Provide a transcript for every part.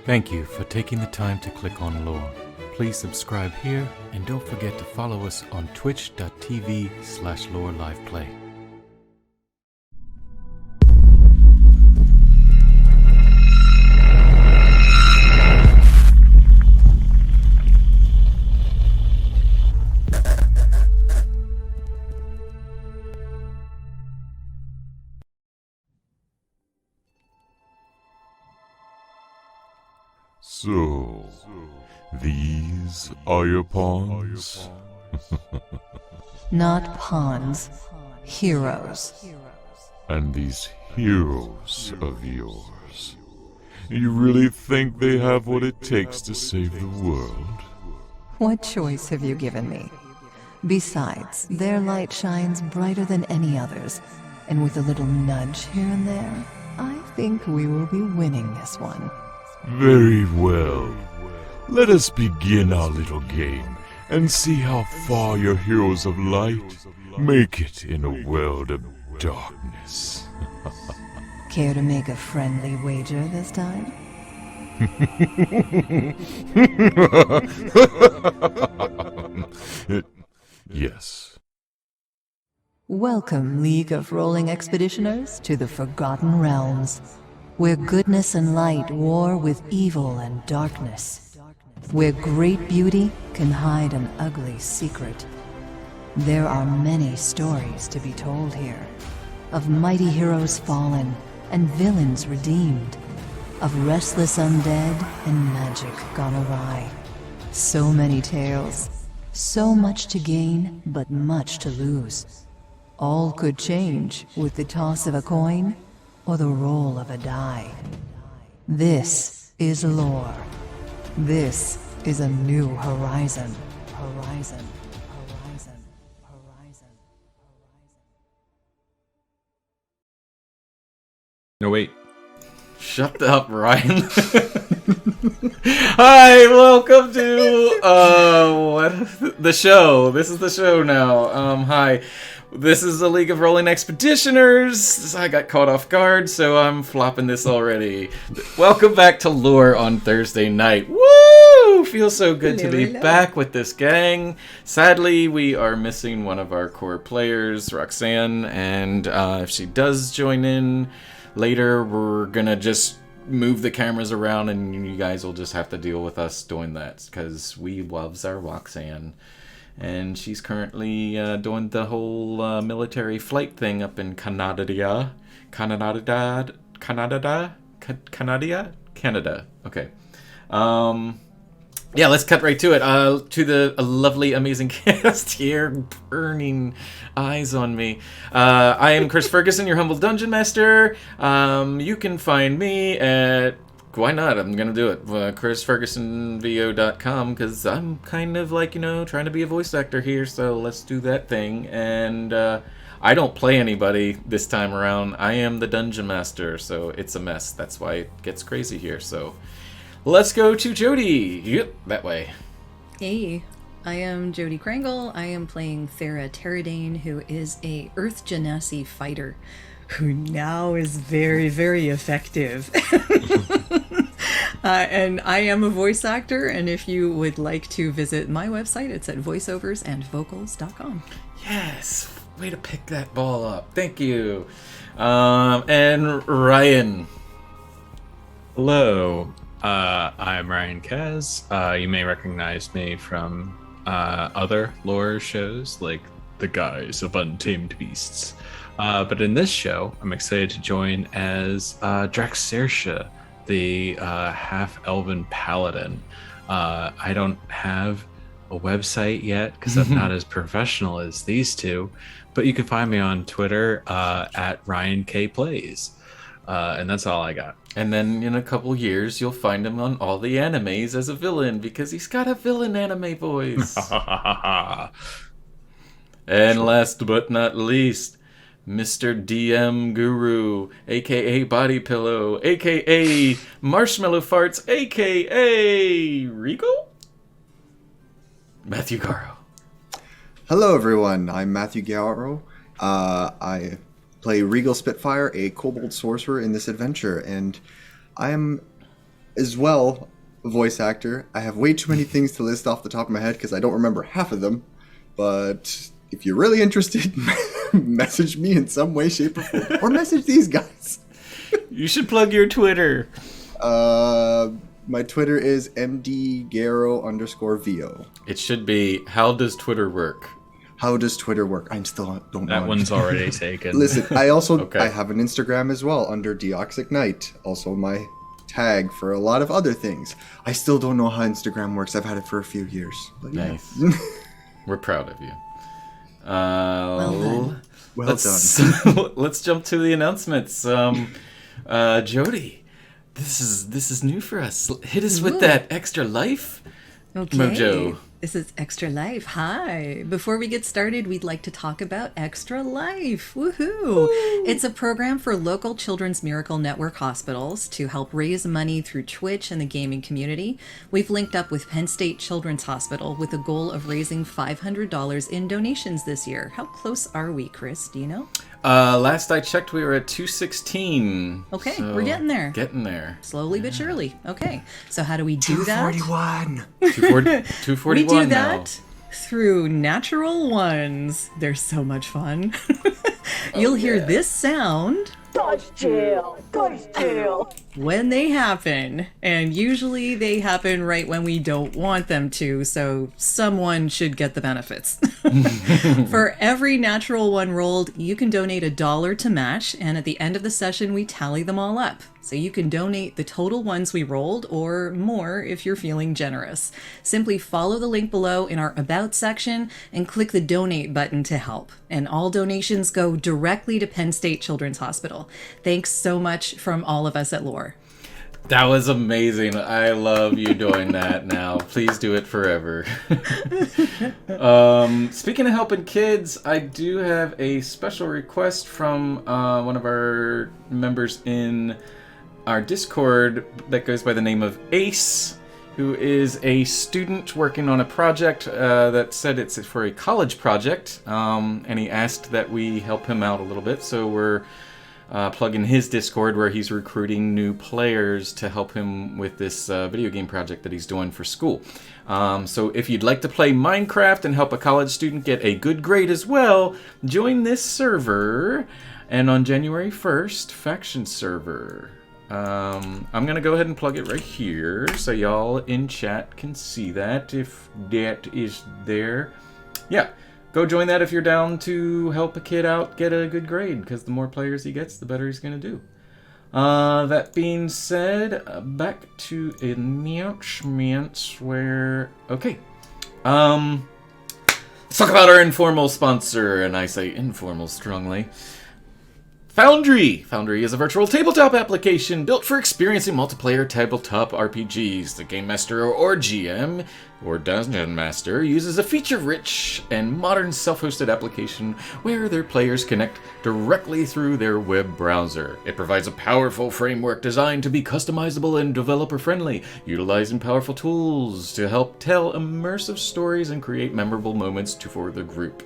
Thank you for taking the time to click on L.O.R.E. Please subscribe here and don't forget to follow us on twitch.tv/L.O.R.E liveplay. So, these are your pawns? Not pawns, heroes. And these heroes of yours, you really think they have what it takes to save the world? What choice have you given me? Besides, their light shines brighter than any others, and with a little nudge here and there, I think we will be winning this one. Very well. Let us begin our little game and see how far your heroes of light make it in a world of darkness. Care to make a friendly wager this time? Yes. Welcome, League of Rolling Expeditioners, to the Forgotten Realms, where goodness and light war with evil and darkness, where great beauty can hide an ugly secret. There are many stories to be told here, of mighty heroes fallen and villains redeemed, of restless undead and magic gone awry. So many tales, so much to gain, but much to lose. All could change with the toss of a coin or the roll of a die. This is L.O.R.E. This is a new horizon. Horizon. Horizon. Horizon. No, wait. Shut up, Ryan. Hi, welcome to the show. This is the show now. Hi. This is the League of Rolling Expeditioners. I got caught off guard, so I'm flopping this already. Welcome back to L.O.R.E on Thursday night. Woo! Feels so good to be back with this gang. Sadly, we are missing one of our core players, Roxanne, and if she does join in later, we're gonna just move the cameras around, and you guys will just have to deal with us doing that, because we loves our Roxanne. And she's currently doing the whole military flight thing up in Canada. Okay. Yeah, let's cut right to it. To the lovely, amazing cast here, burning eyes on me. I am Chris Ferguson, your humble dungeon master. You can find me at... Why not? I'm going to do it. ChrisFergusonVO.com, because I'm kind of like, trying to be a voice actor here, so let's do that thing. And I don't play anybody this time around. I am the dungeon master, so it's a mess. That's why it gets crazy here. So let's go to Jody. Yep, that way. Hey, I am Jody Krangle. I am playing Thera Terradane, who is a Earth Genasi fighter, who now is very, very effective. And I am a voice actor, and if you would like to visit my website, it's at voiceoversandvocals.com. Yes, way to pick that ball up. Thank you. And Ryan. Hello, I'm Ryan Kaz. You may recognize me from other L.O.R.E shows, like The Guise of Untamed Beasts. But in this show, I'm excited to join as Draxersha, the half-elven paladin. I don't have a website yet because I'm not as professional as these two, but you can find me on Twitter at Ryan K Plays, and that's all I got. And then in a couple years, you'll find him on all the animes as a villain, because he's got a villain anime voice. And last but not least, Mr. DM Guru, aka Body Pillow, aka Marshmallow Farts, aka Regal? Matthew Garrow. Hello everyone, I'm Matthew Garrow. I play Regal Spitfire, a kobold sorcerer in this adventure, and I am as well, a voice actor. I have way too many things to list off the top of my head because I don't remember half of them. But if you're really interested, message me in some way, shape, or form. Or message these guys. You should plug your Twitter. My Twitter is mdgaro_vo. It should be, how does Twitter work? How does Twitter work? I still don't know. That one's already taken. Listen, I also Okay. I have an Instagram as well under Deoxic Knight. Also my tag for a lot of other things. I still don't know how Instagram works. I've had it for a few years. But yeah. Nice. We're proud of you. Well done. Well done. Let's jump to the announcements. Jody, this is new for us. Hit us with that extra life. Okay. Mojo. This is Extra Life. Hi. Before we get started, we'd like to talk about Extra Life. Woohoo! It's a program for local Children's Miracle Network hospitals to help raise money through Twitch and the gaming community. We've linked up with Penn State Children's Hospital with a goal of raising $500 in donations this year. How close are we, Chris? Do you know? Last I checked, we were at 216. Okay, so we're getting there. Getting there. Slowly but surely. Okay. So how do we do that? 241. 241 We do now. that through natural ones. They're so much fun. You'll hear this sound Dodge tail! Dodge tail! when they happen. And usually they happen right when we don't want them to, so someone should get the benefits. For every natural one rolled, you can donate $1 to match, and at the end of the session we tally them all up. So you can donate the total ones we rolled, or more if you're feeling generous. Simply follow the link below in our About section and click the Donate button to help. And all donations go directly to Penn State Children's Hospital. Thanks so much from all of us at L.O.R.E. That was amazing. I love you doing that now. Please do it forever. Speaking of helping kids, I do have a special request from one of our members in our Discord that goes by the name of Ace, who is a student working on a project that said it's for a college project, and he asked that we help him out a little bit, so we're plugging his Discord where he's recruiting new players to help him with this video game project that he's doing for school. So if you'd like to play Minecraft and help a college student get a good grade as well, join this server, and on January 1st, faction server. I'm going to go ahead and plug it right here so y'all in chat can see that if that is there. Yeah, go join that if you're down to help a kid out get a good grade, because the more players he gets, the better he's going to do. That being said, back to announcements where... Okay. Let's talk about our informal sponsor, and I say informal strongly. Foundry! Foundry is a virtual tabletop application built for experiencing multiplayer tabletop RPGs. The Game Master or GM, or Dungeon Master, uses a feature-rich and modern self-hosted application where their players connect directly through their web browser. It provides a powerful framework designed to be customizable and developer-friendly, utilizing powerful tools to help tell immersive stories and create memorable moments for the group.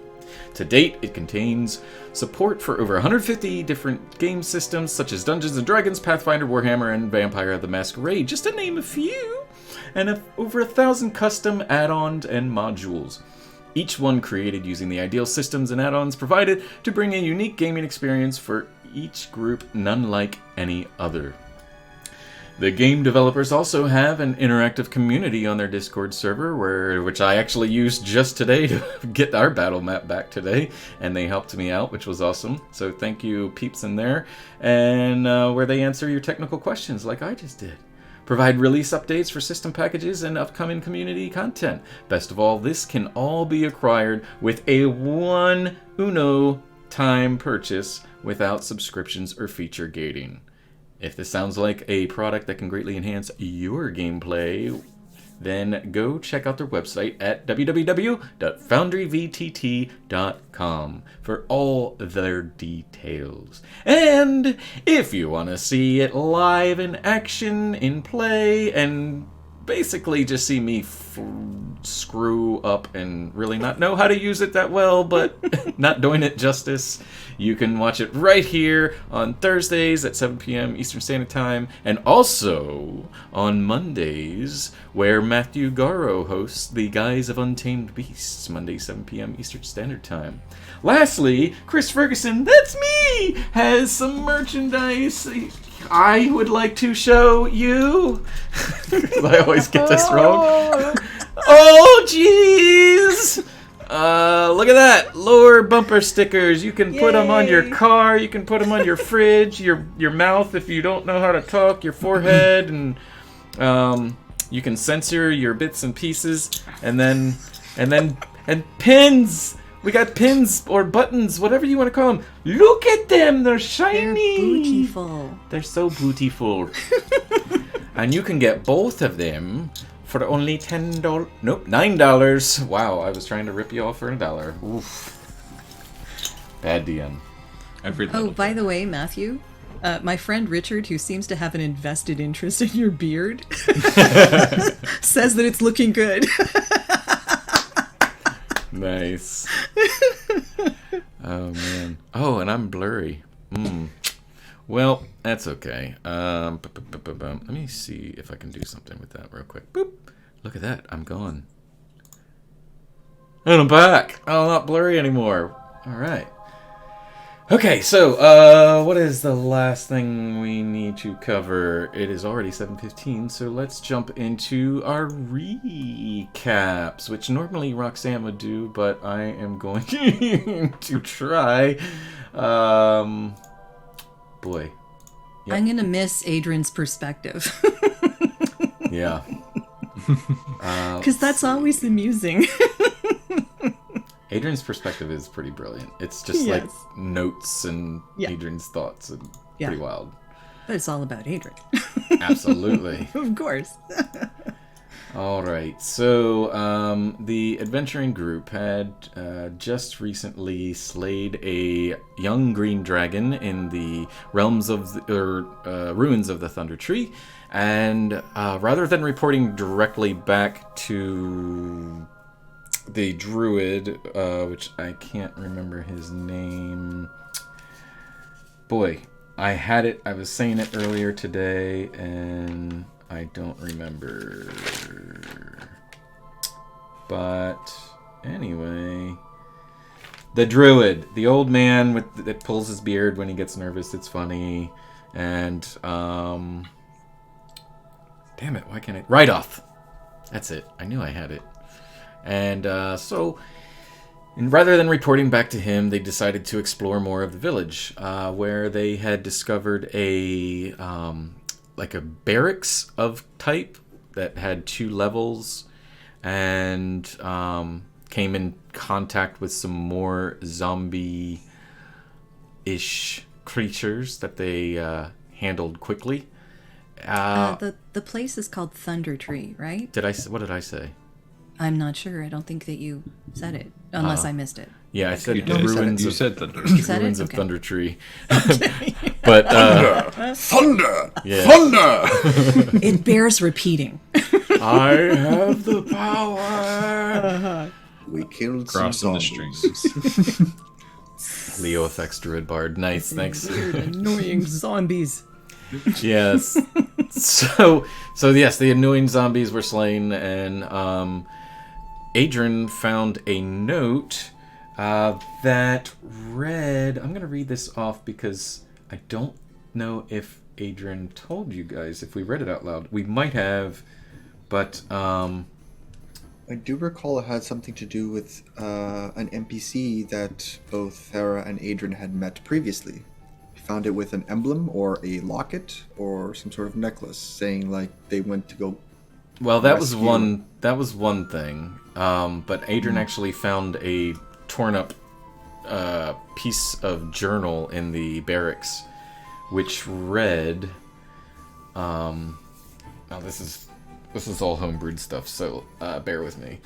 To date, it contains support for over 150 different game systems such as Dungeons & Dragons, Pathfinder, Warhammer, and Vampire the Masquerade, just to name a few, and over 1,000 custom add-ons and modules. Each one created using the ideal systems and add-ons provided to bring a unique gaming experience for each group, none like any other. The game developers also have an interactive community on their Discord server, which I actually used just today to get our battle map back today, and they helped me out, which was awesome. So thank you, peeps in there, and where they answer your technical questions like I just did. Provide release updates for system packages and upcoming community content. Best of all, this can all be acquired with a one-time purchase without subscriptions or feature gating. If this sounds like a product that can greatly enhance your gameplay, then go check out their website at www.foundryvtt.com for all their details. And if you want to see it live in action, in play, and basically just see me screw up and really not know how to use it that well, but not doing it justice. You can watch it right here on Thursdays at 7 p.m. Eastern Standard Time, and also on Mondays, where Matthew Garrow hosts The Guise of Untamed Beasts, Monday 7 p.m. Eastern Standard Time. Lastly, Chris Ferguson, that's me, has some merchandise I would like to show you. I always get this wrong. Oh, jeez! Look at that! L.O.R.E bumper stickers. You can put them on your car. You can put them on your fridge, your mouth if you don't know how to talk, your forehead, and you can censor your bits and pieces, and pins. We got pins or buttons, whatever you want to call them. Look at them! They're shiny. They're beautiful. They're so beautiful. And you can get both of them for only $10. Nope, $9. Wow, I was trying to rip you off for $1. Oof. Bad DM. Oh, by the way, Matthew, my friend Richard, who seems to have an invested interest in your beard, says that it's looking good. Nice. Oh, man. Oh, and I'm blurry. Well, that's okay. Let me see if I can do something with that real quick. Boop. Look at that. I'm gone. And I'm back. I'm not blurry anymore. All right. Okay, so what is the last thing we need to cover? It is already 7:15, so let's jump into our recaps, which normally Roxanne would do, but I am going to try. Boy. Yep. I'm gonna miss Adrian's perspective. Yeah. Because that's always amusing. Adrian's perspective is pretty brilliant. It's just like notes and Adrian's thoughts and pretty wild. But it's all about Adrian. Absolutely. Of course. All right. So the adventuring group had just recently slayed a young green dragon in the realms of ruins of the Thundertree, and rather than reporting directly back to the druid, which I can't remember his name. Boy, I had it. I was saying it earlier today, and I don't remember. But anyway, the druid, the old man that pulls his beard when he gets nervous. It's funny, and damn it, why can't I? Write-off. That's it. I knew I had it. And so, rather than reporting back to him, they decided to explore more of the village, where they had discovered a barracks of type that had 2 levels, and came in contact with some more zombie-ish creatures that they handled quickly. The place is called Thundertree, right? What did I say? I'm not sure. I don't think that you said it, unless I missed it. Yeah, I said ruins. You said Thundertree. You said ruins it? of Okay. Thundertree. But Thunder! yeah. Thunder! It bears repeating. I have the power. We killed some Crossing the zombies. streams. Leo effects druid bard. Nice, thanks. Weird, annoying zombies. Yes. So yes, the annoying zombies were slain, and Adrian found a note that read. I'm gonna read this off because I don't know if Adrian told you guys if we read it out loud. We might have, but I do recall it had something to do with an NPC that both Farah and Adrian had met previously. We found it with an emblem or a locket or some sort of necklace, saying like they went to go. well, that was rescue. one. That was one thing. But Adrian actually found a torn up piece of journal in the barracks, which read. Now this is all homebrewed stuff, so bear with me.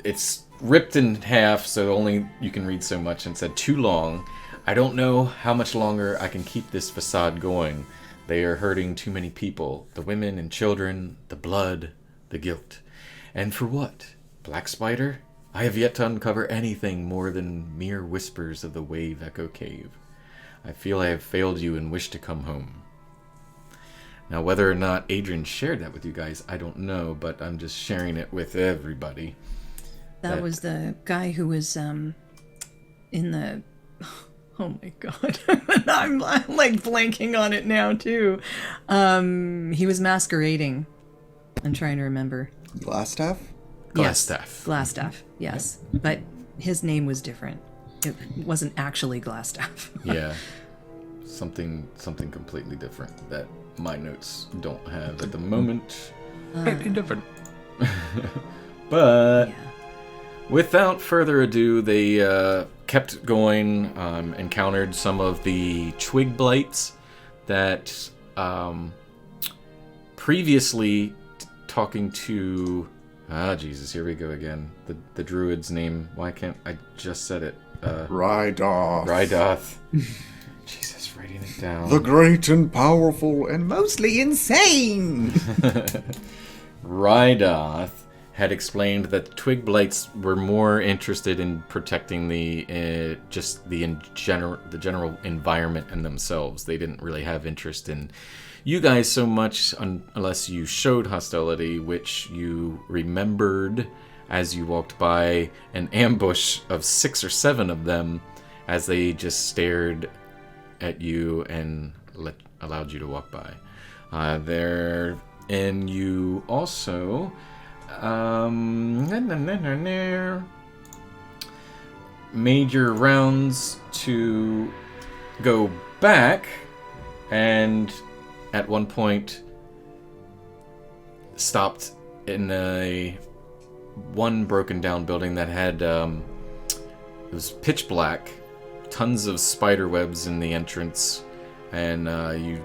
It's ripped in half, so only you can read so much, and said, "Too long. I don't know how much longer I can keep this facade going. They are hurting too many people. The women and children, the blood, the guilt. And for what? Black Spider? I have yet to uncover anything more than mere whispers of the Wave Echo Cave. I feel I have failed you and wish to come home. Now, whether or not Adrian shared that with you guys, I don't know, but I'm just sharing it with everybody. That was the guy who was in the... Oh my god. I'm like blanking on it now, too. He was masquerading. I'm trying to remember. Glassstaff? Glassstaff. Glassstaff, yes. But his name was different. It wasn't actually Glassstaff. Yeah. Something completely different that my notes don't have at the moment. Different. But Yeah. without further ado, they kept going, encountered some of the twig blights that previously talking to... Jesus, here we go again. The druid's name. Why can't I just said it? Rydoth. Rydoth. Jesus, writing it down. The great and powerful and mostly insane. Rydoth had explained that twig blights were more interested in protecting the general environment and themselves. They didn't really have interest in you guys so much unless you showed hostility, which you remembered as you walked by an ambush of 6 or 7 of them as they just stared at you and allowed you to walk by. And you also made your rounds to go back, and at one point stopped in one broken down building that had it was pitch black, tons of spider webs in the entrance, and you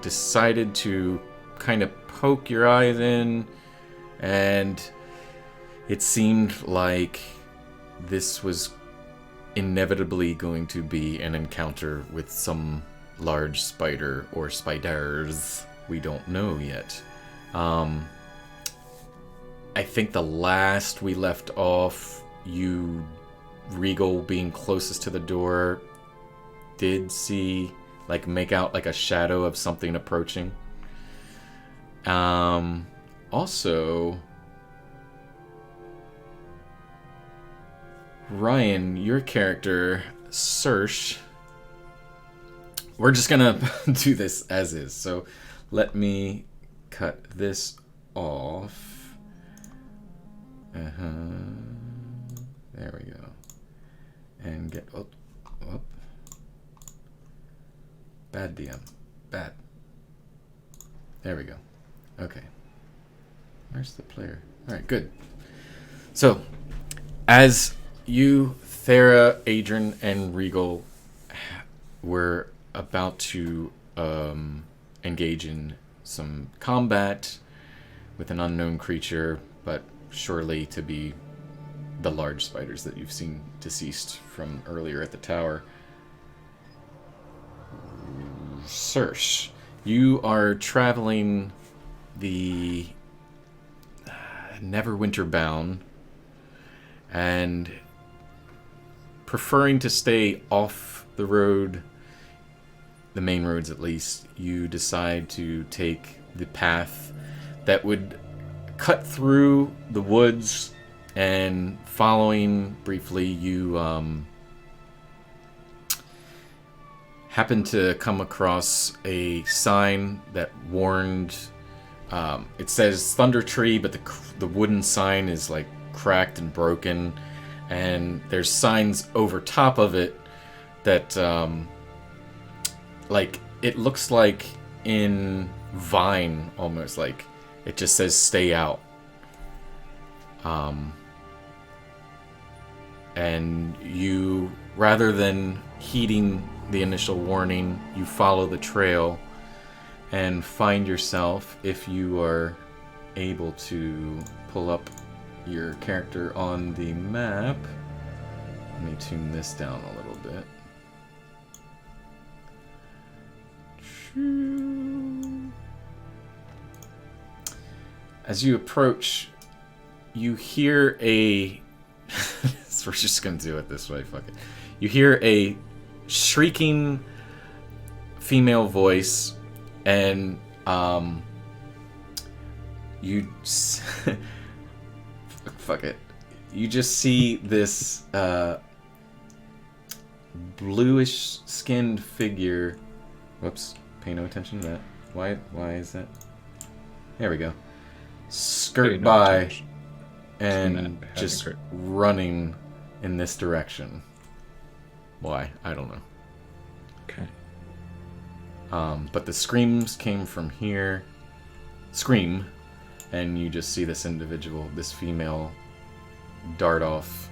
decided to kind of poke your eyes in, and it seemed like this was inevitably going to be an encounter with some large spider or spiders. We don't know yet. I think the last we left off, you, Regal, being closest to the door, did see, like, make out like a shadow of something approaching. Also, Ryan, your character, Sersh, we're just gonna do this as is, so let me cut this off. There we go. And get... Oh. Bad DM. Bad. There we go. Okay. Where's the player? Alright, good. So, as you, Thera, Adrian, and Regal were about to engage in some combat with an unknown creature, but surely to be the large spiders that you've seen deceased from earlier at the tower. Sersh, you are traveling the Neverwinter bound and preferring to stay off the road, the main roads at least. You decide to take the path that would cut through the woods, and following briefly, you happen to come across a sign that warned. It says Thundertree, but the wooden sign is like cracked and broken, and there's signs over top of it that like it looks like in Vine almost, like it just says stay out. And you, rather than heeding the initial warning, you follow the trail and find yourself, if you are able to pull up your character on the map. Let me tune this down a little bit. As you approach, you hear a... We're just gonna do it this way, fuck it. You hear a shrieking female voice, and you... fuck it. You just see this bluish-skinned figure... Whoops, pay no attention to that. Why is that? There we go. Skirt by and just running in this direction. Why? I don't know. Okay. But the screams came from here. Scream, and you just see this individual, this female, dart off.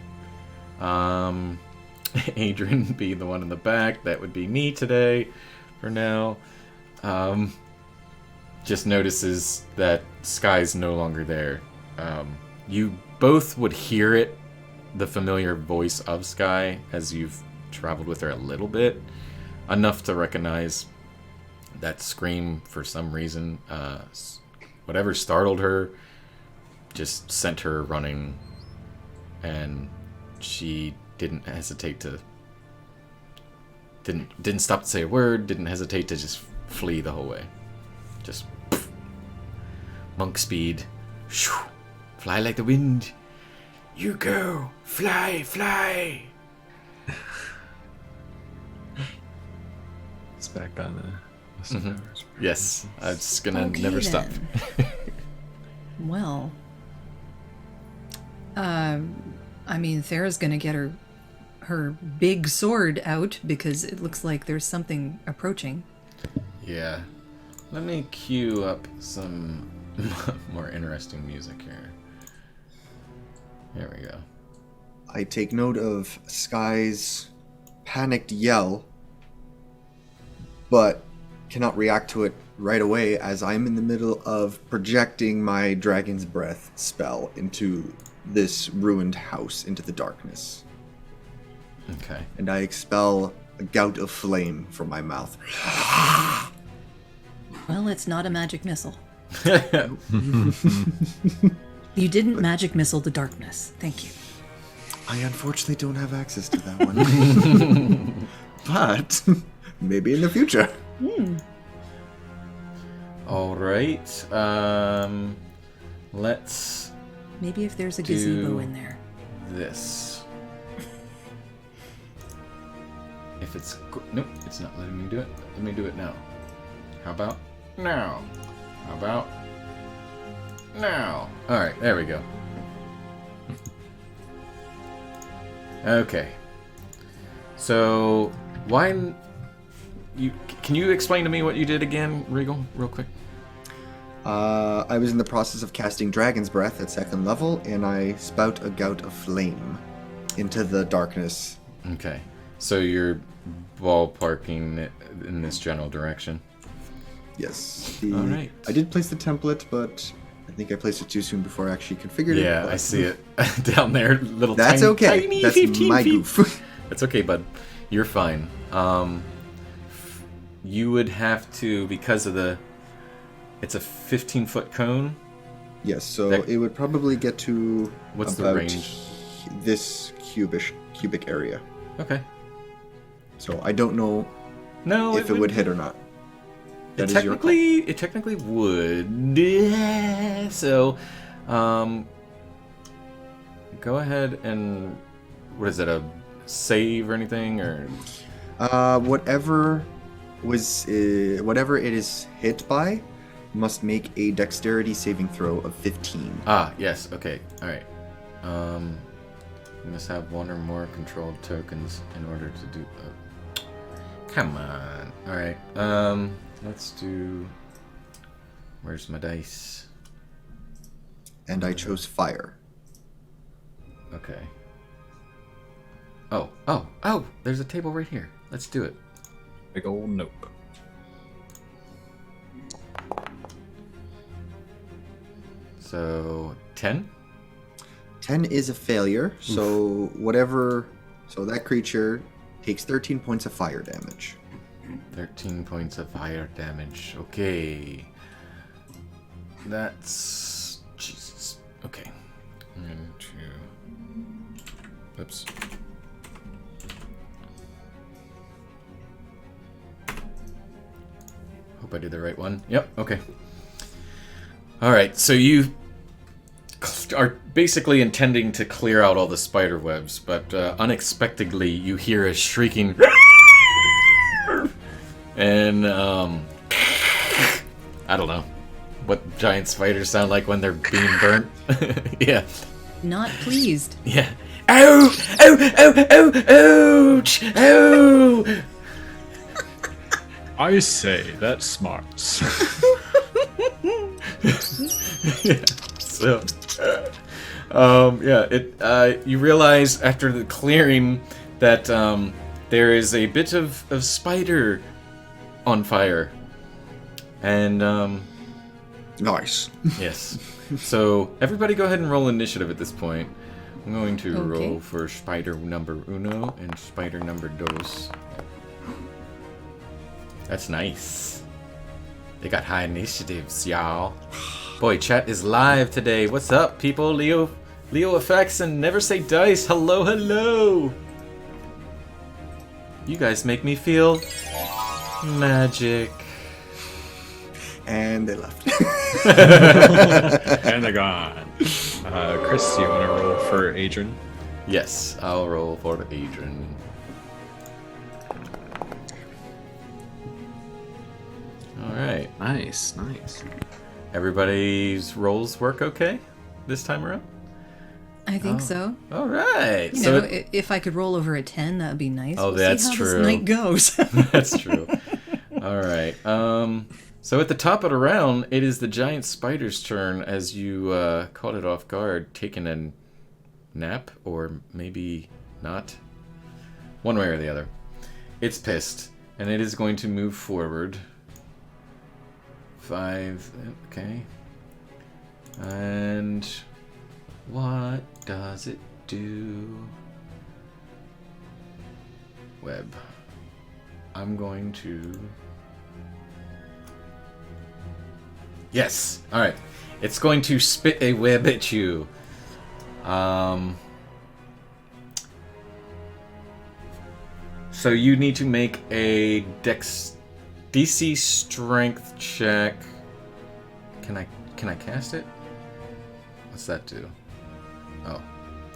Adrian be the one in the back. That would be me today, for now. Just notices that Sky's no longer there. You both would hear it, the familiar voice of Sky, as you've traveled with her a little bit, enough to recognize that scream for some reason. Whatever startled her just sent her running, and she didn't hesitate to... Didn't stop to say a word, didn't hesitate to just flee the whole way. Just monk speed. Fly like the wind. You go. Fly, fly. It's back on the powers. Yes, I'm just gonna Okay, never stop. Well, I mean, Thera's gonna get her big sword out because it looks like there's something approaching. Yeah. Let me cue up some more interesting music here. There we go. I take note of Sky's panicked yell, but cannot react to it right away as I'm in the middle of projecting my Dragon's Breath spell into this ruined house, into the darkness. Okay. And I expel a gout of flame from my mouth. Well, it's not a magic missile. You didn't magic missile the darkness. Thank you. I unfortunately don't have access to that one. But maybe in the future. All right. Let's Maybe if there's a gazebo in there. this. If it's nope, it's not letting me do it. Let me do it now. How about now? How about now? All right, there we go. Okay. So why? Can you explain to me what you did again, Regal, real quick? I was in the process of casting Dragon's Breath at 2nd level, and I spout a gout of flame into the darkness. Okay. So you're ballparking it in this general direction. Yes. All right. I did place the template, but I think I placed it too soon before I actually configured it. Yeah, but I see it down there. Little. That's tiny, okay. Tiny That's 15 my feet. goof. That's okay, bud. You're fine. You would have to, because of the... It's a 15-foot cone. Yes, so That- it would probably get to What's the about range? this cubic area. Okay. So I don't know No, if it would hit or not. It That is your call. technically would. Yeah. So, go ahead and... What is it, a save or anything, or... Whatever it is hit by must make a dexterity saving throw of 15. Ah, yes. Okay. All right. You must have one or more controlled tokens in order to do. Come on. All right. Let's do. Where's my dice? And I chose fire. Okay. Oh! There's a table right here. Let's do it. Big old nope. So 10. 10 is a failure, so so that creature takes 13 points of fire damage. 13 points of fire damage. Okay. That's... Jesus. Okay. I'm going to... Oops. Hope I did the right one. Yep, okay. Alright, so you are basically intending to clear out all the spider webs, but unexpectedly you hear a shrieking... and, I don't know what giant spiders sound like when they're being burnt. Yeah. Not pleased. Yeah. Ow! Ow! Ow! Ow! Ouch! Ow! I say that smarts. Yeah. So, you realize after the clearing that there is a bit of spider on fire, and Nice. yes. So everybody, go ahead and roll initiative at this point. I'm going to Okay. roll for spider number uno and spider number dos. That's nice. They got high initiatives, y'all. Boy, chat is live today. What's up, people? Leo Effects and Never Say Dice. Hello, hello. You guys make me feel magic. And they left. And they're gone. Chris, you want to roll for Adrian? Yes, I'll roll for Adrian. Alright. Nice. Everybody's rolls work okay this time around? I think so. Alright. You know, if I could roll over a 10, that would be nice. Oh, We'll that's see how true. this night goes. That's true. Alright. So at the top of the round, it is the giant spider's turn as you caught it off guard, taking a nap, or maybe not. One way or the other. It's pissed, and it is going to move forward. 5, okay. And what does it do? Web. I'm going to... Yes! Alright. It's going to spit a web at you. So you need to make a DC strength check. Can I cast it? What's that do? Oh.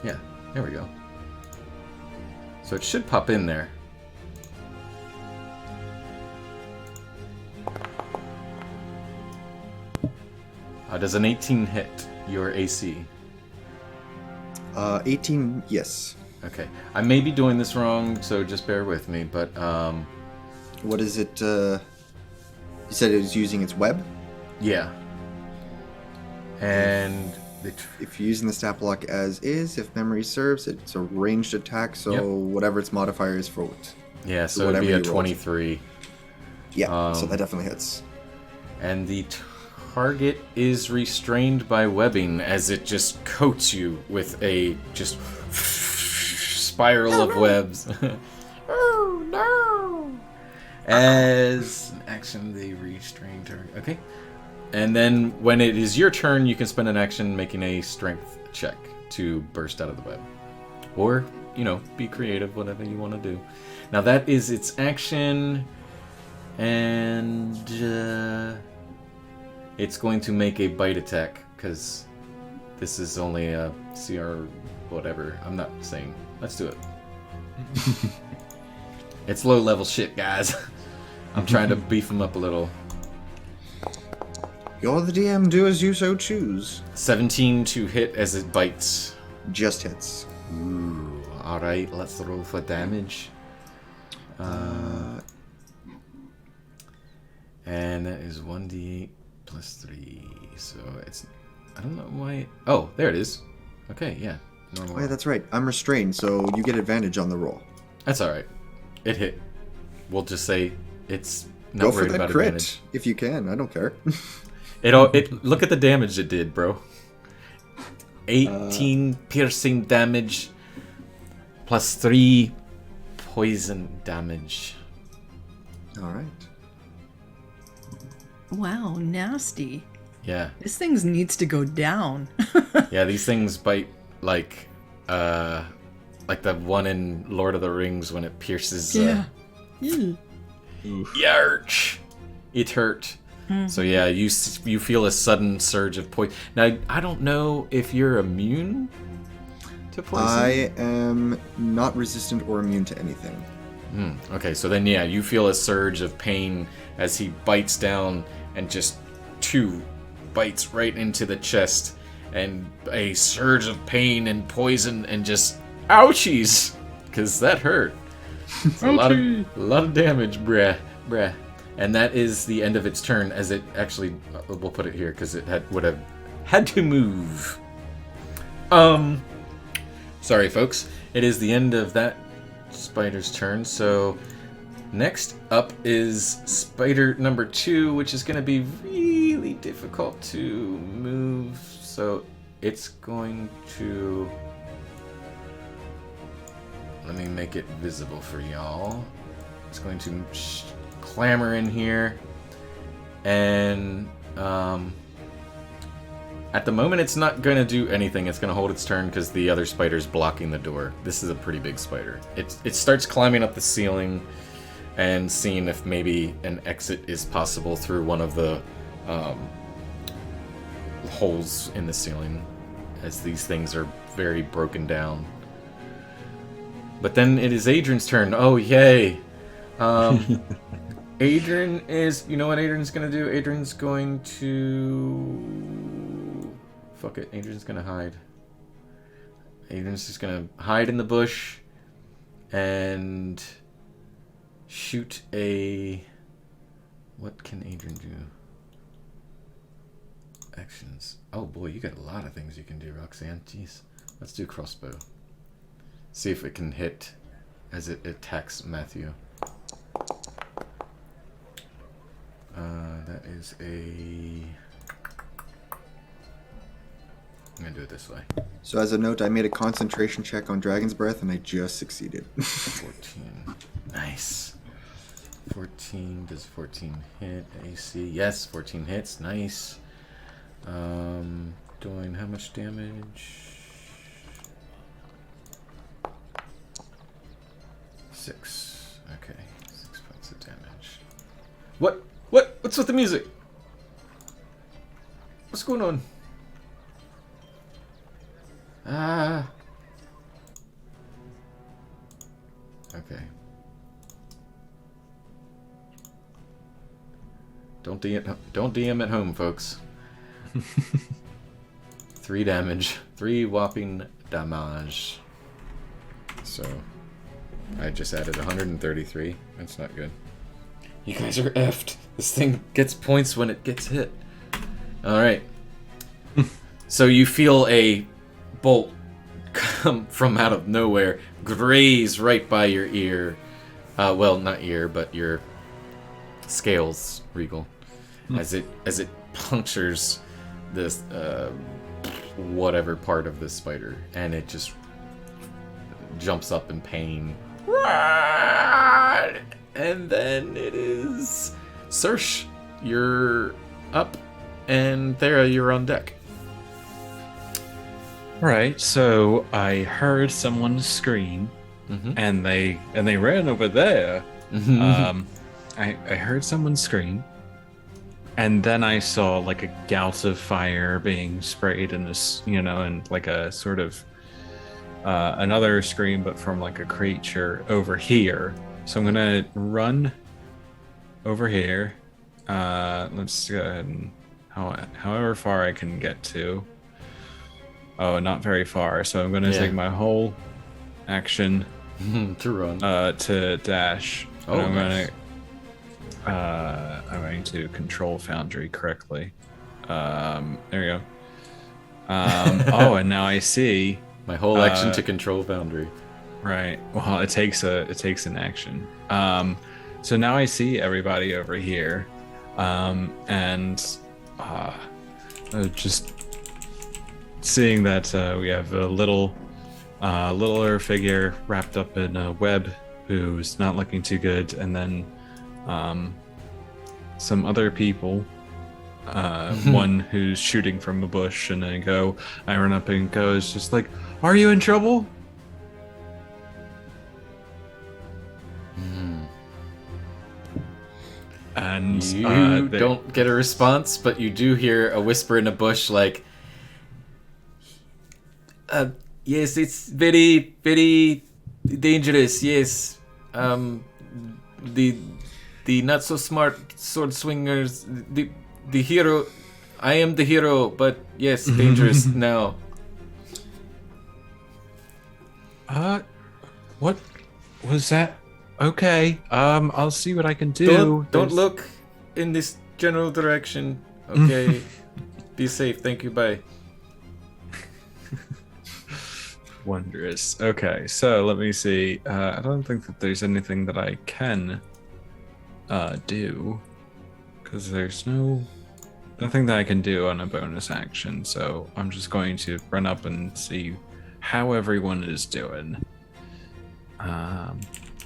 Yeah, there we go. So it should pop in there. Does an 18 hit your AC? 18, yes. Okay. I may be doing this wrong, so just bear with me, but, What is it? You said it was using its web? yeah. And... If you're using the stat block as is, if memory serves, it's a ranged attack, so Yep. whatever its modifier is for it. Yeah, so it'd whatever be a you rolled. 23. Yeah, so that definitely hits. And the target is restrained by webbing as it just coats you with a just spiral of webs. Oh no! As an action, they restrain target. Okay. And then when it is your turn, you can spend an action making a strength check to burst out of the web. Or, be creative, whatever you want to do. Now that is its action. And it's going to make a bite attack, because this is only a CR whatever. I'm not saying. Let's do it. It's low level shit, guys. I'm trying to beef them up a little. You're the DM, do as you so choose. 17 to hit as it bites. Just hits. Ooh. Alright, let's roll for damage. And that is 1d8 plus 3. So it's... I don't know why... Oh, there it is. Okay, yeah. Normal. Oh, yeah, that's right. I'm restrained, so you get advantage on the roll. That's alright. It hit. We'll just say it's not Go for worried that about crit, advantage. if you can. I don't care. Look at the damage it did, bro. 18 piercing damage plus 3 poison damage. All right. Wow, nasty. Yeah. This thing needs to go down. Yeah, these things bite like the one in Lord of the Rings when it pierces. Yeah. Yarch! It hurt. So yeah, you feel a sudden surge of poison. Now, I don't know if you're immune to poison. I am not resistant or immune to anything. Okay, so then yeah, you feel a surge of pain as he bites down and just 2 bites right into the chest, and a surge of pain and poison and just ouchies, because that hurt. It's a lot of damage, bruh. And that is the end of its turn, as it actually, we'll put it here because it would have had to move. Sorry folks, it is the end of that spider's turn, so next up is spider number 2, which is going to be really difficult to move, so it's going to... Let me make it visible for y'all. It's going to clamber in here, and at the moment it's not going to do anything. It's going to hold its turn because the other spider's blocking the door. This is a pretty big spider. It starts climbing up the ceiling and seeing if maybe an exit is possible through one of the holes in the ceiling, as these things are very broken down. But then it is Adrian's turn. Oh, yay. Adrian is... You know what Adrian's going to do? Adrian's going to... Fuck it. Adrian's going to hide. Adrian's just going to hide in the bush and shoot a... What can Adrian do? Actions. Oh boy, you got a lot of things you can do, Roxanne. Jeez. Let's do crossbow. See if it can hit as it attacks Matthew. That is a... I'm gonna do it this way. So as a note, I made a concentration check on Dragon's Breath, and I just succeeded. 14. Nice. 14. Does 14 hit AC? Yes, 14 hits. Nice. Doing how much damage? 6. Okay. 6 points of damage. What? What's with the music? What's going on? Okay. Don't DM at home, folks. 3 damage. 3 whopping damage. So, I just added 133. That's not good. You guys are effed. This thing gets points when it gets hit. Alright. So you feel a bolt come from out of nowhere, graze right by your ear. Well, not ear, but your scales, Regal. As it punctures this whatever part of this spider, and it just jumps up in pain. And then it is Sersh, you're up, and Thera, you're on deck. Right, so I heard someone scream, and they ran over there. I heard someone scream, and then I saw like a gout of fire being sprayed in this, and like a sort of another scream, but from like a creature over here. So I'm gonna run over here. Let's go ahead and however far I can get to. Oh, not very far. So I'm gonna take my whole action to run. To dash. Oh, I'm nice. I'm going to control Foundry correctly. There we go. Oh, and now I see My whole action to control Foundry. Right. Well, it takes an action. So now I see everybody over here, and just seeing that we have a littler figure wrapped up in a web who's not looking too good, and then some other people. One who's shooting from a bush, and I run up and go, it's just like, are you in trouble? And You they- don't get a response, but you do hear a whisper in a bush like, yes, it's very, very dangerous, yes. The not so smart sword swingers, the hero, I am the hero, but yes, dangerous now. What was that? Okay, I'll see what I can do. Don't look in this general direction. Okay. Be safe. Thank you. Bye. Wondrous. Okay, so let me see. I don't think that there's anything that I can do, because there's nothing that I can do on a bonus action. So I'm just going to run up and see how everyone is doing.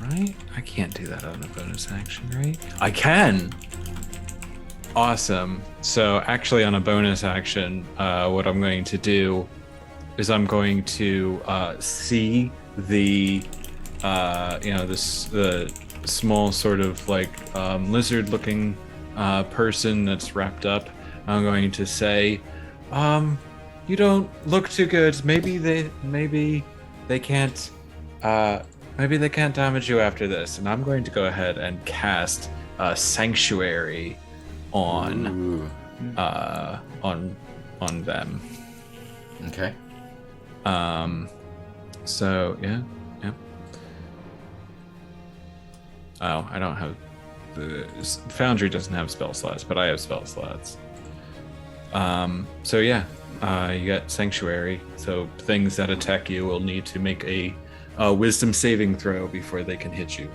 Right? I can't do that on a bonus action, right? I can! Awesome. So actually on a bonus action, what I'm going to do is I'm going to see the, the small sort of like lizard-looking person that's wrapped up. I'm going to say, you don't look too good. Maybe they can't damage you after this. And I'm going to go ahead and cast Sanctuary on them. Okay. So yeah. Oh, I don't have the Foundry doesn't have spell slots, but I have spell slots. So yeah, you got Sanctuary. So things that attack you will need to make a Wisdom saving throw before they can hit you.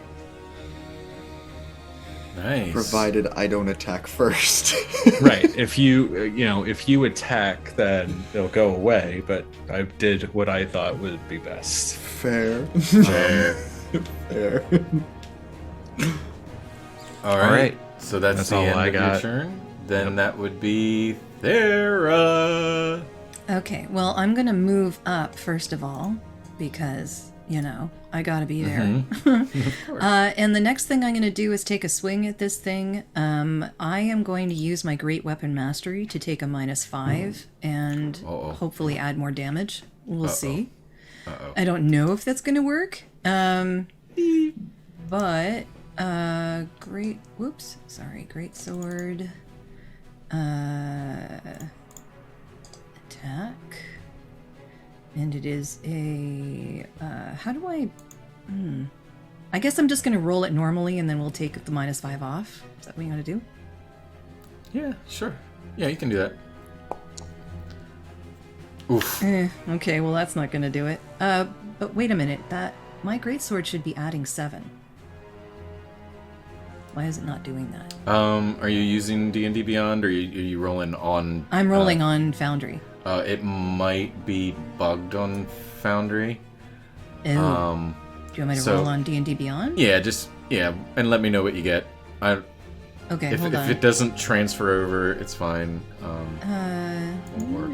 Nice. Provided I don't attack first. Right. If you attack, then they'll go away. But I did what I thought would be best. Fair. Fair. Fair. All right. So that's the all end I of your got. turn. Then that would be Thera. Okay, well, I'm going to move up first of all, because, I gotta be there. And the next thing I'm going to do is take a swing at this thing. I am going to use my Great Weapon Mastery to take a -5 and hopefully add more damage. We'll see. I don't know if that's going to work. But, great sword, attack, and it is a, how do I guess I'm just going to roll it normally and then we'll take the -5 off. Is that what you want to do? Yeah, sure. Yeah, you can do that. Oof. Okay, well that's not going to do it. But wait a minute, my greatsword should be adding 7. Why is it not doing that? Are you using D&D Beyond, or are you rolling on? I'm rolling on Foundry. It might be bugged on Foundry. Oh. Do you want me to roll on D&D Beyond? Yeah, and let me know what you get. Okay, if hold on. it doesn't transfer over, it's fine. Won't work.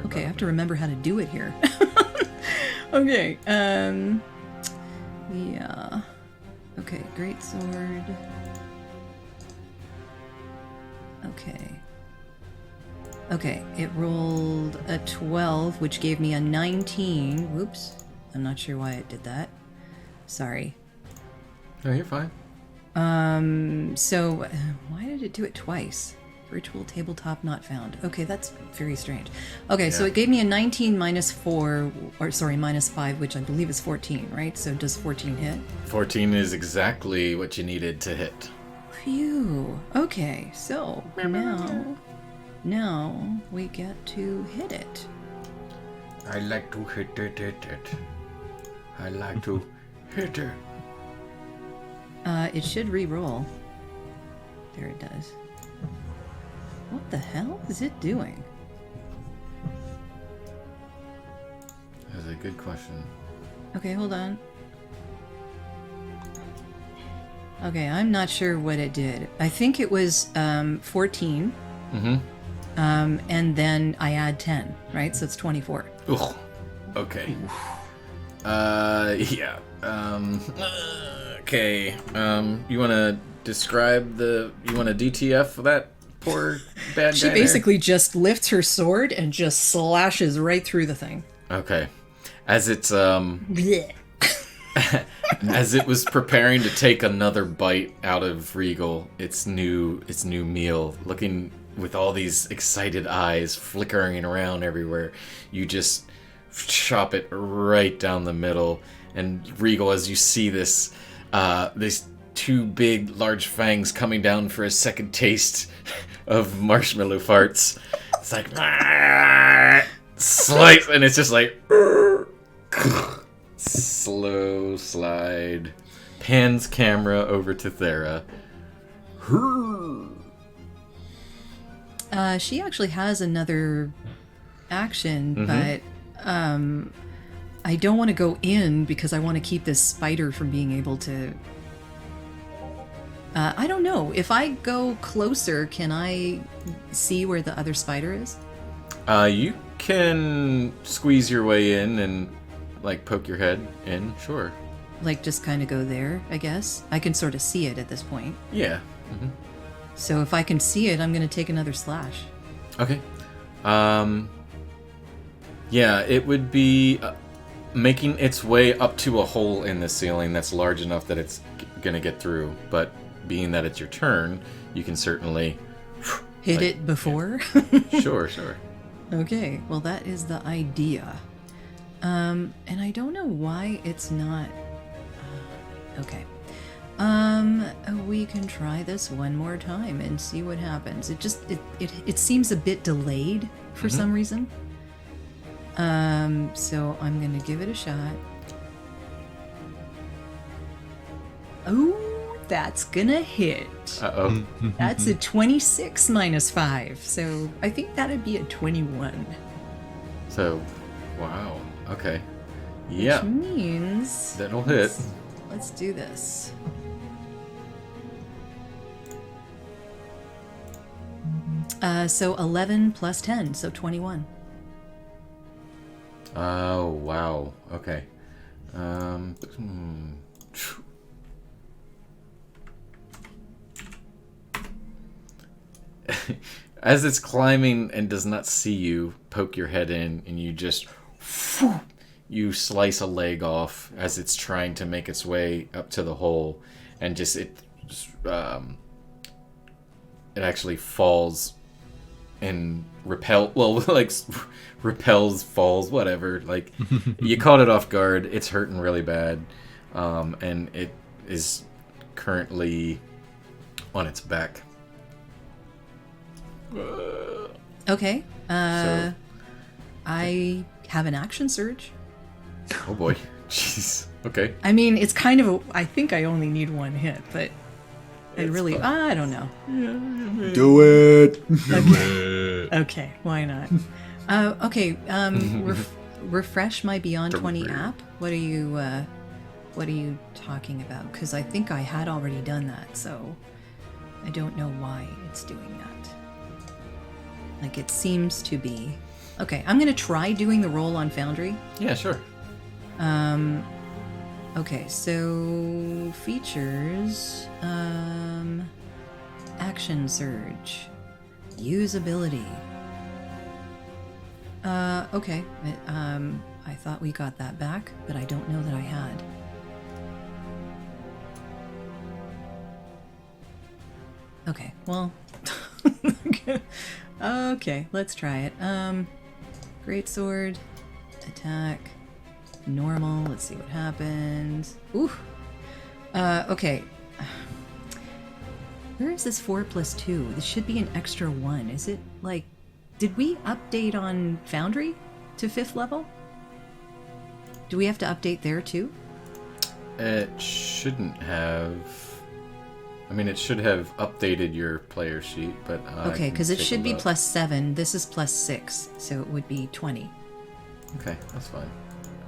Okay, I have to remember how to do it here. Okay, yeah. Okay, greatsword. Okay, it rolled a 12, which gave me a 19. Whoops. I'm not sure why it did that. Sorry. No, you're fine. So, why did it do it twice? Virtual tabletop not found. Okay, that's very strange. Okay, so it gave me a 19 -5, which I believe is 14, right? So does 14 hit? 14 is exactly what you needed to hit. Phew. Okay, so now we get to hit it. I like to hit it. I like to hit it. It should re-roll. There it does. What the hell is it doing? That's a good question. Okay, hold on. Okay, I'm not sure what it did. I think it was 14. Mm-hmm. And then I add 10, right? So it's 24. Ugh. Okay. Yeah. Okay. You want to describe you want to DTF that poor bad guy She basically just lifts her sword and just slashes right through the thing. Okay. As it's, Blech. as it was preparing to take another bite out of Regal, its new meal, looking with all these excited eyes flickering around everywhere, you just chop it right down the middle. And Regal, as you see this, these two big, large fangs coming down for a second taste of marshmallow farts, it's like slice, and it's just like slow slide. Pans camera over to Thera. She actually has another action, but I don't want to go in because I want to keep this spider from being able to... I don't know. If I go closer, can I see where the other spider is? You can squeeze your way in and, like, poke your head in, sure. Like, just kind of go there, I guess? I can sort of see it at this point. Yeah. So if I can see it, I'm going to take another slash. Okay. Yeah, it would be making its way up to a hole in the ceiling that's large enough that it's gonna get through. But being that it's your turn, you can certainly hit it before. Sure. Okay, well that is the idea. And I don't know why it's not. Okay. We can try this one more time and see what happens. It seems a bit delayed for some reason. So I'm gonna give it a shot. Oh, that's gonna hit. Uh-oh. That's a 26 minus 5, so I think that'd be a 21. So, wow. Okay. Yeah. Which means... That'll hit. Let's do this. So 11 plus 10, so 21. Oh, wow. Okay. As it's climbing and does not see you, poke your head in, and you just... You slice a leg off as it's trying to make its way up to the hole, and it actually falls and repels, falls, whatever. Like, you caught it off guard. It's hurting really bad, and it is currently on its back. Okay. So- I have an action surge. Oh boy. Jeez. Okay. I mean, it's kind of I think I only need one hit, but It's fine. I don't know. Do it. Okay, why not? Okay, refresh my Beyond 20 app. What are you talking about? Because I think I had already done that, so I don't know why it's doing that. Like, it seems to be. Okay, I'm gonna try doing the roll on Foundry. Yeah, sure. Okay, so features, action surge, usability. Okay, I thought we got that back, but I don't know that I had. Okay, well, okay, let's try it. Greatsword, attack, normal, let's see what happens. Ooh. Okay. Where is this 4 plus 2? This should be an extra 1. Is it, like, did we update on Foundry to 5th level? Do we have to update there too? It shouldn't have. I mean, it should have updated your player sheet, but Okay, because it should be plus 7. This is plus 6, so it would be 20. Okay, that's fine.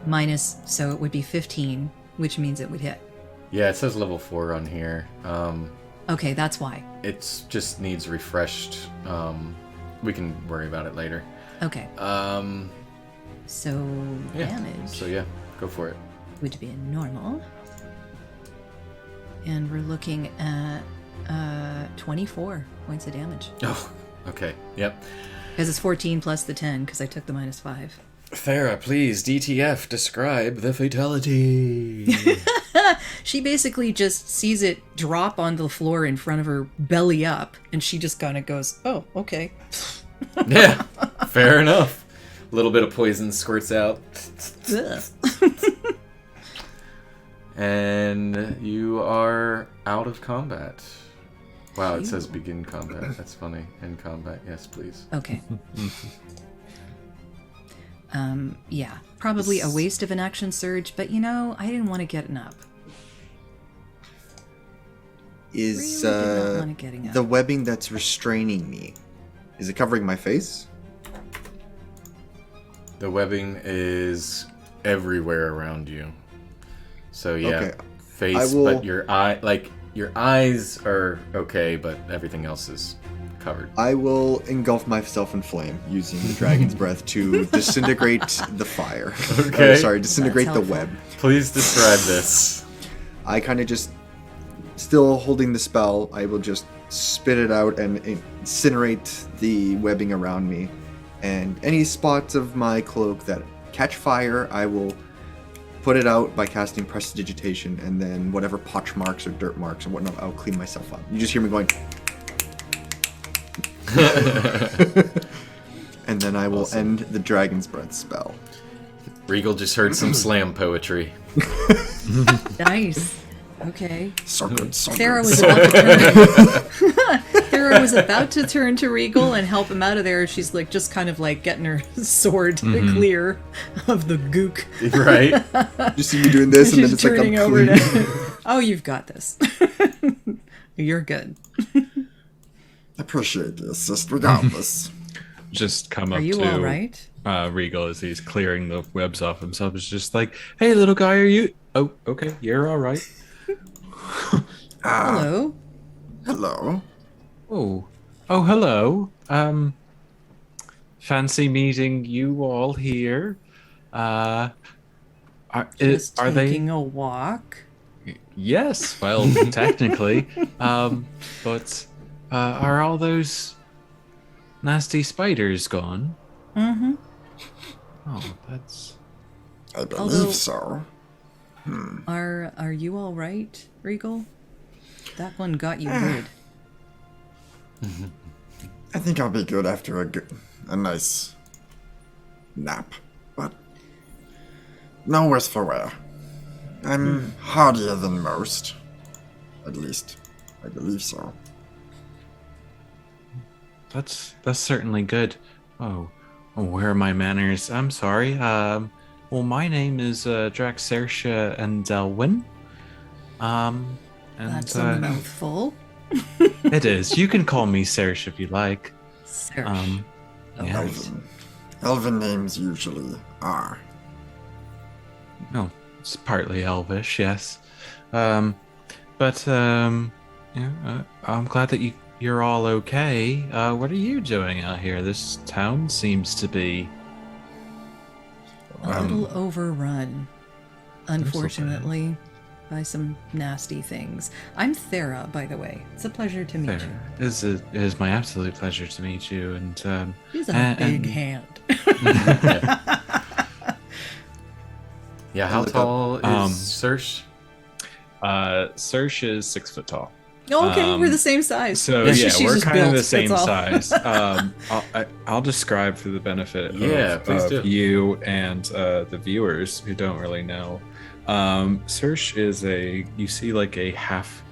Minus, so it would be 15, which means it would hit. Yeah, it says level 4 on here. Okay, that's why. It just needs refreshed. We can worry about it later. Okay. So Yeah. damage So yeah, go for it. would be a normal. And we're looking at 24 points of damage. Oh, okay. Yep. Because it's 14 plus the 10, because I took the -5. Thera, please, DTF, describe the fatality. She basically just sees it drop onto the floor in front of her, belly up, and she just kind of goes, oh, okay. Yeah, fair enough. A little bit of poison squirts out. Ugh. And you are out of combat. Wow, it says begin combat. That's funny. End combat. Yes, please. Okay. Yeah, probably a waste of an action surge, but you know, I didn't want to get up. Is Really did not want it getting up. the webbing that's restraining me, is it covering my face? The webbing is everywhere around you. So yeah, Okay. face, I will- but your eyes are okay, but everything else is covered. I will engulf myself in flame using the dragon's breath to disintegrate the fire. Okay. Sorry, disintegrate That's the helpful. web. Please describe this. I kind of just, still holding the spell, I will just spit it out and incinerate the webbing around me. And any spots of my cloak that catch fire, I will put it out by casting Prestidigitation, and then whatever potch marks or dirt marks or whatnot, I'll clean myself up. You just hear me going. And then I will end the dragon's breath spell. Regal just heard some slam poetry. Nice. Okay. So good, so Thera good. was about to turn. Thera was about to turn to Regal and help him out of there. She's like just kind of like getting her sword clear of the gook. Right? You see me doing this, and then She's it's like I'm turning over clean. to. Oh, you've got this. You're good. Appreciate the assist regardless. Just come up Are you to all right? Regal as he's clearing the webs off himself. It's just like, hey, little guy, are you? Oh, okay, you're all right. Hello. Hello. Oh, hello. Fancy meeting you all here. Are Just are they? taking a walk. Yes, well, technically. But are all those nasty spiders gone? Mm-hmm. Oh, that's. I believe Although- so. Are you all right, Regal? That one got you good. I think I'll be good after a nice nap, but no worse for wear. I'm hardier than most. At least, I believe so. That's certainly good. Oh, where are my manners? I'm sorry. Well, my name is Draxersha and Delwyn. And That's a mouthful. it is. You can call me Sersh if you like. Sir. Yes. Elven names usually are. Oh, it's partly Elvish, yes. I'm glad that you're all okay. What are you doing out here? This town seems to be A little overrun, unfortunately, by some nasty things. I'm Thera, by the way. It's a pleasure to meet you. It is my absolute pleasure to meet you. And He's a big hand. Yeah, how tall is Sersh? Sersh is 6 foot tall. Okay, we're the same size. So She's yeah, we're just kind of built, the same that's all. size. I'll describe for the benefit Please of do. you and the viewers who don't really know. Sersh is you see like a half,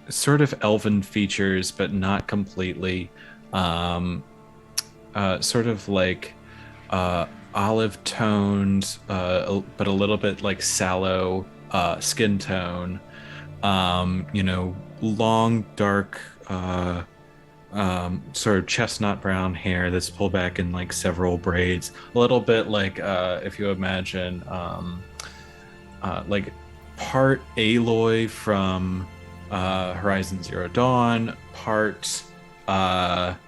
sort of elven features, but not completely. Sort of like olive toned, but a little bit like sallow skin tone. Long, dark, sort of chestnut brown hair that's pulled back in like several braids. A little bit like if you imagine like part Aloy from Horizon Zero Dawn, part Arwen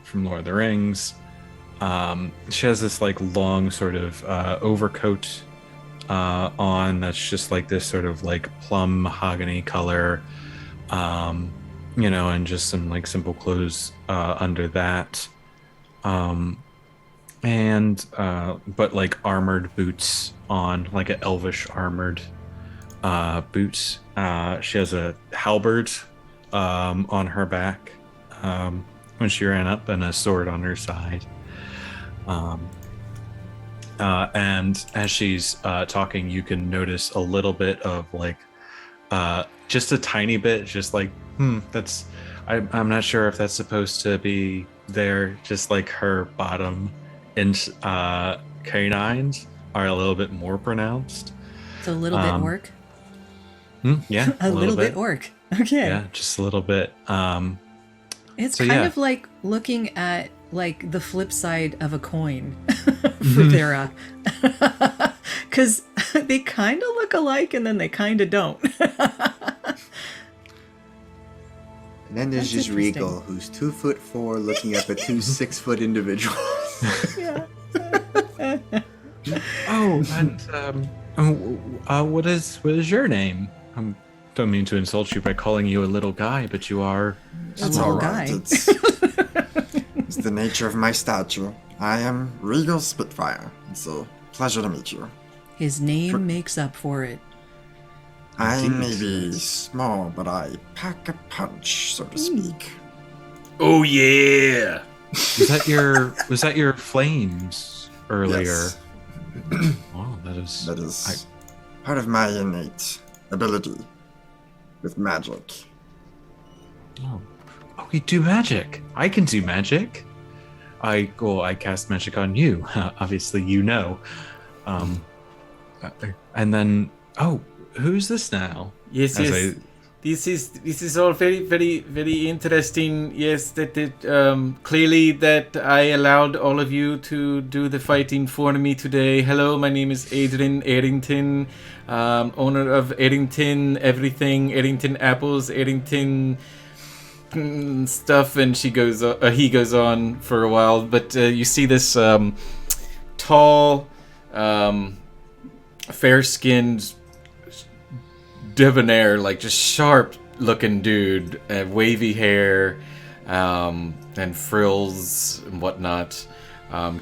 from Lord of the Rings. She has this like long sort of overcoat on that's just like this sort of like plum mahogany color, and just some like simple clothes under that, but like armored boots on, like an elvish armored boots. She has a halberd on her back when she ran up, and a sword on her side. And as she's talking, you can notice a little bit of like, just a tiny bit, just like, that's, I'm not sure if that's supposed to be there. Just like her bottom and canines are a little bit more pronounced. It's a little bit orc. Yeah, a little bit orc. Okay. Yeah, just a little bit. It's kind of like looking at like the flip side of a coin for Vera, because they kind of look alike and then they kind of don't. And then there's just Regal, who's 2'4", looking up at two 6-foot individuals. Yeah. Oh, and what is your name? I don't mean to insult you by calling you a little guy, but you are. That's all right. It's the nature of my stature. I am Regal Spitfire. It's a pleasure to meet you. His name makes up for it. I may be small, but I pack a punch, so to speak. Oh yeah! Was that your flames earlier? Yes. Wow, that is part of my innate ability with magic. Oh, you do magic. I can do magic. I cast magic on you. Obviously, and then who's this now? Yes. This is all very, very, very interesting. Yes, that it clearly that I allowed all of you to do the fighting for me today. Hello, my name is Adrian Errington, owner of Errington Everything, Errington Apples, Errington stuff, and he goes on for a while. But you see this tall, fair-skinned, debonair, like just sharp-looking dude, wavy hair, and frills and whatnot,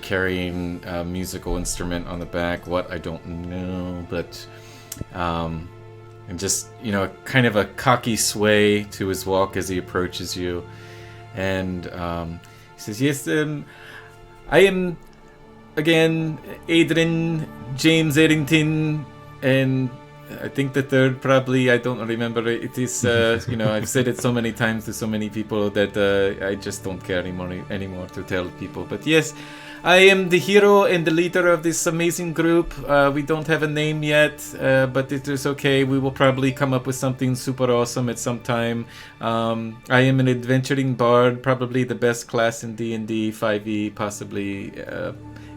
carrying a musical instrument on the back. What, I don't know, but and just, kind of a cocky sway to his walk as he approaches you. And he says, yes, I am, again, Adrian James Errington, and I think the third probably, I don't remember. It is, I've said it so many times to so many people that I just don't care anymore to tell people. But yes, I am the hero and the leader of this amazing group. We don't have a name yet, but it is okay. We will probably come up with something super awesome at some time. I am an adventuring bard, probably the best class in D&D 5e, possibly.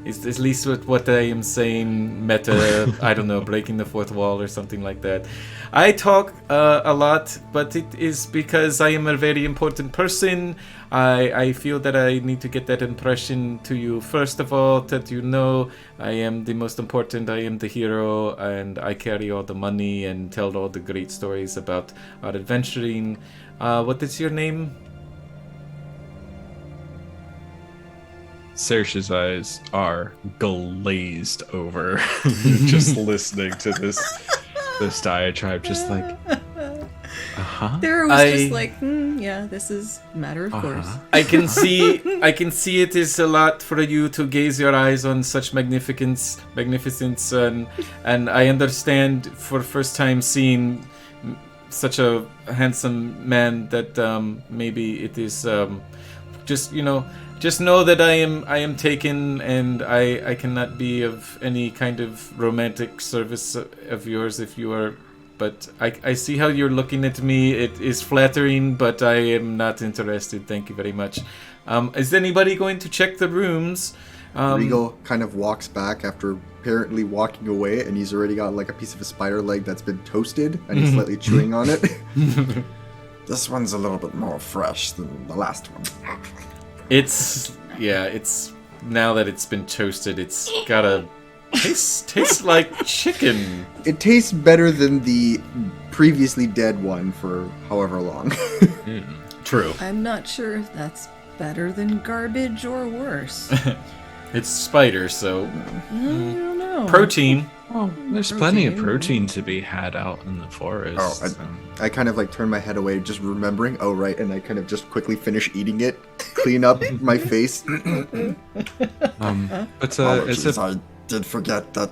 It's at least what I am saying, meta, I don't know, breaking the fourth wall or something like that. I talk a lot, but it is because I am a very important person. I feel that I need to get that impression to you. First of all, that I am the most important, I am the hero, and I carry all the money and tell all the great stories about our adventuring. What is your name? Saoirse's eyes are glazed over, just listening to this diatribe, just like, There was just like, yeah, this is a matter of course. I can see it is a lot for you to gaze your eyes on such magnificence, and I understand for first time seeing such a handsome man that maybe it is just know that I am taken, and I cannot be of any kind of romantic service of yours if you are. But I see how you're looking at me. It is flattering, but I am not interested. Thank you very much. Is anybody going to check the rooms? Regal kind of walks back after apparently walking away, and he's already got like a piece of a spider leg that's been toasted, and he's slightly chewing on it. This one's a little bit more fresh than the last one. It's now that it's been toasted, it's got a tastes like chicken. It tastes better than the previously dead one for however long. True. I'm not sure if that's better than garbage or worse. It's spider, so I don't know. protein. Well, there's plenty of protein to be had out in the forest. I kind of like turn my head away, just remembering, oh right, and I kind of just quickly finish eating it, clean up my face. But Apologies, I did forget that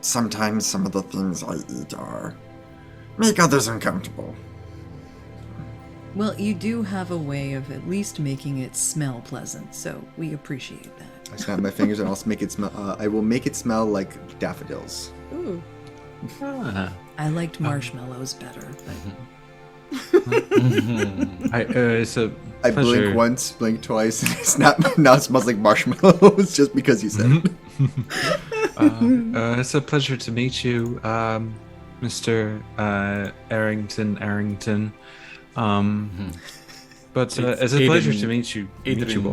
sometimes some of the things I eat make others uncomfortable. Well, you do have a way of at least making it smell pleasant, so we appreciate that. I snap my fingers and I'll make it smell. I will make it smell like daffodils. Ooh. Ah. I liked marshmallows better, but It's a I pleasure. blink once, blink twice, and I snap. Now it smells like marshmallows just because you said it. It's a pleasure to meet you, Mr. Arrington. But it's a pleasure to meet you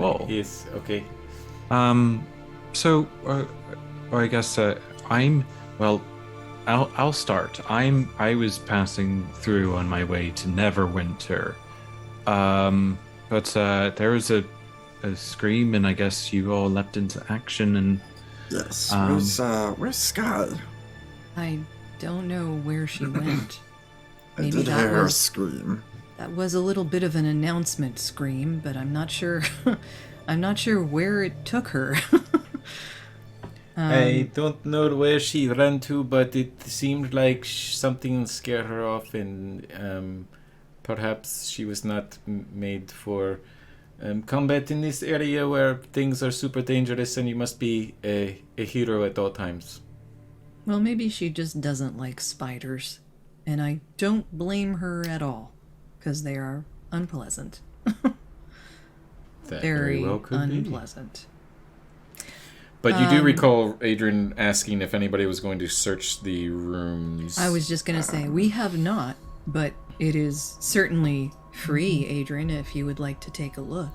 all. Yes, okay. So, I guess I'll start. I was passing through on my way to Neverwinter, but there was a scream, and I guess you all leapt into action. And Yes. Where's Sky? I don't know where she went. I Maybe did that hear her was- scream. That was a little bit of an announcement scream, but I'm not sure. I'm not sure where it took her. I don't know where she ran to, but it seemed like something scared her off, and perhaps she was not made for combat in this area where things are super dangerous, and you must be a hero at all times. Well, maybe she just doesn't like spiders, and I don't blame her at all, because they are unpleasant. That Very well could be. unpleasant. But you do recall Adrian asking if anybody was going to search the rooms. I was just gonna say, we have not, but it is certainly free, Adrian, if you would like to take a look.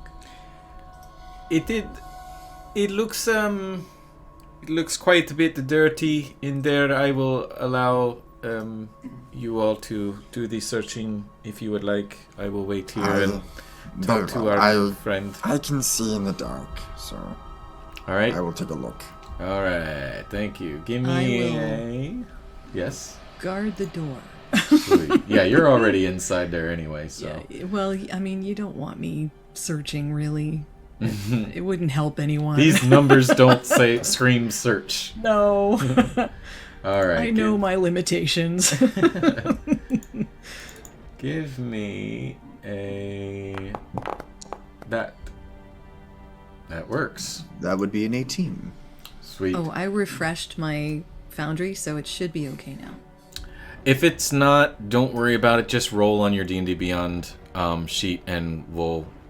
It looks quite a bit dirty in there. I will allow you all to do the searching if you would like. I will wait here and talk to our friend. I can see in the dark, so All right. I will take a look. All right. Thank you. Give I me will- a yes. Guard the door. Sweet. Yeah, you're already inside there anyway. So Yeah, well, I mean, you don't want me searching, really. It wouldn't help anyone. these numbers don't say scream search. No. All right. I know my limitations. Give me a that works. That would be an 18. Sweet. Oh, I refreshed my Foundry, so it should be okay now. If it's not, don't worry about it. Just roll on your D&D Beyond sheet, and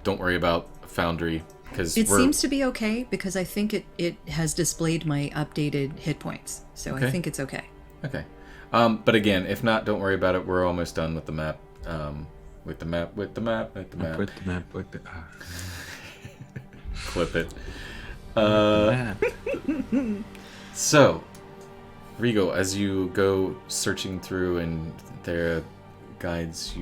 don't worry about Foundry because It seems to be okay because I think it has displayed my updated hit points, so Okay. I think it's okay. okay. But again, if not, don't worry about it. We're almost done with the map. With the map. Clip it. So, Rigo, as you go searching through, and there guards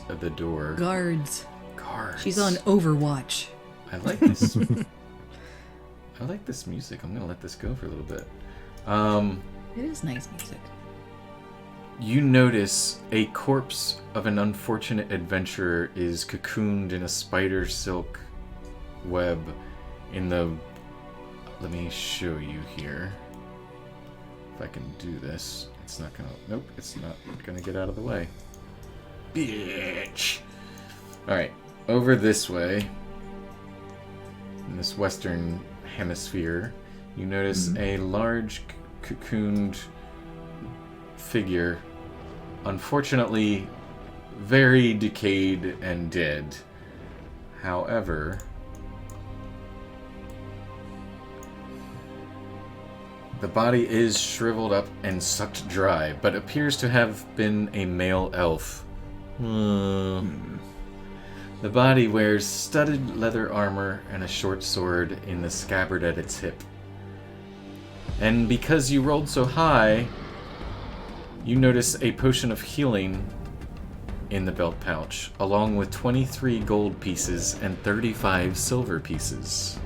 at the door. Guards. Guards. She's on Overwatch. I like this. I like this music. I'm gonna let this go for a little bit. It is nice music. You notice a corpse of an unfortunate adventurer is cocooned in a spider silk web in the... Let me show you here. If I can do this. It's not gonna... Nope, it's not gonna get out of the way. Bitch! Alright, over this way, in this western hemisphere, you notice a large cocooned figure, unfortunately very decayed and dead. However, The body is shriveled up and sucked dry, but appears to have been a male elf. The body wears studded leather armor and a short sword in the scabbard at its hip. And because you rolled so high, you notice a potion of healing in the belt pouch, along with 23 gold pieces and 35 silver pieces.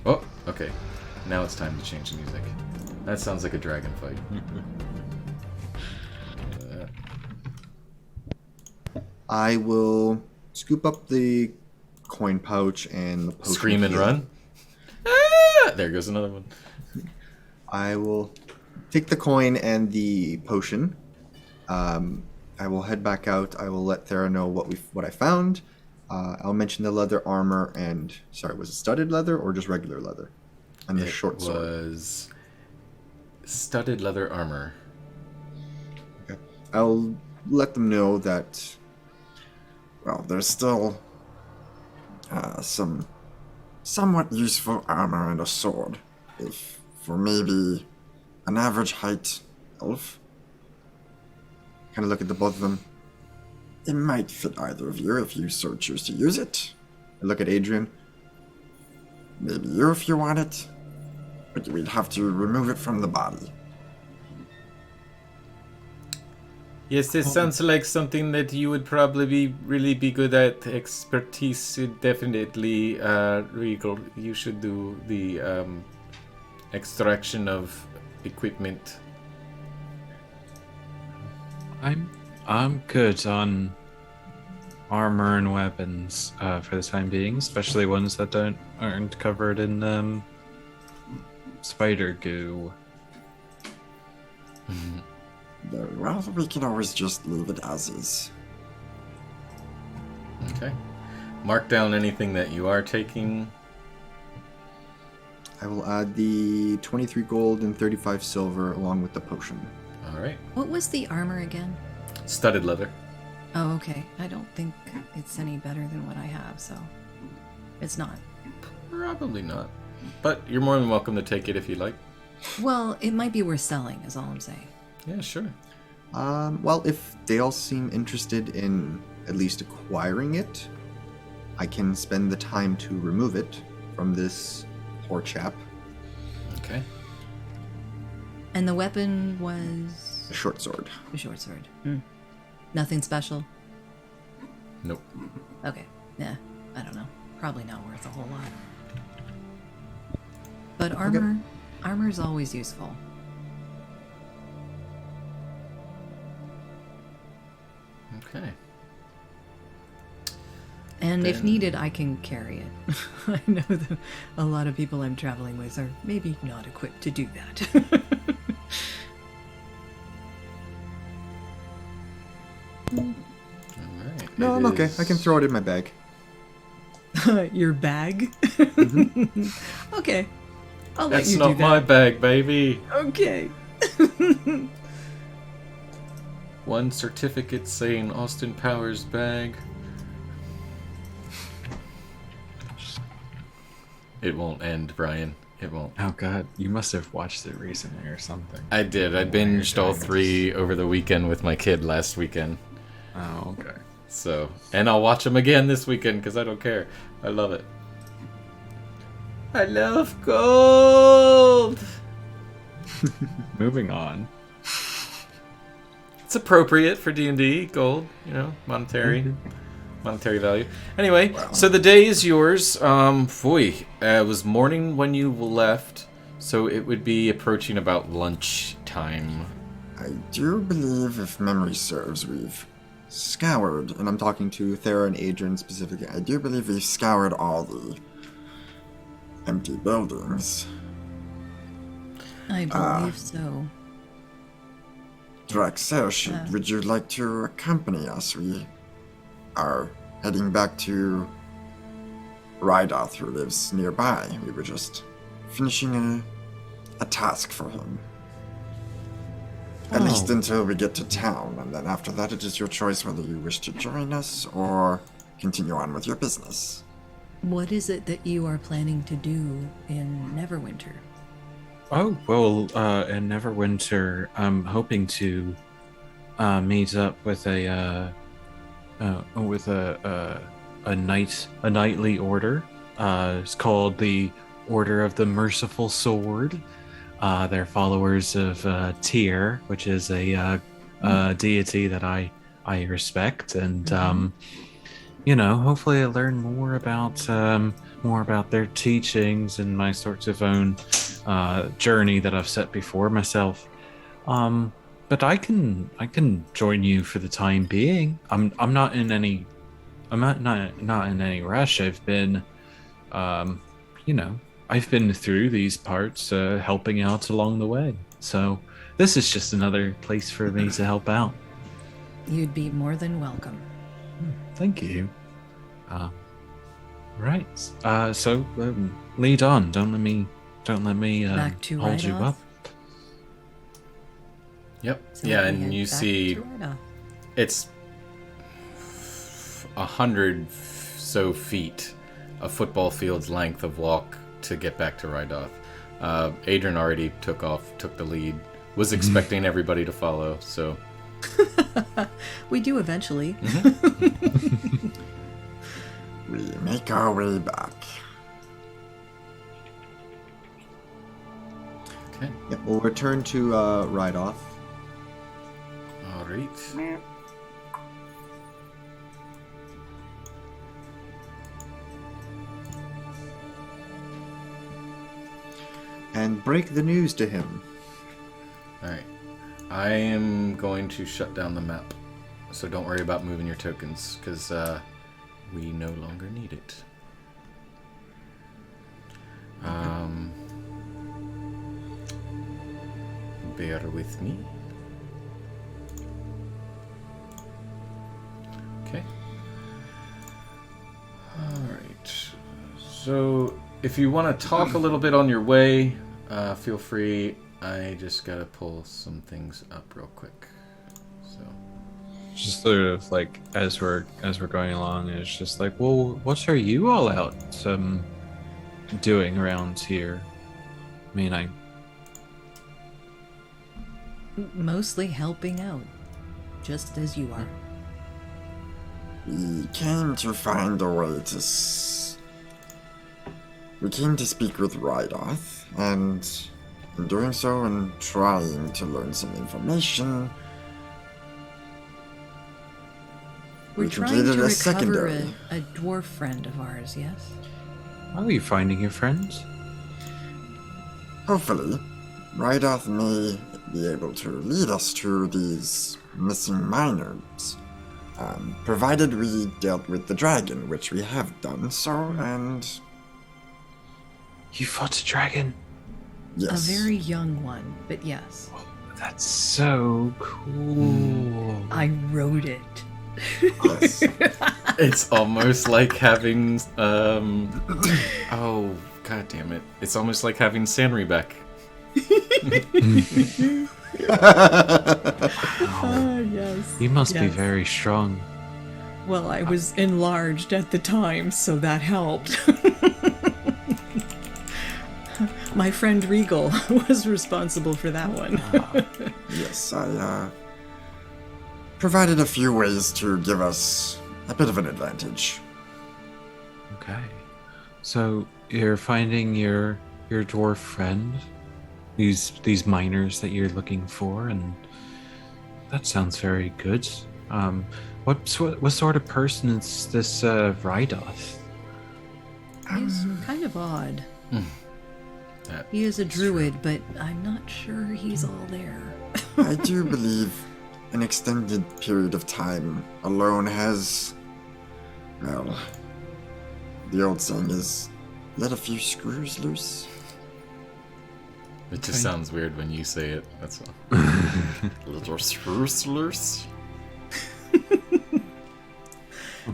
Oh, okay. Now it's time to change the music. That sounds like a dragon fight. I will scoop up the coin pouch and the potion. Scream and run. Ah, there goes another one. I will take the coin and the potion. I will head back out. I will let Thera know what I found. I'll mention the leather armor and... Sorry, was it studded leather or just regular leather? And the short sword. It was studded leather armor. Okay. I'll let them know that... Well, there's still some somewhat useful armor and a sword. If for maybe an average height elf. Kind of look at the both of them. It might fit either of you if you so choose to use it. I look at Adrian. Maybe you if you want it. But we'd have to remove it from the body. Yes, this sounds like something that you would probably really be good at. Expertise, definitely. Regal, you should do the extraction of equipment. I'm good on armor and weapons for the time being, especially ones that aren't covered in spider goo. Very well, we can always just leave it as is. Okay. Mark down anything that you are taking. I will add the 23 gold and 35 silver along with the potion. All right. What was the armor again? Studded leather. Oh, okay. I don't think it's any better than what I have, so it's not. Probably not. But you're more than welcome to take it if you like. Well, it might be worth selling, is all I'm saying. Yeah, sure. Well, if they all seem interested in at least acquiring it, I can spend the time to remove it from this poor chap. Okay. And the weapon was A short sword. a short sword. Nothing special. Nope. Okay. Yeah. I don't know. Probably not worth a whole lot. But armor's always useful. Okay. And if needed, I can carry it. I know that a lot of people I'm traveling with are maybe not equipped to do that. All right. No, I'm okay. I can throw it in my bag. Your bag? Okay. I'll let That's you not do that. my bag, baby. Okay. One certificate saying Austin Powers bag. It won't end, Brian. It won't. Oh god, you must have watched it recently or something. I did. I binged all 3 over the weekend with my kid last weekend. Oh, okay. So, and I'll watch them again this weekend because I don't care. I love it. I love gold. Moving on. It's appropriate for D&D, gold, you know, monetary value. Anyway, so the day is yours. It was morning when you left, so it would be approaching about lunchtime. I do believe, if memory serves, we've scoured, and I'm talking to Thera and Adrian specifically, I do believe we've scoured all the empty buildings. I believe so. Draxel, would you like to accompany us? We are heading back to Rydoth, who lives nearby. We were just finishing a task for him. At least until we get to town, and then after that it is your choice whether you wish to join us or continue on with your business. What is it that you are planning to do in Neverwinter? Oh well, in Neverwinter, I'm hoping to meet up with a knightly order. It's called the Order of the Merciful Sword. They're followers of Tyr, which is a deity that I respect, and hopefully I learn more about their teachings and my sorts of own journey that I've set before myself. But I can join you for the time being. I'm not in any not in any rush. I've been I've been through these parts helping out along the way. So this is just another place for me to help out. You'd be more than welcome. Thank you. Right. So lead on. Don't let me Back to hold you Rydoth? up. Yep. So Yeah, we and head you back see to Rydoth. it's 100 so feet, a football field's length of walk to get back to Rydoth. Adrian already took the lead, was expecting everybody to follow, so... We do eventually. We make our way back. Okay. Yep, we'll return to Rydoth. Alright. And break the news to him. Alright. I am going to shut down the map, so don't worry about moving your tokens, because we no longer need it. Bear with me. Okay. Alright. So, if you want to talk a little bit on your way, feel free. I just gotta pull some things up real quick. So. Just sort of like as we're going along, it's just like, well, what are you all out doing around here? I mean, Mostly helping out, just as you are. We came to find a way to we came to speak with Rydoth, and in doing so and trying to learn some information, We're we trying completed to a recover secondary. a dwarf friend of ours, yes? how are you finding your friends? Hopefully, Rydoth may be able to lead us to these missing miners, provided we dealt with the dragon, which we have done so, and You fought a dragon. yes. A very young one, but yes. That's so cool. I wrote it. Yes. It's almost like having, oh, god damn it. It's almost like having Sanri back. Yes. You must be Yes. very strong. Well, I was enlarged at the time, so that helped. My friend Regal was responsible for that one. Yes, I provided a few ways to give us a bit of an advantage. Okay. So you're finding your dwarf friend, these miners that you're looking for, and that sounds very good. What sort of person is this Rydoth? He's kind of odd. That He is a druid, but I'm not sure he's all there. I do believe an extended period of time alone has, well, the old saying is, let a few screws loose. It just sounds weird when you say it, that's all. Little screws loose.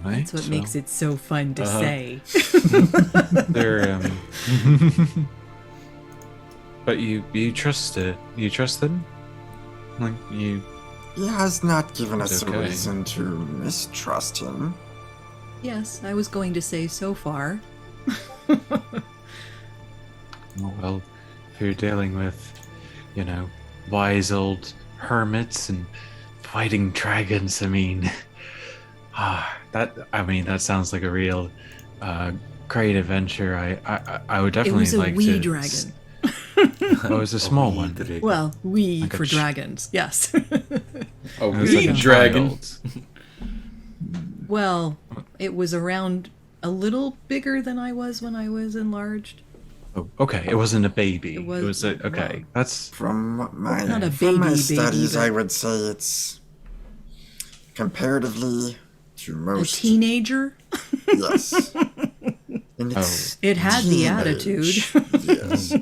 Right, That's what makes it so fun to say. They're but you trust it. You trust them? Like you. He has not given us It's a okay. reason to mistrust him. Yes, I was going to say so far. Oh, well, if you're dealing with, wise old hermits and fighting dragons, that sounds like a real great adventure. I would It definitely was a like wee to. dragon. Oh, it was a small one. Well, wee Like a for dragons, yes. A It was wee like a dragon. child. Well, it was around a little bigger than I was when I was enlarged. Oh, okay. It wasn't a baby. It was- okay. That's From my Not a from my baby, studies, but- I would say it's comparatively to A most. teenager? Yes. In its It had the teenage, attitude. Yes.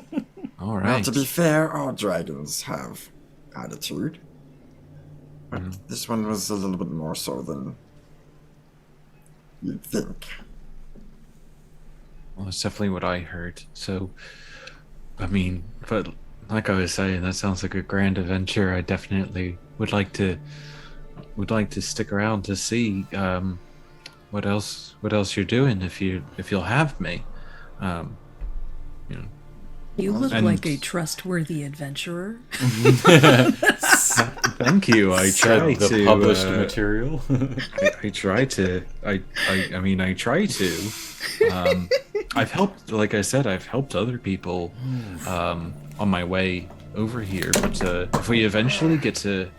all Well, right. to be fair, all dragons have attitude. But this one was a little bit more so than you'd think. Well, that's definitely what I heard. So, but like I was saying, that sounds like a grand adventure. I definitely would like to stick around to see what else you're doing if you'll have me. You look And- like a trustworthy adventurer. Thank you. I try the to published material. I try to. I try to. I've helped, like I said, I've helped other people on my way over here. But if we eventually get to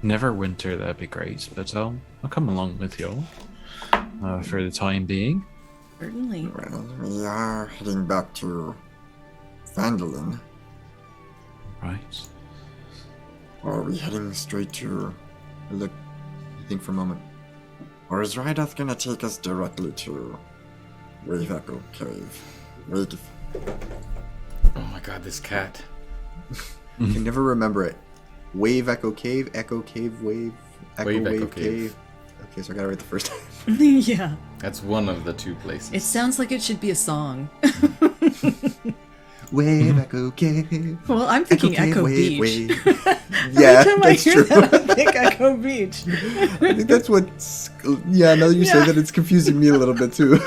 Neverwinter, that'd be great. But I'll come along with y'all for the time being. Certainly. Well, we are heading back to Vandalin. Right. Or are we heading straight to... Look, think for a moment. Or is Rydoth gonna take us directly to Wave Echo Cave? Wait, Oh my god, this cat. I can never remember it. Wave Echo Cave, Wave, Echo Wave, Wave, Echo Cave. Cave. Okay, so I got it right the first time. Yeah. That's one of the two places. It sounds like it should be a song. Wave Echo Cave. Well, I'm thinking Cave, Echo wave, Beach. wave. Yeah, Every time I that's hear true. that, I think Echo Beach. I think that's what's. Yeah, now that you say Yeah. that, it's confusing me a little bit too.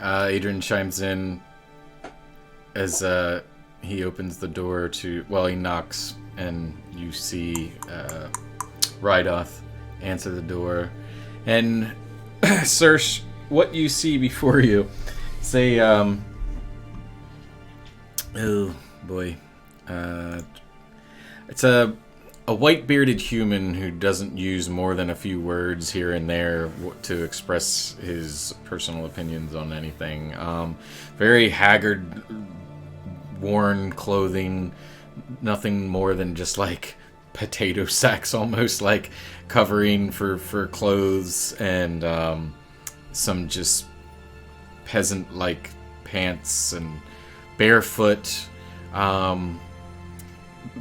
Adrian chimes in as he opens the door to. Well, he knocks, and you see Rydoth answer the door. And Sersh, what you see before you, say, oh boy, it's a white-bearded human who doesn't use more than a few words here and there to express his personal opinions on anything. Very haggard, worn clothing, nothing more than just like potato sacks, almost like covering for clothes, and some just peasant-like pants, and barefoot,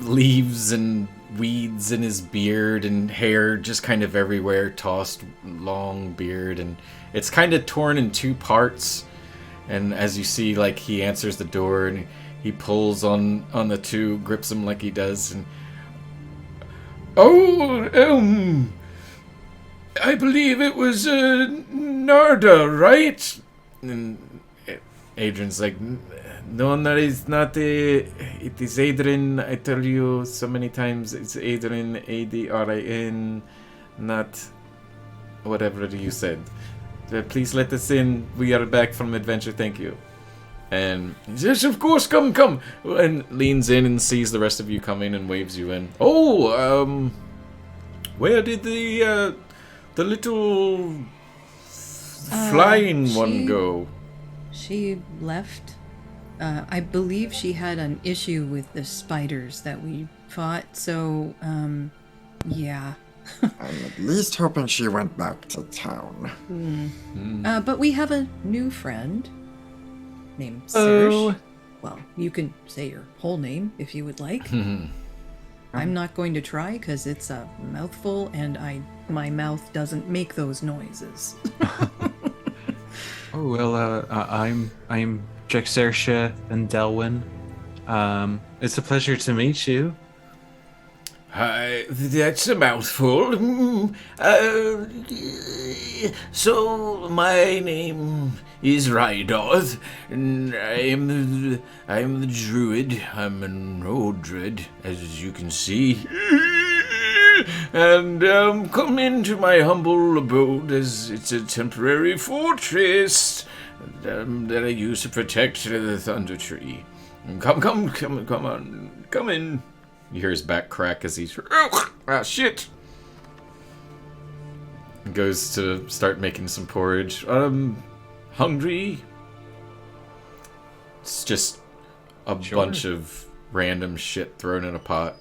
leaves and weeds in his beard, and hair just kind of everywhere, tossed, long beard, and it's kind of torn in two parts. And as you see, like, he answers the door, and he pulls on the two, grips them like he does, and I believe it was Narda, right? And Adrian's like, no, that is not it is Adrian. I tell you so many times, it's Adrian, Adrin, not whatever you said. Please let us in. We are back from adventure. Thank you. And he says, of course, come. And leans in and sees the rest of you coming and waves you in. Oh, where did the little flying one go? She left. I believe she had an issue with the spiders that we fought, so, yeah. I'm at least hoping she went back to town. But we have a new friend named Oh. Serge. Well, you can say your whole name if you would like. I'm not going to try because it's a mouthful, and my mouth doesn't make those noises. Oh well, I'm Jexersha and Delwyn. It's a pleasure to meet you. That's a mouthful. So my name is Rydoth, and I am the druid. I'm an old druid, as you can see. And come into my humble abode, as it's a temporary fortress that I use to protect the Thundertree. Come on, come in. You hear his back crack as he's... Ah, shit! Goes to start making some porridge. Hungry? It's just a bunch of random shit thrown in a pot.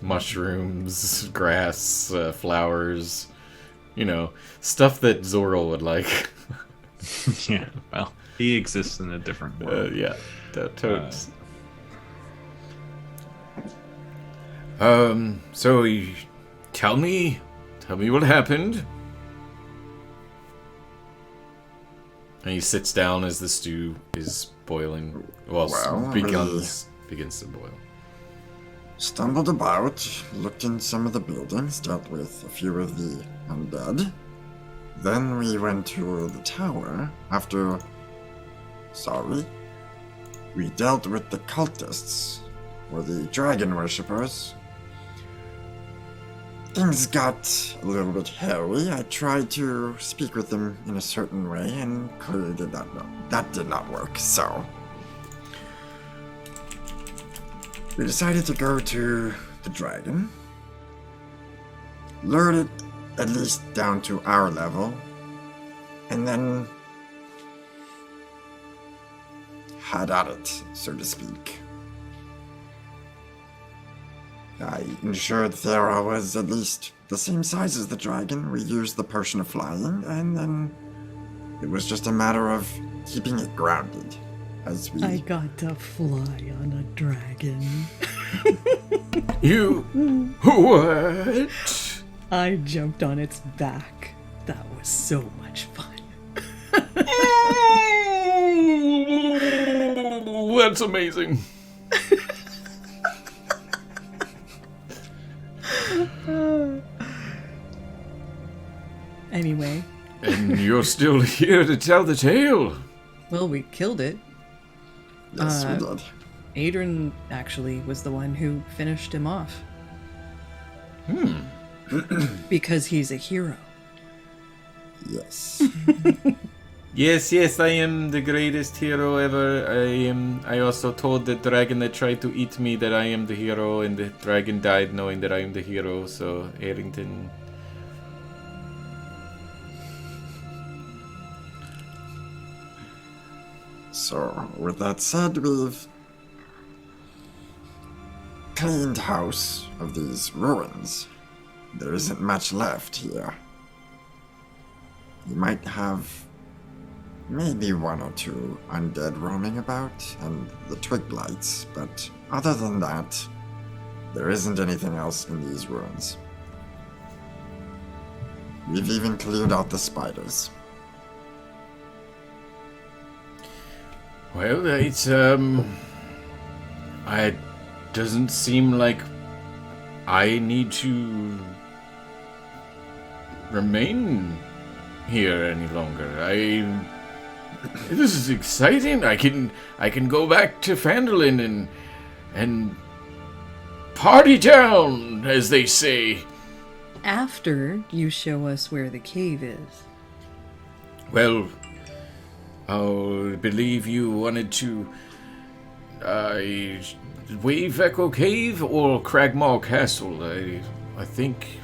Mushrooms, grass, flowers. You know, stuff that Zoril would like. Yeah, well, he exists in a different world. Yeah, totes. So tell me what happened. And he sits down as the stew is boiling. Well, begins to boil. Stumbled about, looked in some of the buildings, dealt with a few of the undead. Then we went to the tower after... Sorry. We dealt with the cultists, or the dragon worshippers. Things got a little bit hairy. I tried to speak with them in a certain way, and clearly that did not work, so... We decided to go to the dragon. Lured it at least down to our level, and then had at it, so to speak. I ensured Thera was at least the same size as the dragon. We used the potion of flying, and then it was just a matter of keeping it grounded. As we... I got to fly on a dragon. You... What? I jumped on its back. That was so much fun. That's amazing. Anyway. And you're still here to tell the tale. Well, we killed it. Yes, we did. Adrian actually was the one who finished him off. Because he's a hero. Yes. Yes, I am the greatest hero ever. I also told the dragon that tried to eat me that I am the hero, and the dragon died knowing that I am the hero, so Arrington... So, with that said, we've cleaned house of these ruins. There isn't much left here. You might have maybe one or two undead roaming about, and the twig blights, but other than that, there isn't anything else in these ruins. We've even cleared out the spiders. Well, it's, it doesn't seem like I need to remain here any longer. This is exciting. I can go back to Phandalin and party town, as they say. After you show us where the cave is. Well, I believe you wanted to Wave Echo Cave or Cragmaw Castle. I think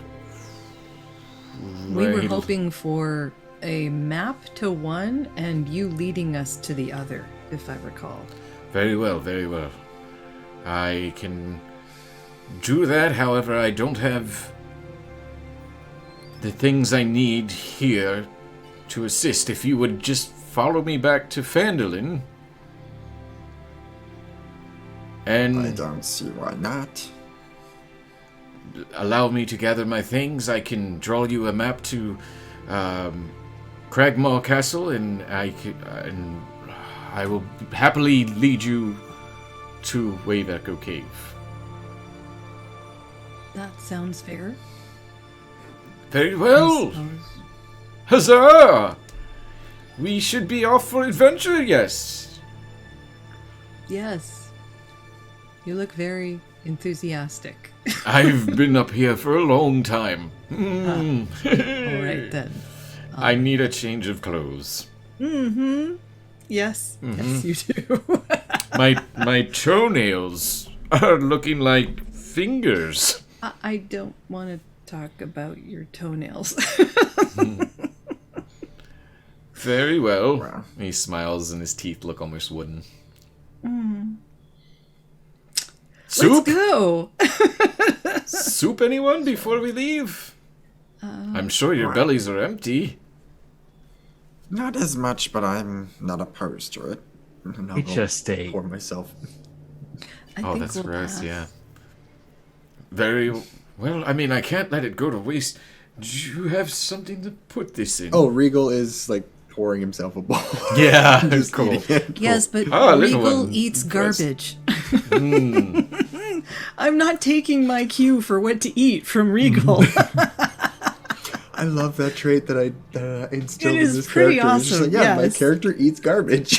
We were hoping for a map to one and you leading us to the other, if I recall. Very well, very well. I can do that, however, I don't have the things I need here to assist. If you would just follow me back to Phandalin. And I don't see why not. Allow me to gather my things. I can draw you a map to Cragmaw Castle, and I will happily lead you to Wave Echo Cave. That sounds fair. Very I well. suppose. Huzzah! We should be off for adventure, yes. Yes. You look very enthusiastic. I've been up here for a long time. All right then. I need a change of clothes. Yes. Yes, you do. My toenails are looking like fingers. I don't want to talk about your toenails. Very well. Wow. He smiles and his teeth look almost wooden. Soup? Let's go. Soup, anyone, before we leave? I'm sure your bellies are empty. Not as much, but I'm not opposed to it. And He just ate. pour myself. I Oh, think that's we'll gross, pass. yeah. Very well, I mean, I can't let it go to waste. Do you have something to put this in? Oh, Regal is like pouring himself a bowl. yeah, Just cool. eating it. Yes, but Ah, little Regal one. eats Impressed. garbage. I'm not taking my cue for what to eat from Regal. I love that trait that I instilled It in is this pretty character. It's just awesome, like, yeah, my yes. character eats garbage.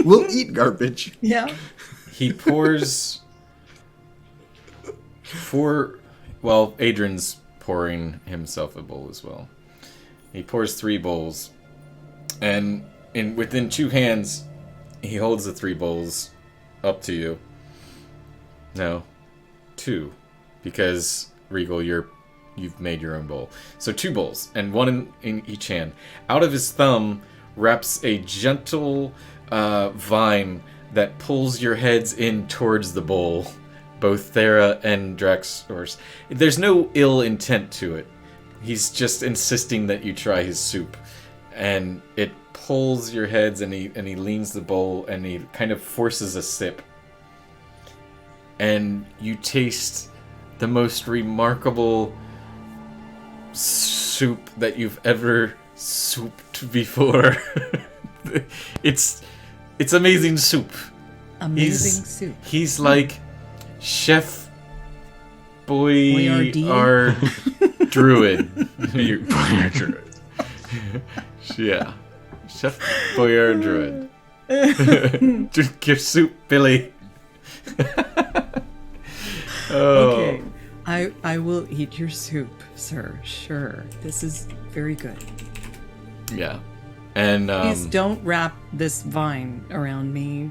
We'll eat garbage. Yeah. He pours well, Adrian's pouring himself a bowl as well. He pours 3 bowls, and within 2 hands, he holds the 3 bowls up to you. No, 2, because Regal, you've made your own bowl. So 2 bowls, and 1 in each hand. Out of his thumb wraps a gentle vine that pulls your heads in towards the bowl. Both Thera and Draxors. There's no ill intent to it. He's just insisting that you try his soup. And it pulls your heads, and he leans the bowl, and he kind of forces a sip. And you taste the most remarkable soup that you've ever souped before. It's amazing soup. Amazing soup. He's like Chef Boyardee Druid. Druid. Yeah. Chef Boyardee Druid. Drink your soup, Billy. Okay. I will eat your soup, sir. Sure. This is very good. Yeah. And Please don't wrap this vine around me.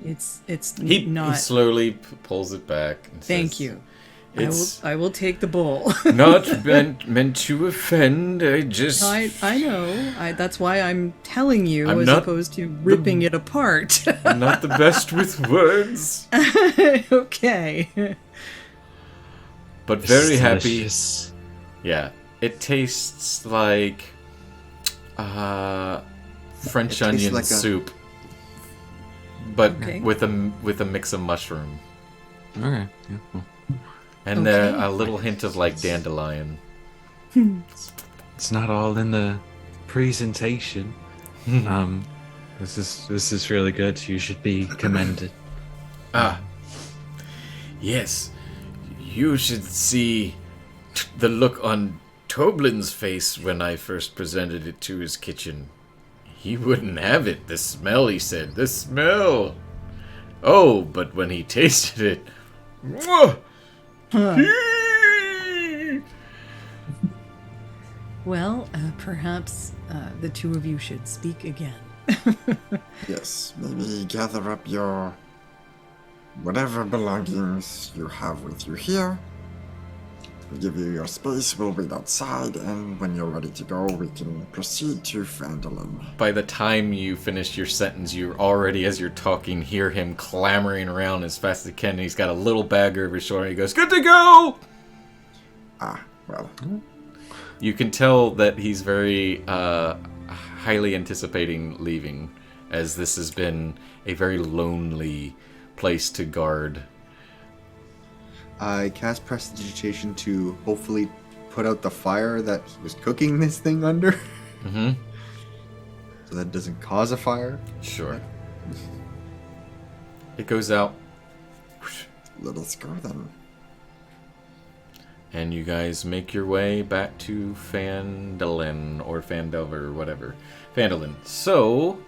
It's he not. slowly pulls it back. And Thank says, you. It's I will take the bowl. not meant to offend. I just. I know. That's why I'm telling you, I'm as not opposed to ripping it apart. I'm not the best with words, Okay. but very happy. Delicious. Yeah, it tastes like French It tastes onion like a- soup, but Okay. with a mix of mushroom Okay. Yeah, well, and Okay. a little hint of like dandelion. It's not all in the presentation. This is really good. You should be commended. Ah, yes, you should see the look on Toblin's face when I first presented it to his kitchen. He wouldn't have it. The smell, he said. The smell. Oh, but when he tasted it, mwah! Well, perhaps the two of you should speak again. Yes, maybe gather up your whatever belongings you have with you here. We'll give you your space, we'll wait outside, and when you're ready to go, we can proceed to Phandalin. By the time you finish your sentence, you already, as you're talking, hear him clamoring around as fast as he can. And he's got a little bag over his shoulder. He goes, "Good to go!" Ah, well, You can tell that he's very highly anticipating leaving, as this has been a very lonely place to guard. I cast Prestidigitation to hopefully put out the fire that he was cooking this thing under. Mm-hmm. So that it doesn't cause a fire. Sure. It goes out, let us go then. And you guys make your way back to Phandalin, or Phandelver, or whatever. Phandalin. So,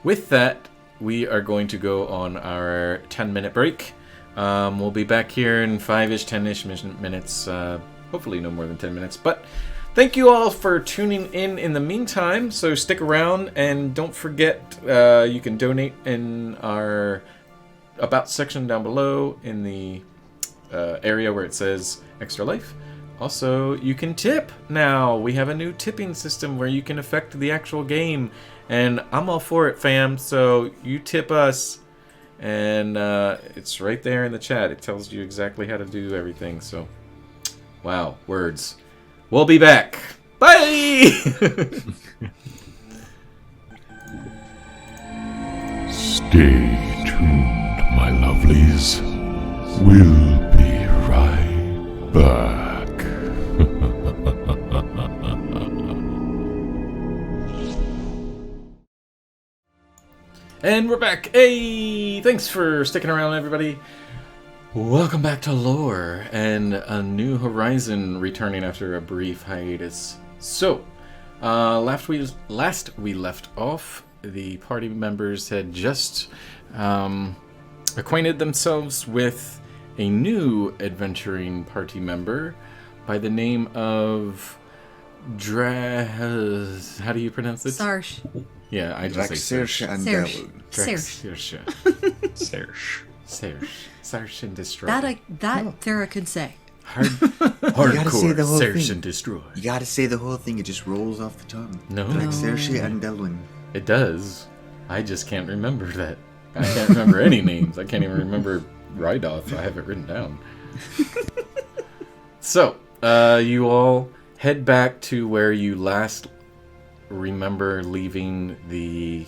with that, we are going to go on our 10-minute break. We'll be back here in 5-ish, 10-ish minutes. Hopefully no more than 10 minutes. But thank you all for tuning in the meantime. So stick around, and don't forget you can donate in our About section down below in the area where it says Extra Life. Also, you can tip now. We have a new tipping system where you can affect the actual game. And I'm all for it, fam. So you tip us. And it's right there in the chat. It tells you exactly how to do everything. So, wow, words. We'll be back. Bye! Stay tuned, my lovelies. We'll be right back. And we're back. Hey, thanks for sticking around, everybody. Welcome back to Lore and a new horizon returning after a brief hiatus. So, last we left off, the party members had just acquainted themselves with a new adventuring party member by the name of how do you pronounce it? Sarsh. Yeah, I just say Saoirse and Serge. Delun. Saoirse. Search and destroy. That Thera could say. gotta say the whole Search thing. and destroy. You gotta say the whole thing. It just rolls off the tongue. No. Like Saoirse and Delun. It does. I just can't remember that. I can't remember any names. I can't even remember Rydoth. I have it written down. So, you all head back to where you last remember leaving the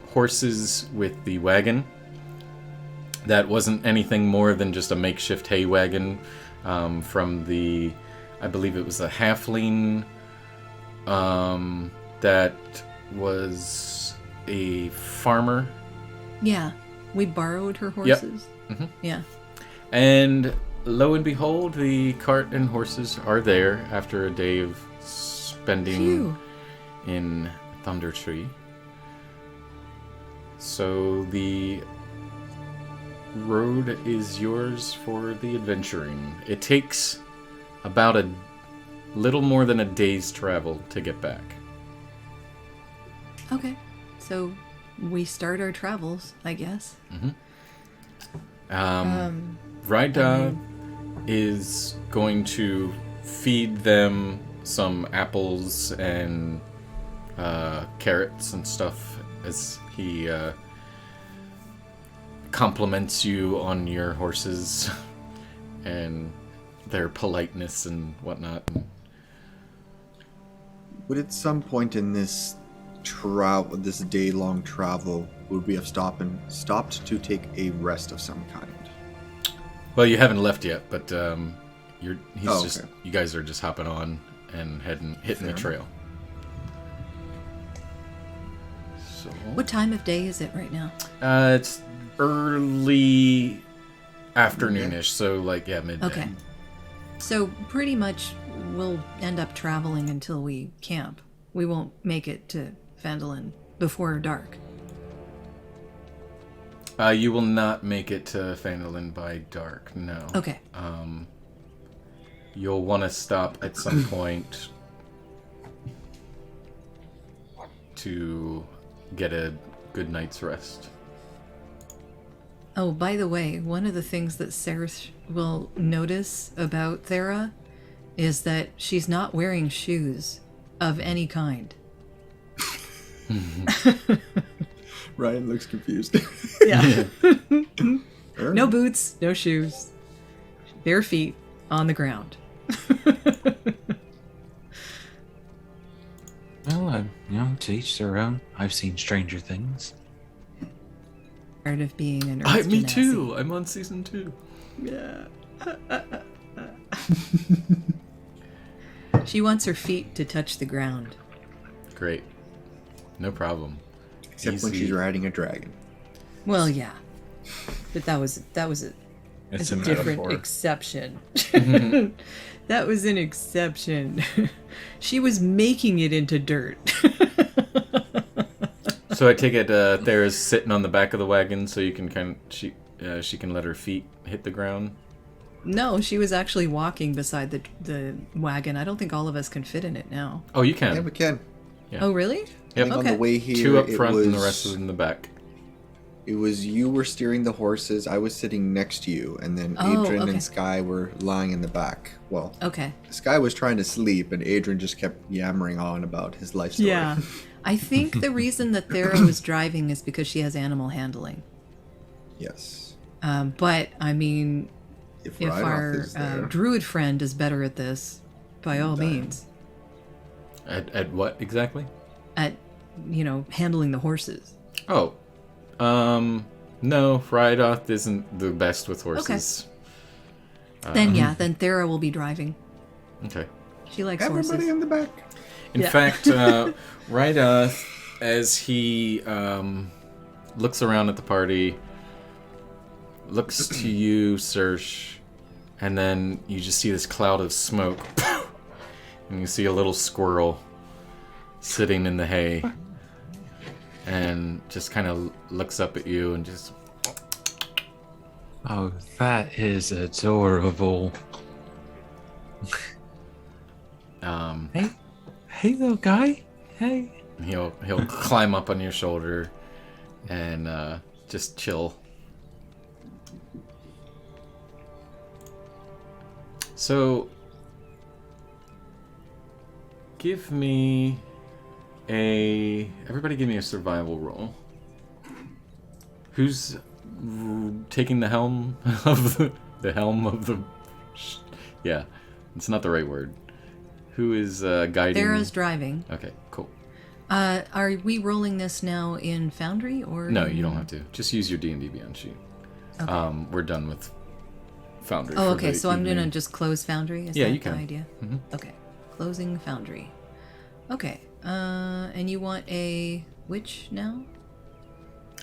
horses with the wagon. That wasn't anything more than just a makeshift hay wagon from the, I believe it was a halfling that was a farmer. Yeah, we borrowed her horses. Mhm. Yeah. And lo and behold, the cart and horses are there after a day of spending Phew. in Thundertree. So the road is yours for the adventuring. It takes about a little more than a day's travel to get back. Okay. So we start our travels, I guess. Raida is going to feed them some apples and carrots and stuff as he compliments you on your horses and their politeness and whatnot. Would at some point in this this day-long travel, would we have stopped to take a rest of some kind? Well, you haven't left yet, but you guys are just hopping on and hitting the trail. So What time of day is it right now? it's early afternoonish, so midday. Okay. So pretty much we'll end up traveling until we camp. We won't make it to Phandalin before dark. You will not make it to Phandalin by dark, no. Okay. You'll want to stop at some point to get a good night's rest. Oh, by the way, one of the things that Sarah will notice about Thera is that she's not wearing shoes of any kind. Ryan looks confused. Yeah. No boots, no shoes. Bare feet on the ground. Well, to each their own. I've seen stranger things. Part of being an Me too. I'm on season 2. Yeah. She wants her feet to touch the ground. Great. No problem. Except when Easy. she's riding a dragon. Well, yeah. But that was It's a a different metaphor. exception. That was an exception. She was making it into dirt. So I take it Thera's sitting on the back of the wagon, so you can she can let her feet hit the ground. No, she was actually walking beside the wagon. I don't think all of us can fit in it now. Oh, you can. Yeah, we can. Yeah. Oh, really? Yep. I think on the way here, 2 up it front was, and the rest is in the back. It was you were steering the horses, I was sitting next to you, and then Oh, Adrian okay. and Sky were lying in the back. Well, Okay. Sky was trying to sleep, and Adrian just kept yammering on about his life story. Yeah. I think the reason that Thera was driving is because she has animal handling. Yes. But, I mean, if Rydoth our is there. druid friend is better at this, by all means, At what exactly? at, handling the horses. Oh. No, Rydoth isn't the best with horses. Then Thera will be driving. Okay. She likes Everybody horses. in the back. In fact, Rydoth, as he looks around at the party, looks to you, Sersh, and then you just see this cloud of smoke, and you see a little squirrel sitting in the hay, and just kind of looks up at you and just... Oh, that is adorable. Hey, little guy. Hey. He'll climb up on your shoulder and just chill. So, everybody give me a survival roll. Who's taking the helm of the helm of the... Yeah, it's not the right word. Who is guiding? Thera's driving. Okay, cool. Are we rolling this now in Foundry or? No, you don't have to. Just use your D&D Beyond sheet. Okay. We're done with Foundry. Oh, for okay. the So I'm gonna evening. just close Foundry. Is Yeah, that you the can. idea? Mhm. Okay, closing Foundry. Okay. And you want a which now?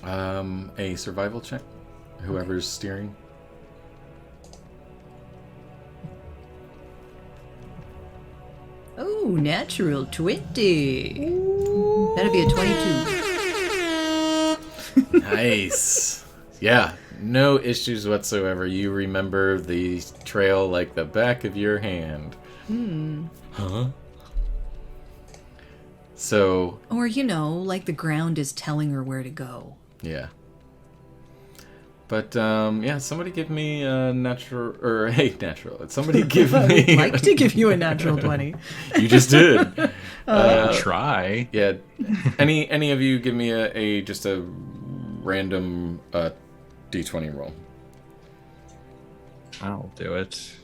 A survival check. Whoever's steering. Oh, natural 20. That'll be a 22. Nice. Yeah, no issues whatsoever. You remember the trail like the back of your hand. Huh? So, Or like the ground is telling her where to go. yeah. But, somebody give me a natural... Or, hey, natural. Somebody give me... I'd like to give you a natural 20. You just did. Try. Yeah. Any of you give me just a random D20 roll. I'll do it.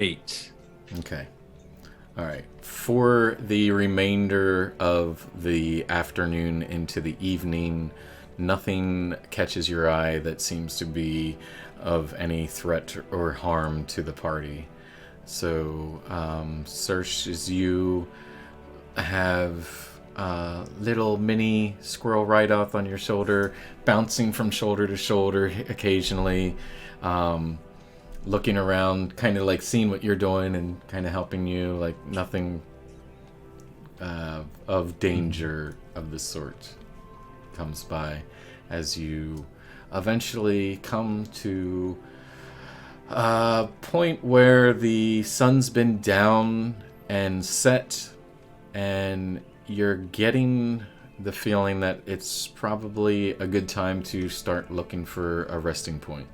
8. Okay. All right. For the remainder of the afternoon into the evening, nothing catches your eye that seems to be of any threat or harm to the party. So, Sersh, as you have little mini squirrel Rydoth on your shoulder, bouncing from shoulder to shoulder occasionally, looking around, kind of like seeing what you're doing and kind of helping you, like nothing of danger of this sort comes by as you eventually come to a point where the sun's been down and set, and you're getting the feeling that it's probably a good time to start looking for a resting point.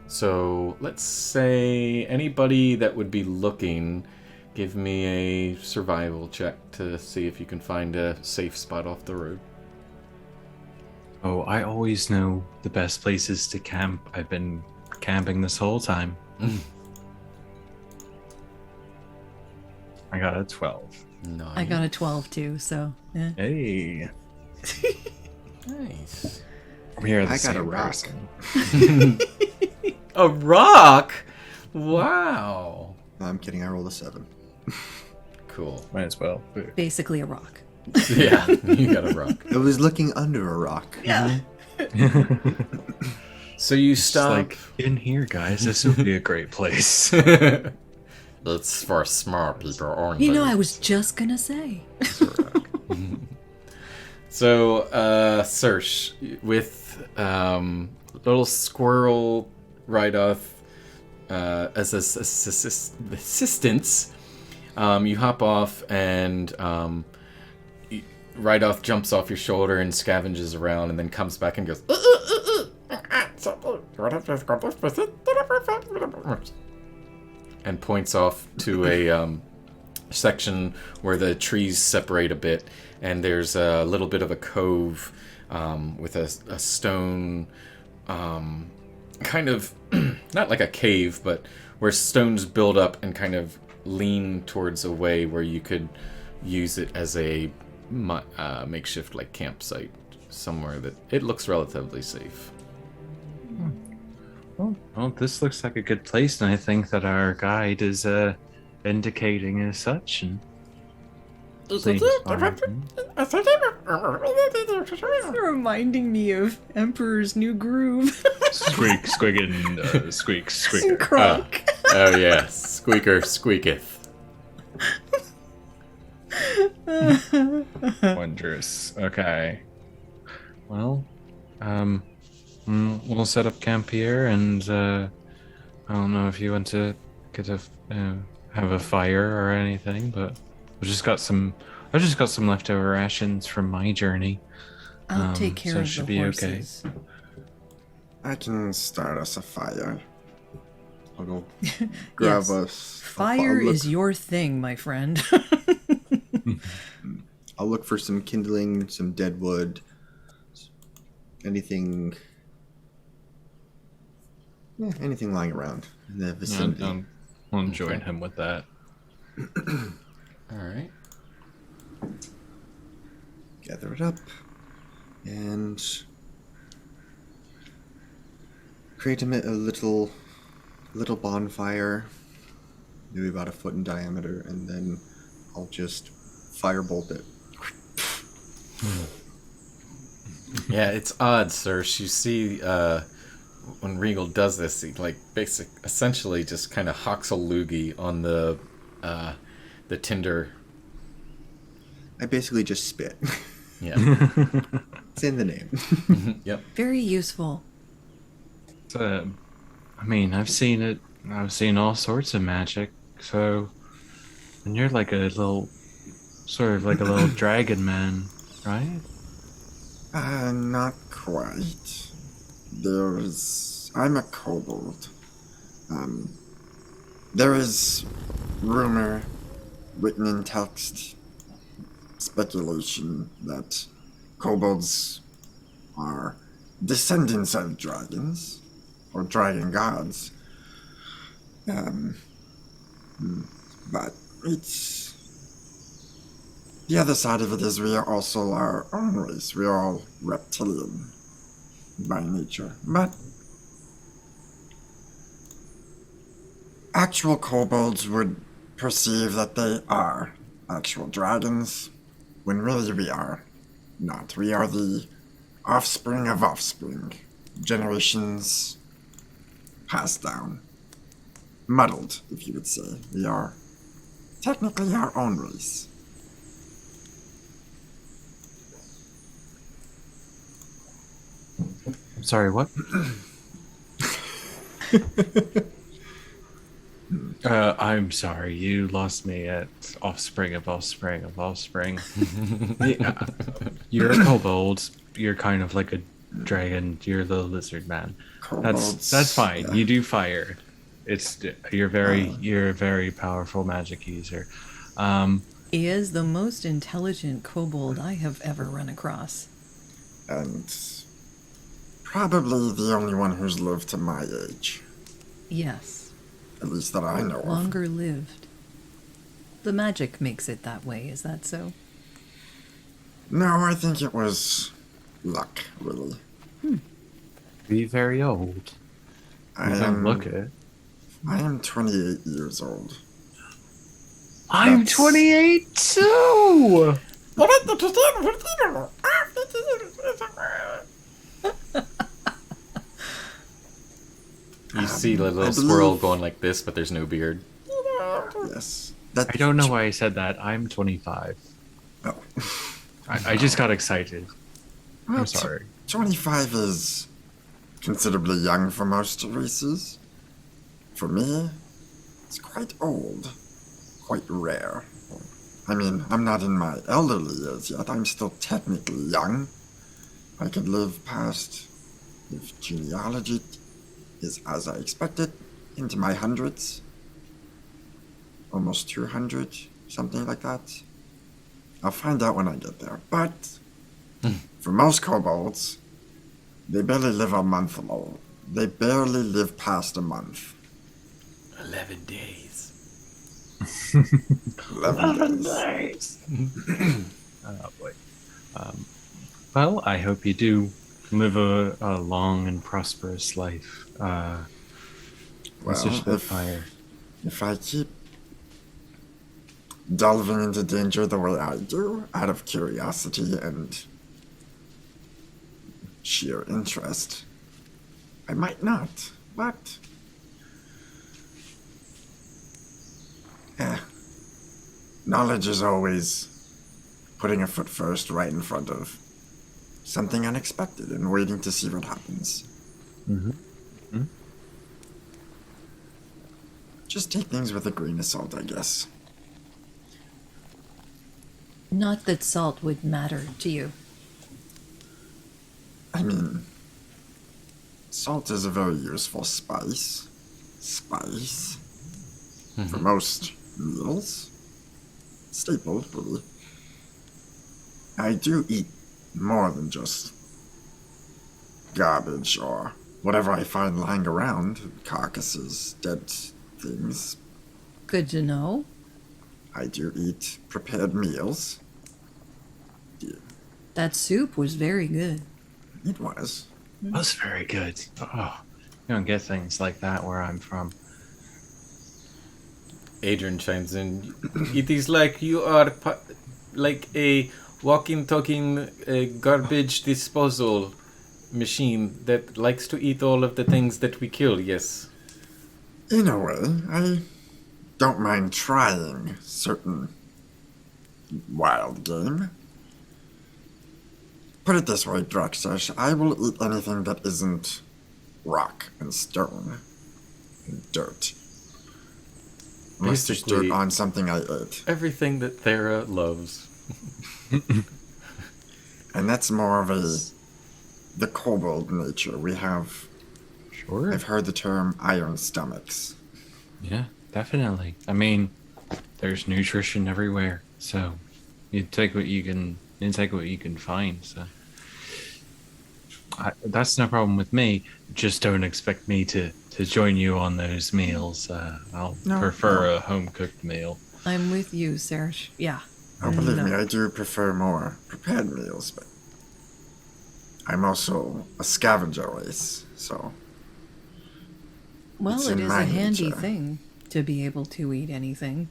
So let's say anybody that would be looking, give me a survival check to see if you can find a safe spot off the road. Oh, I always know the best places to camp. I've been camping this whole time. I got a 12. Nice. I got a 12 too, so. Yeah. Hey. Nice. We are the I got a same rock. person. A rock? Wow. No, I'm kidding. I rolled a 7. Cool. Might as well. Basically a rock. Yeah, you got a rock. I was looking under a rock. Yeah. So you It's stop. like, in here, guys, this would be a great place. It's for smart people only. You know, I was just gonna say. So, Sersh, with little squirrel right off as assistance, you hop off and right off jumps off your shoulder and scavenges around and then comes back and goes. And points off to a section where the trees separate a bit, and there's a little bit of a cove with a stone, kind of not like a cave, but where stones build up and kind of lean towards a way where you could use it as a makeshift like campsite somewhere that it looks relatively safe. Well, this looks like a good place, and I think that our guide is indicating as such. And It's reminding me of Emperor's New Groove. squeak, squiggin', squeak, squeaker. Kronk. Oh yeah, squeaker squeaketh. Wondrous. Okay. Well, we'll set up camp here, and I don't know if you want to get a have a fire or anything, but I've just got some leftover rations from my journey. I'll take care so it of should the be horses. okay. I can start us a fire. I'll go grab Yes. us. Fire is your thing, my friend. I'll look for some kindling, some dead wood, anything. Yeah, anything lying around in the vicinity. I'll join him with that. All right. Gather it up and create a little bonfire, maybe about a foot in diameter, and then I'll just firebolt it. Yeah, it's odd, sir. You see, when Regal does this, he essentially just kind of hawks a loogie on the tinder. I basically just spit. Yeah. It's in the name. Yep. Very useful. I mean, I've seen it. I've seen all sorts of magic. So, and you're like a little, sort of like a little dragon man, right? Not quite. I'm a kobold. There is rumor, written in text, speculation that kobolds are descendants of dragons, or dragon gods. But it's... The other side of it is we are also our own race. We are all reptilian by nature. But actual kobolds would perceive that they are actual dragons, when really we are not. We are the offspring of offspring. Generations passed down. Muddled, if you would say. We are technically our own race. I'm sorry, what? I'm sorry, you lost me at offspring of offspring of offspring. Yeah, you're a kobold. You're kind of like a dragon. You're the lizard man. Kobolds, That's fine. yeah. You do fire. You're a very powerful magic user. He is the most intelligent kobold I have ever run across. And probably the only one who's lived to my age. Yes. At least that I know of. Longer lived. The magic makes it that way, is that so? No, I think it was luck, really. Be very old. I You don't am, look it. I am 28 years old. I'm That's- 28 too. You see the little squirrel going like this, but there's no beard. Yes. I don't know why I said that. I'm 25. Oh. I just got excited. Well, I'm sorry. 25 is considerably young for most races. For me, it's quite old. Quite rare. I mean, I'm not in my elderly years yet. I'm still technically young. I could live past, if genealogy is as I expected, into my hundreds. Almost 200, something like that. I'll find out when I get there. But for most kobolds, they barely live a month old. They barely live past a month. 11 days. 11 days. Oh boy. Well, I hope you do live a long and prosperous life, Mr. Well, Spitfire. if I keep delving into danger the way I do, out of curiosity and sheer interest, I might not, but knowledge is always putting a foot first right in front of something unexpected and waiting to see what happens. Just take things with a grain of salt, I guess. Not that salt would matter to you. I mean, salt is a very useful spice. For most meals. Staple, really. I do eat more than just garbage or whatever I find lying around. Carcasses, dead things. Good to know. I do eat prepared meals. That soup was very good. It was. That's very good. Oh, you don't get things like that where I'm from. Adrian chimes in. It is like you are like a walking, talking garbage disposal machine that likes to eat all of the things that we kill, yes. In a way, I don't mind trying certain wild game. Put it this way, Draxash, I will eat anything that isn't rock and stone and dirt. Unless there's dirt on something I ate. Everything that Thera loves. And that's more of the kobold nature. We have... Sure. I've heard the term iron stomachs. Yeah, definitely. I mean, there's nutrition everywhere, so you take what you can find. So that's no problem with me. Just don't expect me to join you on those meals. I'll prefer a home cooked meal. I'm with you, Serge. Yeah. Oh, believe me, I do prefer more prepared meals, but I'm also a scavenger race, so... Well, it's it in is my a handy nature. thing to be able to eat anything.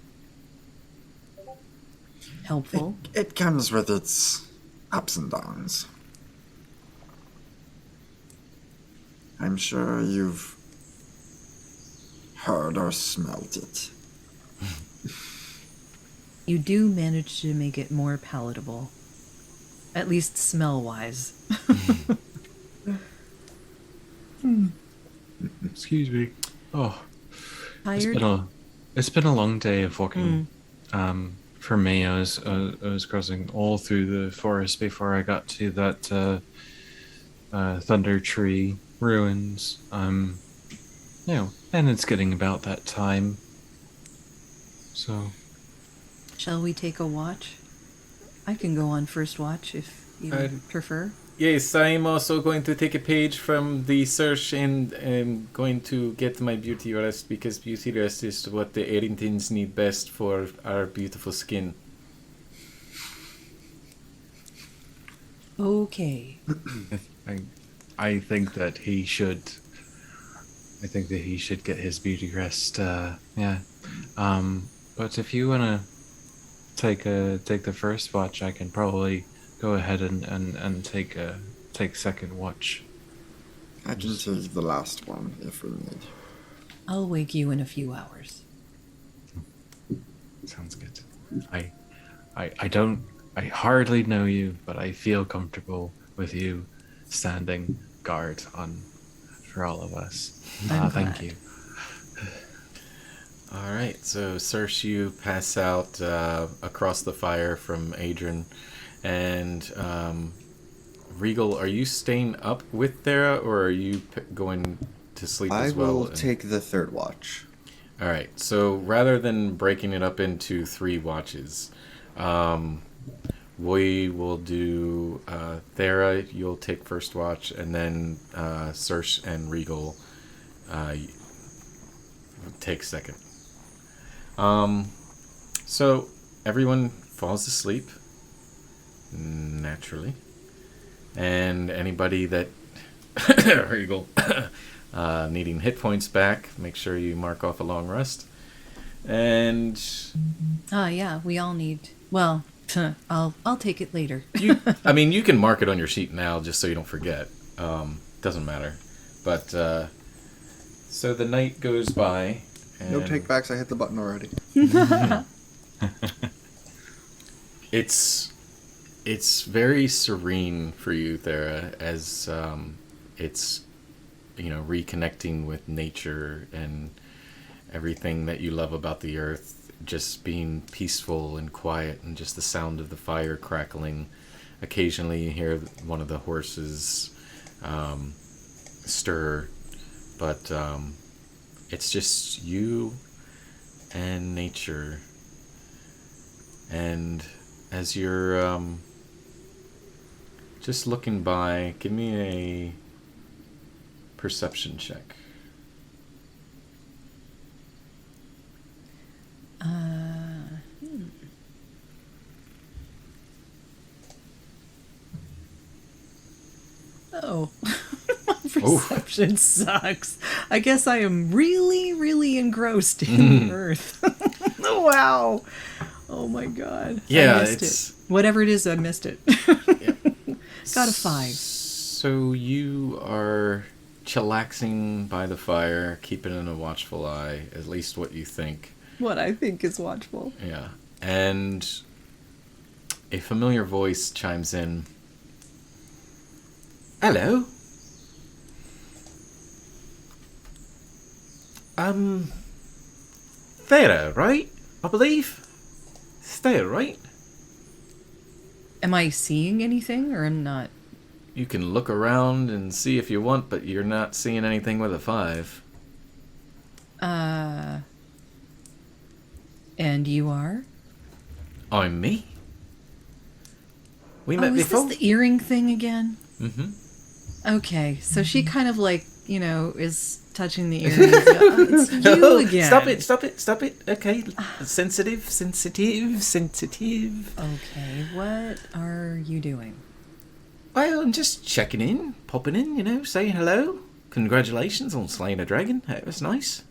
Helpful. It comes with its ups and downs. I'm sure you've heard or smelt it. You do manage to make it more palatable. At least smell-wise. Excuse me. Oh, Tired? it's been a long day of walking. For me, I was crossing all through the forest before I got to that Thundertree ruins. And it's getting about that time. So, Shall we take a watch? I can go on first watch if you prefer. Yes, I'm also going to take a page from the search and I'm going to get my beauty rest because beauty rest is what the Erintins need best for our beautiful skin. Okay. I think that he should. I think that he should get his beauty rest. Yeah. But if you wanna take the first watch, I can probably go ahead and take second watch. I can take the last one if we need. I'll wake you in a few hours. Sounds good. I hardly know you, but I feel comfortable with you standing guard for all of us. Thank you. All right, so Circe, you pass out across the fire from Adrian, and Regal, are you staying up with Thera, or are you going to sleep I as well? will take the third watch. All right, so rather than breaking it up into 3 watches, we will do Thera, you'll take first watch, and then Circe and Regal take second. So everyone falls asleep naturally, and anybody that Regal needing hit points back, make sure you mark off a long rest. And Yeah, we all need. Well, I'll take it later. I mean, you can mark it on your sheet now just so you don't forget. Doesn't matter. But so the night goes by. And No takebacks, I hit the button already. It's very serene for you, Thera, as it's reconnecting with nature and everything that you love about the earth, just being peaceful and quiet, and just the sound of the fire crackling. Occasionally you hear one of the horses stir, but it's just you and nature. And as you're just looking by, give me a perception check. Oh, my perception sucks. I guess I am really, really engrossed in the earth. Wow. Oh my god. Yeah, I missed it. Whatever it is, I missed it. Got a 5. So you are chillaxing by the fire, keeping in a watchful eye, at least what you think. What I think is watchful. Yeah. And a familiar voice chimes in. Hello? Thera, right? I believe. It's Thera, right? Am I seeing anything or I'm not? You can look around and see if you want, but you're not seeing anything with a 5. And you are? I'm me. We met is before. this the earring thing again? Mm-hmm. Okay, so she kind of is touching the earrings. It's you again. Stop it. Okay. Sensitive. Okay, what are you doing? Well, I'm just checking in, popping in, saying hello. Congratulations on slaying a dragon. That was nice.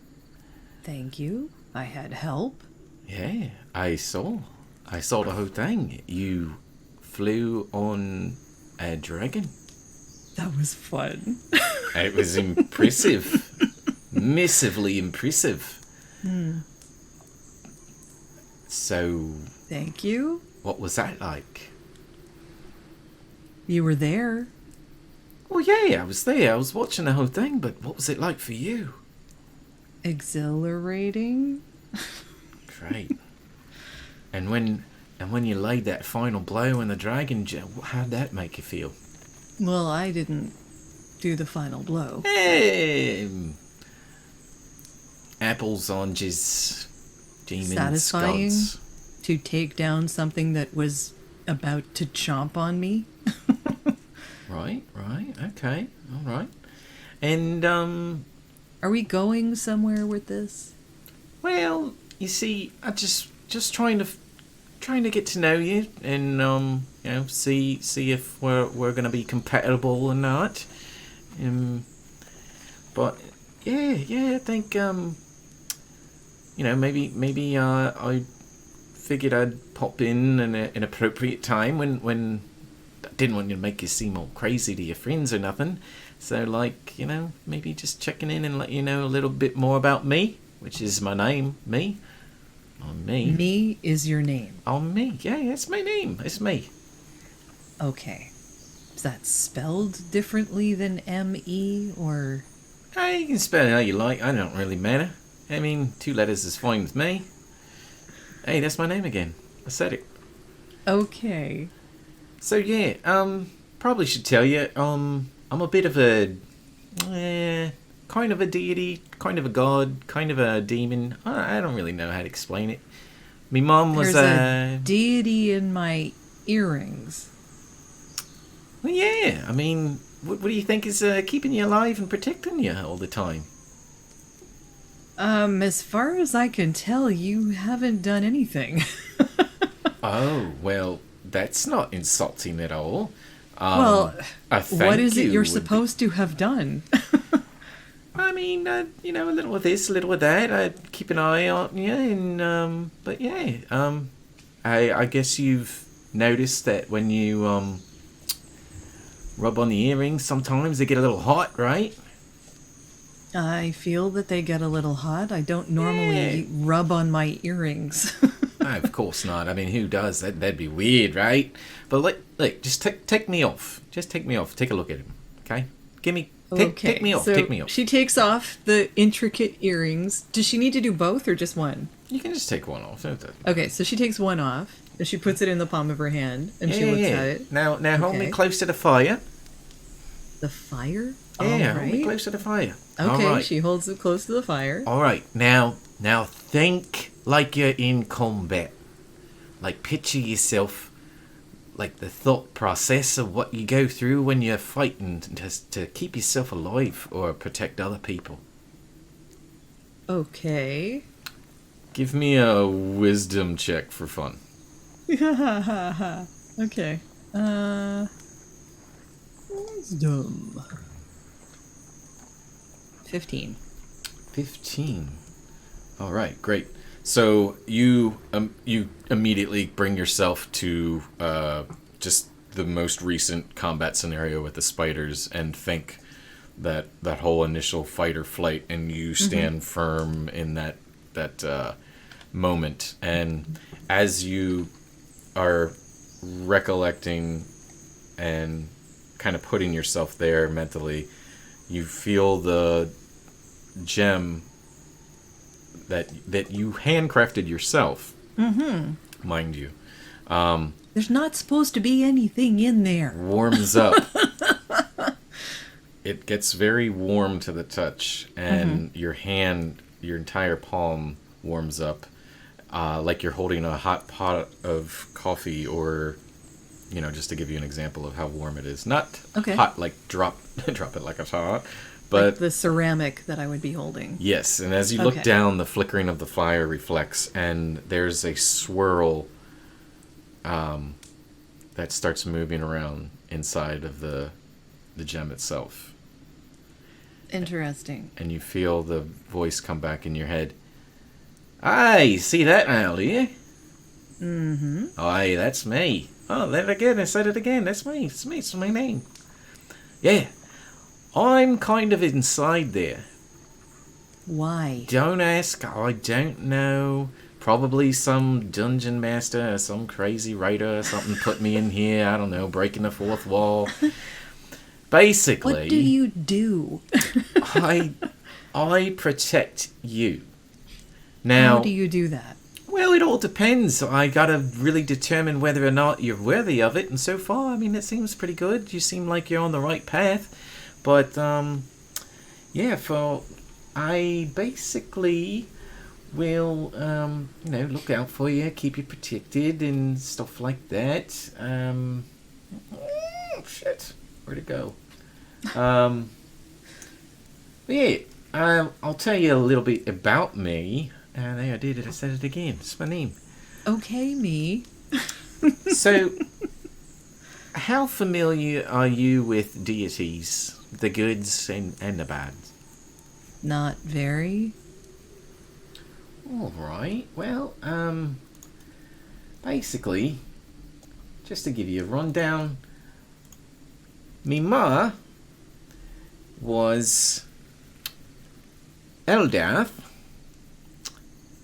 Thank you. I had help. Yeah, I saw the whole thing. You flew on a dragon. That was fun. It was impressive. Massively impressive. So... Thank you. What was that like? You were there. Well, yeah, I was there. I was watching the whole thing, but what was it like for you? Exhilarating. Great. And when you laid that final blow in the dragon, how'd that make you feel? Well, I didn't do the final blow. Apples, oranges, demons, satisfying gods. To take down something that was about to chomp on me. Right, okay, all right. And are we going somewhere with this? Well, you see, I just trying to get to know you, and see if we're gonna be compatible or not. But yeah, I think maybe I figured I'd pop in an appropriate time when I didn't want you to make you seem all crazy to your friends or nothing. So, like, you know, maybe just checking in and let you know a little bit more about me, which is my name, me. I'm me. Me is your name. I'm me. Yeah, that's my name. It's me. Okay. Is that spelled differently than M-E, or...? You can spell it how you like. I don't really matter. I mean, 2 letters is fine with me. Hey, that's my name again. I said it. Okay. So, yeah, probably should tell you, I'm a bit of a... kind of a deity, kind of a god, kind of a demon. I don't really know how to explain it. My mom was There's a deity in my earrings. Well, yeah, I mean, what do you think is keeping you alive and protecting you all the time? As far as I can tell, you haven't done anything. Oh, well, that's not insulting at all. Well, what is it you're would supposed to have done? I mean, you know, a little of this, a little of that. I'd keep an eye on you, and but yeah, I guess you've noticed that when you rub on the earrings, sometimes they get a little hot, right? I feel that they get a little hot. I don't normally rub on my earrings. Of course not. I mean, who does? That'd be weird, right? But look, just take me off. Just take me off. Take a look at him, okay? Take me off. So take me off. she takes off the intricate earrings. Does she need to do both or just one? You can just take one off. Okay, so she takes one off and she puts it in the palm of her hand and she looks at it. Now hold me close to the fire. The fire? Yeah, hold me close to the fire. Okay, right. she holds it close to the fire. All right, now think like you're in combat. Like picture yourself, like the thought process of what you go through when you're fighting to keep yourself alive or protect other people. Okay. Give me a wisdom check for fun. Okay. Wisdom. 15. 15. All right, great. So you immediately bring yourself to just the most recent combat scenario with the spiders and think that whole initial fight or flight, and you stand firm in that moment. And as you are recollecting and kind of putting yourself there mentally, you feel the gem that you handcrafted yourself, mind you. There's not supposed to be anything in there. Warms up. It gets very warm to the touch, and your hand, your entire palm warms up, like you're holding a hot pot of coffee, or, you know, just to give you an example of how warm it is. Not hot, like drop it like it's hot. But like the ceramic that I would be holding. Yes, and as you look down, the flickering of the fire reflects, and there's a swirl that starts moving around inside of the gem itself. Interesting. And you feel the voice come back in your head. Aye, see that now, do you? Mm-hmm. Aye, that's me. Oh, there again, I said it again. That's me. It's me. It's my name. Yeah. I'm kind of inside there. Why? Don't ask. I don't know. Probably some dungeon master or some crazy writer or something put me in here. I don't know, breaking the fourth wall. Basically, what do you do? I protect you. Now, how do you do that? Well, it all depends. I gotta really determine whether or not you're worthy of it. And so far, I mean, it seems pretty good. You seem like you're on the right path. But, yeah, I basically will, you know, look out for you, keep you protected and stuff like that. Shit, where'd it go? Yeah, I'll tell you a little bit about me. There, I did it. I said it again. It's my name. Okay, me. So, how familiar are you with deities? The goods and the bads? Not very. All right. Well, basically, just to give you a rundown, me ma was Eldath,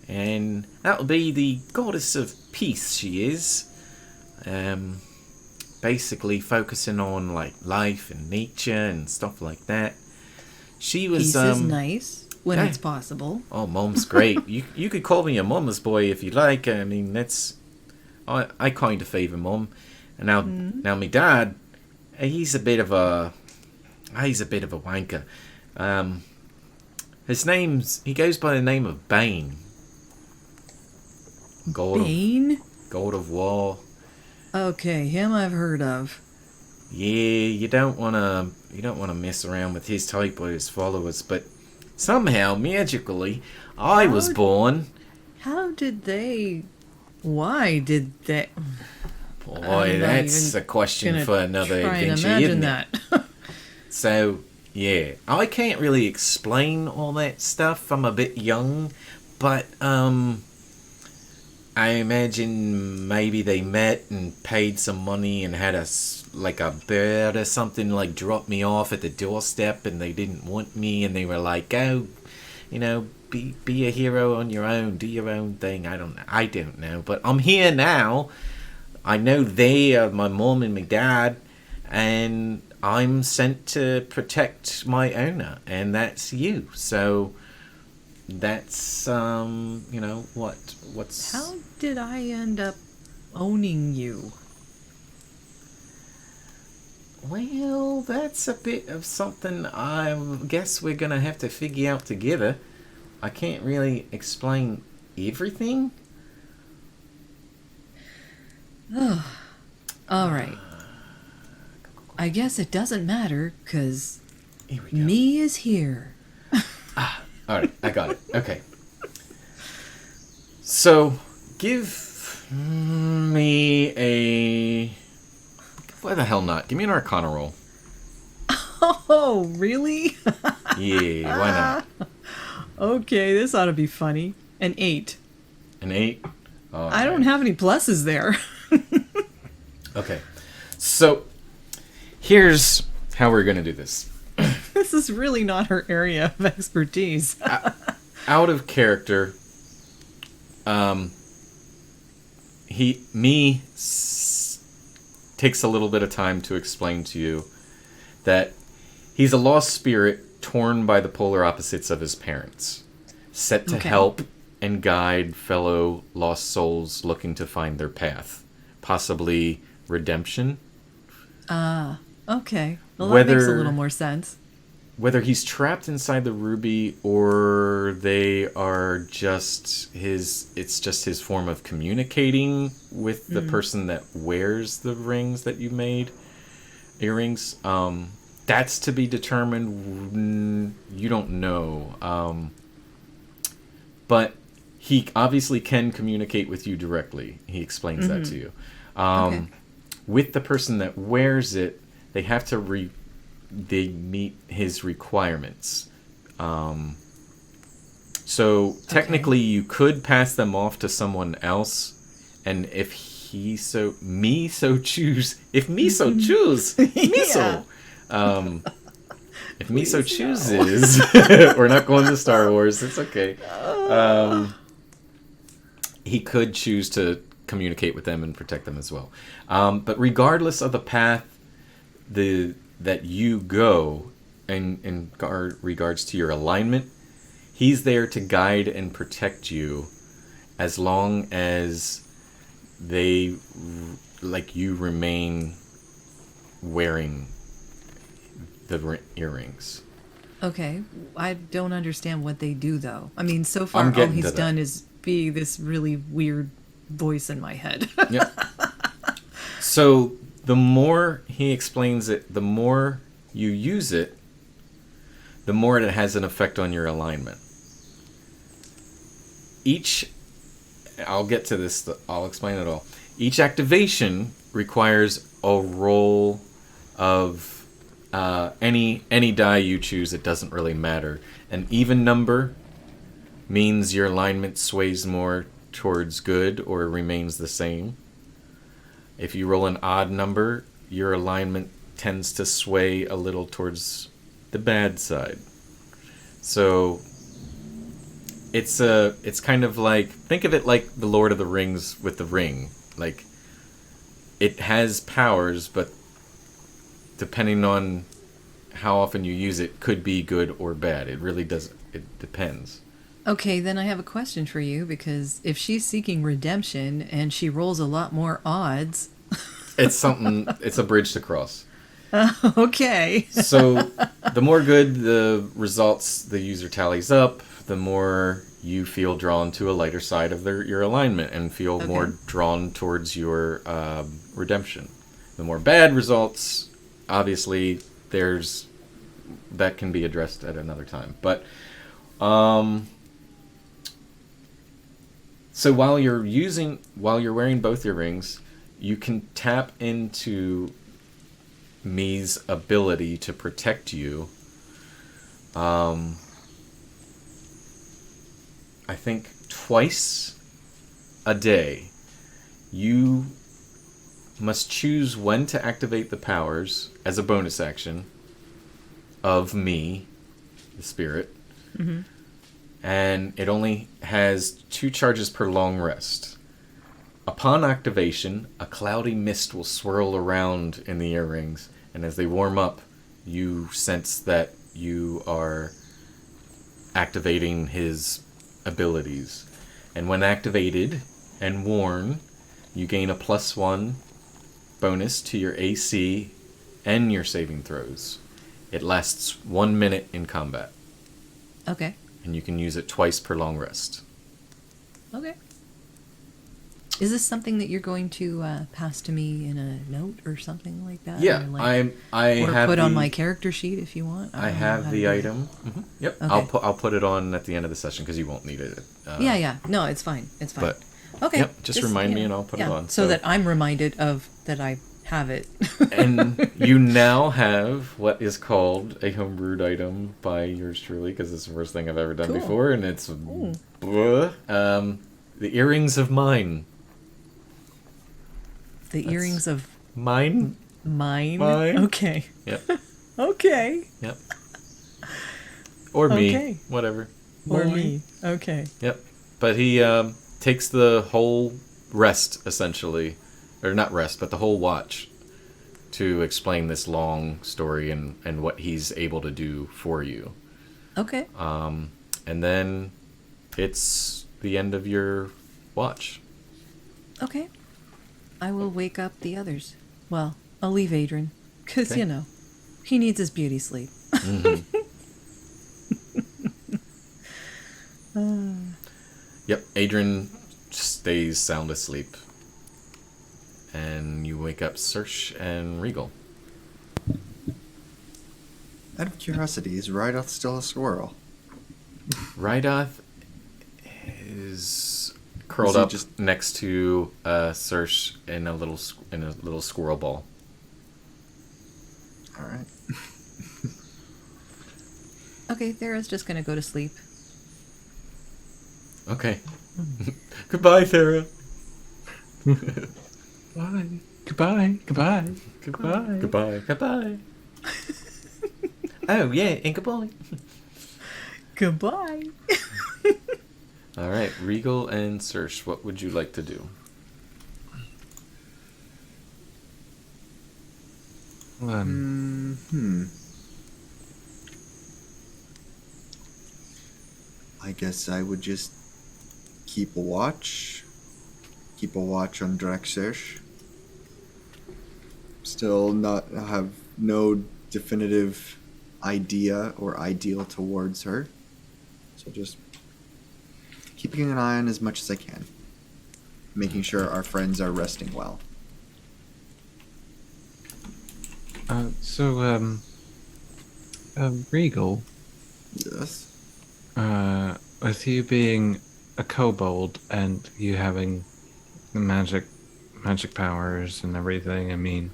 and that'll be the goddess of peace she is. Basically focusing on like life and nature and stuff like that. She was Peace is nice when yeah. it's possible. Oh, Mom's great. You could call me a mama's boy if you like. I mean, that's I kind of favour Mum. And now my dad, he's a bit of a wanker. He goes by the name of Bane. Bane? God of War. Okay, him I've heard of. Yeah, you don't wanna mess around with his type or his followers, but somehow, magically, I was born. How did they... Why did they... Boy, that's a question for another adventure, isn't it? that. So, yeah, I can't really explain all that stuff. I'm a bit young, but I imagine maybe they met and paid some money and had a bird or something like drop me off at the doorstep, and they didn't want me, and they were like, "Go, be a hero on your own, do your own thing." I don't know, but I'm here now. I know they are my mom and my dad, and I'm sent to protect my owner, and that's you. So that's what's How did I end up owning you? Well, that's a bit of something I guess we're gonna have to figure out together. I can't really explain everything. Alright. I guess it doesn't matter, because me is here. Alright, I got it. Okay. So, give me a... Why the hell not? Give me an Arcana roll. Oh, really? Yeah, why not? Okay, this ought to be funny. An 8. An 8? Oh, I don't have any pluses there. Okay. So, here's how we're going to do this. This is really not her area of expertise. Out of character, takes a little bit of time to explain to you that he's a lost spirit torn by the polar opposites of his parents, set to help and guide fellow lost souls looking to find their path, possibly redemption. Okay. Well, that makes a little more sense. Whether he's trapped inside the ruby or they are just it's just his form of communicating with the person that wears the rings that you made, earrings, that's to be determined. You don't know. But he obviously can communicate with you directly. He explains that to you. With the person that wears it, they have to they meet his requirements. So technically you could pass them off to someone else, and if me so chooses, if me so chooses, we're not going to Star Wars, it's okay. He could choose to communicate with them and protect them as well. But regardless of the path that you go in regards to your alignment, he's there to guide and protect you as long as you remain wearing the earrings. Okay. I don't understand what they do, though. I mean, so far all he's done is be this really weird voice in my head. Yep. So the more he explains it, the more you use it, the more it has an effect on your alignment. I'll get to this, I'll explain it all. Each activation requires a roll of any die you choose. It doesn't really matter. An even number means your alignment sways more towards good or remains the same. If you roll an odd number, your alignment tends to sway a little towards the bad side. So it's kind of like, think of it like the Lord of the Rings with the ring. Like, it has powers, but depending on how often you use it, could be good or bad. It really does. It depends. Okay, then I have a question for you, because if she's seeking redemption and she rolls a lot more odds... It's a bridge to cross. Okay. So the more good the results the user tallies up, the more you feel drawn to a lighter side of your alignment and feel more drawn towards your redemption. The more bad results, obviously, that can be addressed at another time. But so while you're wearing both your rings, you can tap into Mi's ability to protect you. I think twice a day. You must choose when to activate the powers as a bonus action of Mi, the spirit. Mm-hmm. And it only has 2 charges per long rest. Upon activation, a cloudy mist will swirl around in the earrings, and as they warm up, you sense that you are activating his abilities. And when activated and worn, you gain a +1 bonus to your AC and your saving throws. It lasts 1 minute in combat. Okay. And you can use it twice per long rest. Okay. Is this something that you're going to pass to me in a note or something like that? Yeah, or I have put on my character sheet if you want. I have the item. Mm-hmm. Yep, Okay. I'll put it on at the end of the session because you won't need it. Yeah. No, it's fine. It's fine. But okay. Yep, just remind me and I'll put it on. So that I'm reminded of that I have it. And you now have what is called a homebrewed item by yours truly, because it's the first thing I've ever done before, and it's the earrings of mine. The earrings of mine. Mine. Okay. Yep. Okay. Yep. Or me. Okay. Whatever. Or me. Okay. Yep. But he takes the whole rest, essentially. Or not rest, but the whole watch to explain this long story and what he's able to do for you. Okay. And then it's the end of your watch. Okay. I will wake up the others. Well, I'll leave Adrian. Because, Okay. He needs his beauty sleep. Mm-hmm. Yep, Adrian stays sound asleep. And you wake up Sersh and Regal. Out of curiosity, is Rydoth still a squirrel? Rydoth is curled Is he up just- next to Sersh in a little squirrel ball. All right. Okay, Thera's just going to go to sleep. Okay. Goodbye, Thera. Bye. Goodbye. Goodbye. Goodbye. Goodbye. Goodbye. Oh, yeah, and goodbye. Goodbye. All right, Regal and Sersh, what would you like to do? I guess I would just keep a watch. Keep a watch on Draxersh. Still have no definitive idea or ideal towards her. So just keeping an eye on as much as I can. Making sure our friends are resting well. Regal, Yes. with you being a kobold and you having the magic powers and everything, I mean,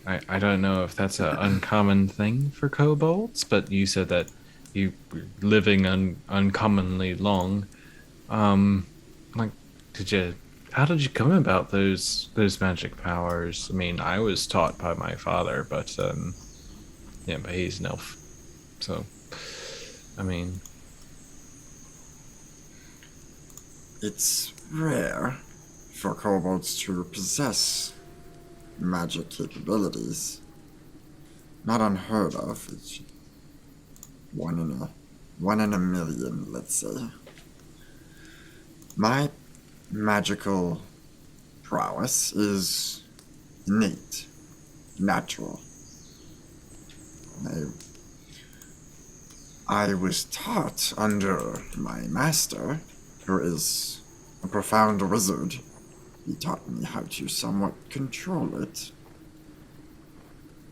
I don't know if that's an uncommon thing for kobolds, but you said that you were living uncommonly long. Like, did you? How did you come about those magic powers? I mean, I was taught by my father, but yeah, but he's an elf, so I mean, It's rare for kobolds to possess magic capabilities. Not unheard of. It's one in a million, let's say. My magical prowess is innate, natural. I was taught under my master, who is a profound wizard. He taught me how to somewhat control it.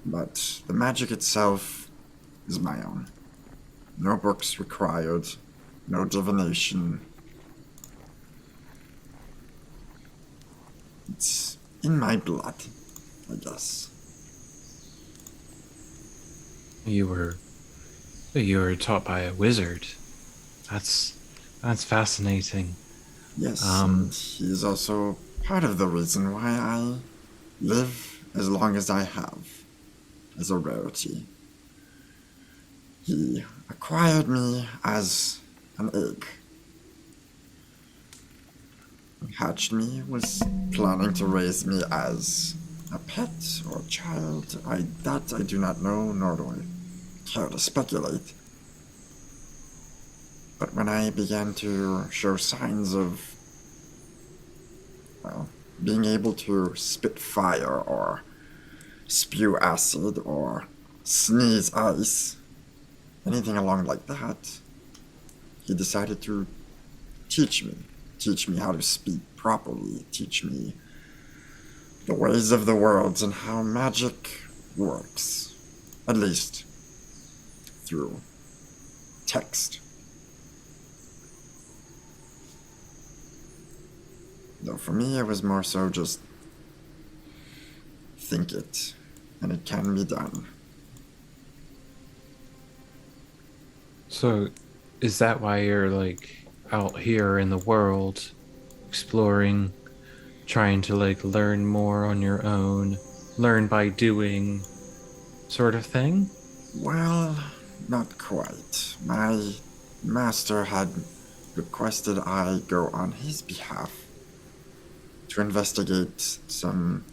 But the magic itself is my own. No books required, no divination. It's in my blood, I guess. you were taught by a wizard. That's fascinating. Yes, and he is also part of the reason why I live as long as I have, as a rarity. He acquired me as an egg. Hatched me, was planning to raise me as a pet or a child. That I do not know, nor do I care to speculate. But when I began to show signs of, well, being able to spit fire or spew acid or sneeze ice, anything along like that, he decided to teach me how to speak properly, teach me the ways of the world and how magic works, at least through text. Though for me it was more so just think it, and it can be done. So, is that why you're like out here in the world, exploring, trying to like learn more on your own, learn by doing, sort of thing? Well, not quite. My master had requested I go on his behalf to investigate some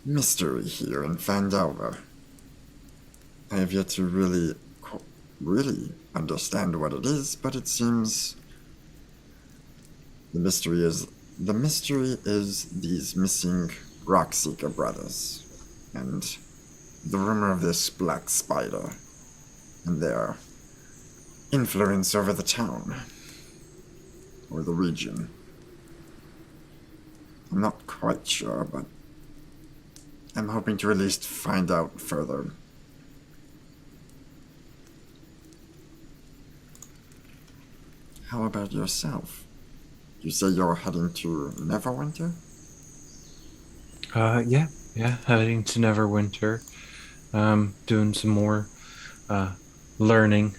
mystery here in Phandelver. I have yet to really understand what it is, but it seems the mystery is these missing Rockseeker brothers, and the rumor of this black spider, and their influence over the town, or the region. I'm not quite sure, but I'm hoping to at least find out further. How about yourself? You say you're heading to Neverwinter? Yeah, heading to Neverwinter. Doing some more, learning,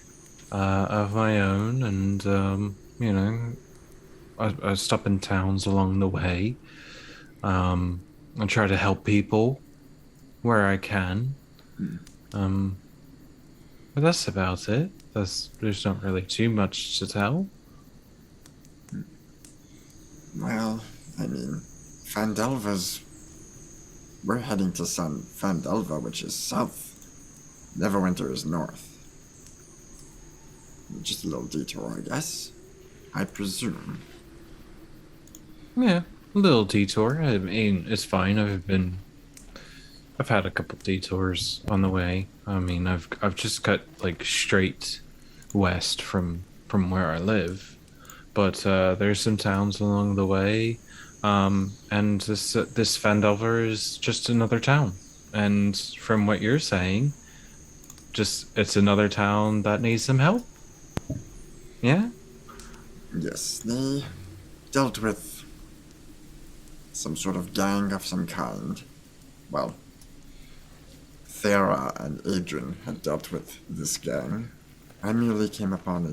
of my own, and, you know, I stop in towns along the way. I try to help people where I can. But that's about it. There's not really too much to tell. Well, I mean, we're heading to Phandelver, which is south. Neverwinter is north. Just a little detour, I guess. I presume. Yeah, a little detour. I mean, it's fine. I've had a couple detours on the way. I mean, I've just cut like straight west from where I live. But there's some towns along the way, and this Phandelver is just another town. And from what you're saying, it's another town that needs some help. Yeah. Yes, they dealt with some sort of gang of some kind. Well, Thera and Adrian had dealt with this gang. I merely came upon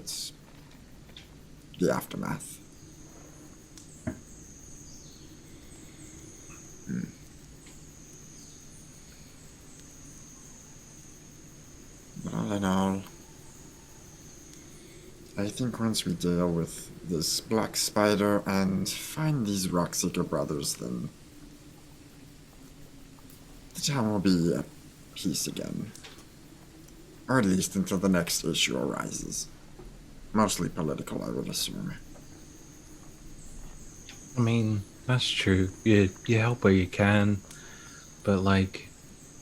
the aftermath. All in all, I think once we deal with this black spider and find these Rockseeker brothers, then the town will be at peace again. Or at least until the next issue arises. Mostly political, I would assume. I mean, that's true. You help where you can, but like,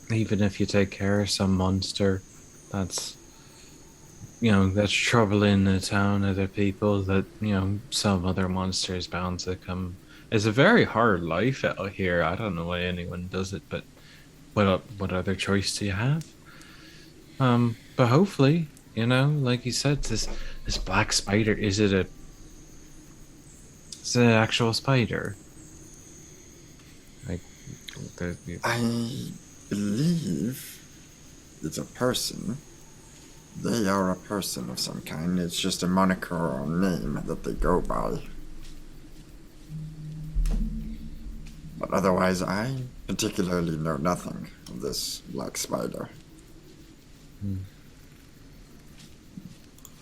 even if you take care of some monster, that's that's trouble in the town. Other people that some other monster is bound to come. It's a very hard life out here. I don't know why anyone does it, but what other choice do you have? But hopefully, like you said, this black spider, is it an actual spider? Like, I believe it's a person. They are a person of some kind. It's just a moniker or name that they go by. But otherwise, I particularly know nothing of this black spider.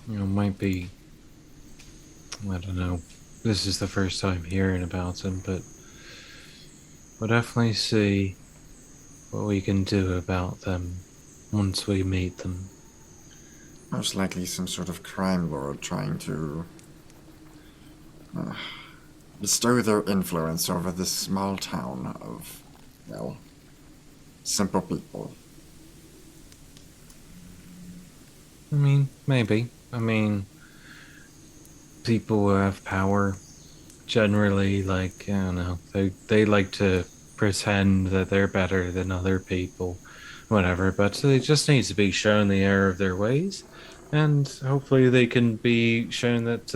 Might be, I don't know. This is the first time hearing about him, but we'll definitely see what we can do about them once we meet them. Most likely some sort of crime lord trying to bestow their influence over this small town of, simple people. I mean, maybe. People who have power generally, like, I don't know, they like to pretend that they're better than other people, whatever, but they just need to be shown the error of their ways, and hopefully they can be shown that,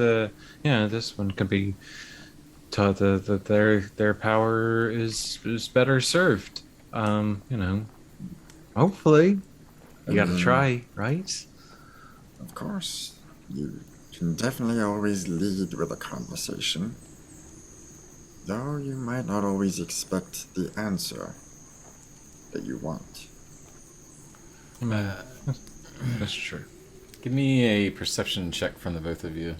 this one can be taught that their power is better served. Hopefully. You gotta try, right? Of course. You can definitely always lead with a conversation. Though you might not always expect the answer that you want. That's true. Give me a perception check from the both of you.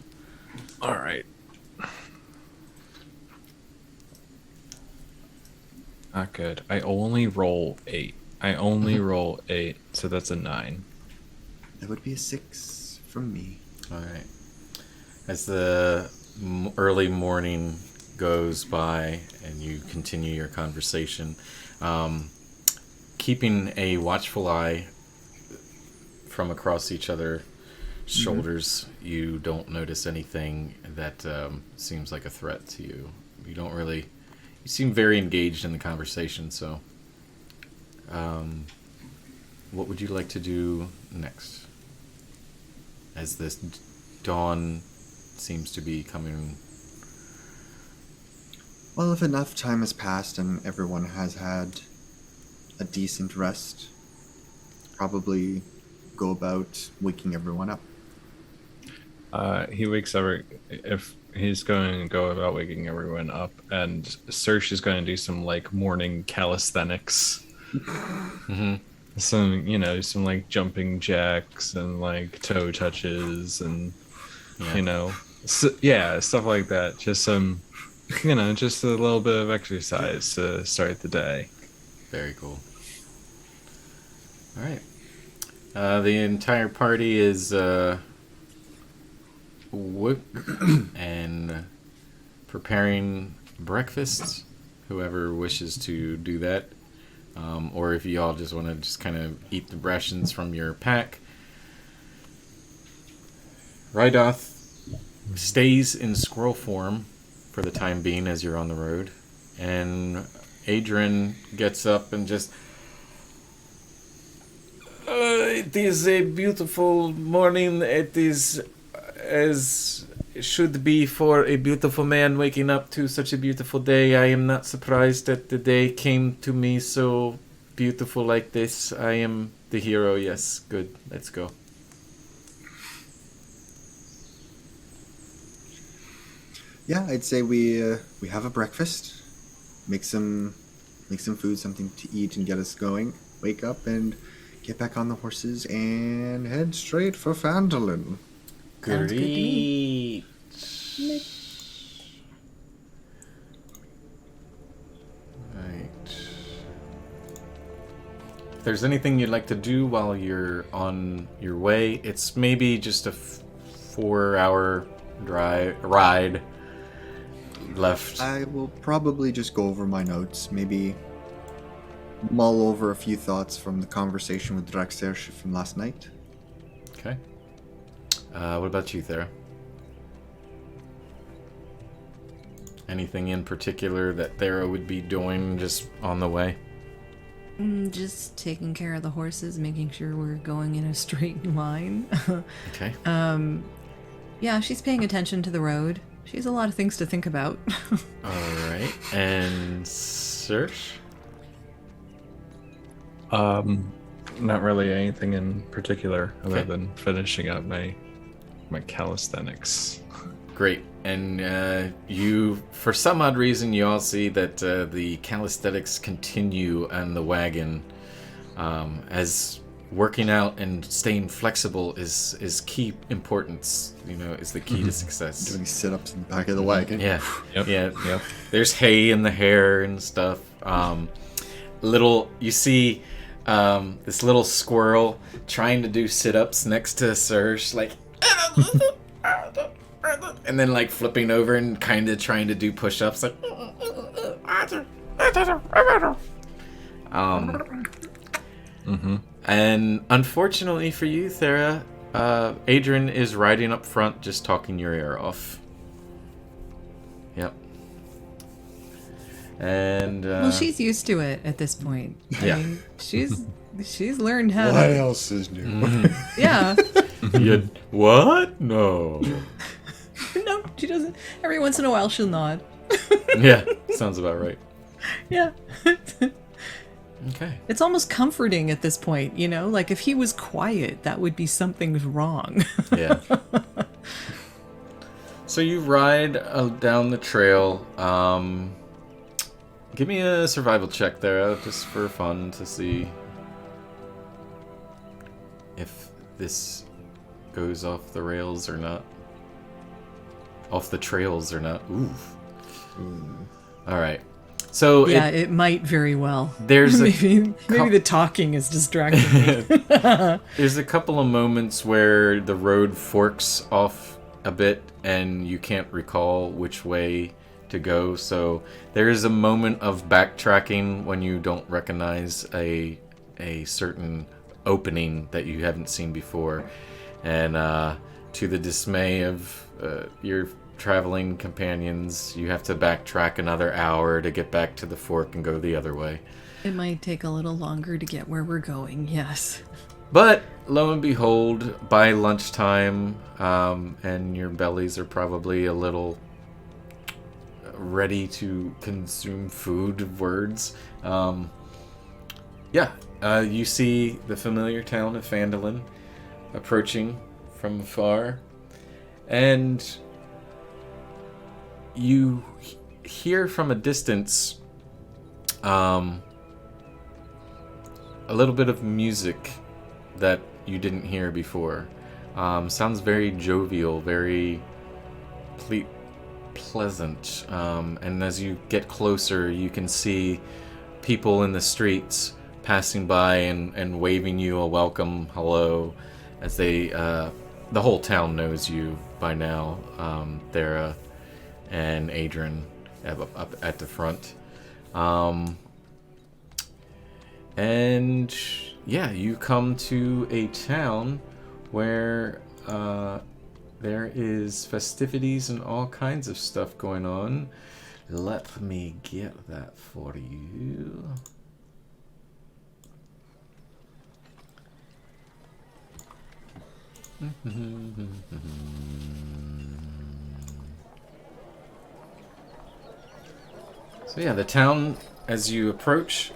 All right. Not good. I only roll 8. Roll 8, so that's a 9. That would be a 6 from me. All right. As the early morning goes by and you continue your conversation, keeping a watchful eye from across each other's shoulders, you don't notice anything that seems like a threat to you. You seem very engaged in the conversation, so what would you like to do next? As this dawn seems to be coming. Well, if enough time has passed and everyone has had a decent rest, probably go about waking everyone up. He wakes if he's going to go about waking everyone up, and Serge is going to do some morning calisthenics. Some jumping jacks and toe touches and stuff like that. Just some just a little bit of exercise to start the day. Very cool. All right. The entire party is and preparing breakfast. Whoever wishes to do that. Or if you all just want to just kind of eat the rations from your pack. Rydoth stays in squirrel form for the time being as you're on the road. And Adrian gets up and just... it is a beautiful morning. It is as it should be for a beautiful man waking up to such a beautiful day. I am not surprised that the day came to me so beautiful like this. I am the hero. Yes, good. Let's go. Yeah, I'd say we have a breakfast, make some food, something to eat, and get us going. Wake up and get back on the horses and head straight for Phandalin. Sounds good to me. Great. Right. If there's anything you'd like to do while you're on your way, it's maybe just a 4-hour ride left. I will probably just go over my notes, maybe mull over a few thoughts from the conversation with Draxer from last night. Okay. What about you, Thera? Anything in particular that Thera would be doing just on the way? Just taking care of the horses, making sure we're going in a straight line. Okay. Yeah, she's paying attention to the road. She has a lot of things to think about. All right. And Serge? Not really anything in particular other Okay. than finishing up my calisthenics. Great. And you, for some odd reason, you all see that the calisthenics continue on the wagon, as working out and staying flexible is key importance. You know, is the key to success. Doing sit-ups in the back of the wagon. Yeah. Yep. Yeah. Yep. There's hay in the hair and stuff. You see this little squirrel trying to do sit-ups next to Serge, like, and then like flipping over and kind of trying to do push-ups, like. And unfortunately for you, Thera, Adrian is riding up front, just talking your ear off. Yep. And Well, she's used to it at this point. Yeah. I mean, she's learned how What to. else is new? Yeah. What? No. No, she doesn't. Every once in a while, she'll nod. Yeah, sounds about right. Yeah. Okay. It's almost comforting at this point, you know? Like, if he was quiet, that would be something's wrong. Yeah. So you ride down the trail. Give me a survival check there, just for fun, to see if this goes off the rails or not. Off the trails or not. Oof. All right. So Yeah, it might very well. There's a maybe the talking is distracting me. There's a couple of moments where the road forks off a bit and you can't recall which way to go. So there is a moment of backtracking when you don't recognize a certain opening that you haven't seen before. And to the dismay of your traveling companions, you have to backtrack another hour to get back to the fork and go the other way. It might take a little longer to get where we're going, yes. But lo and behold, by lunchtime, and your bellies are probably a little ready to consume food, words. You see the familiar town of Phandalin approaching from afar, and you hear from a distance a little bit of music that you didn't hear before. Sounds very jovial, very pleasant. And as you get closer, you can see people in the streets passing by and waving you a welcome hello, as they the whole town knows you by now. Thera and Adrian up at the front. And yeah, you come to a town where there is festivities and all kinds of stuff going on. Let me get that for you. So yeah, the town, as you approach,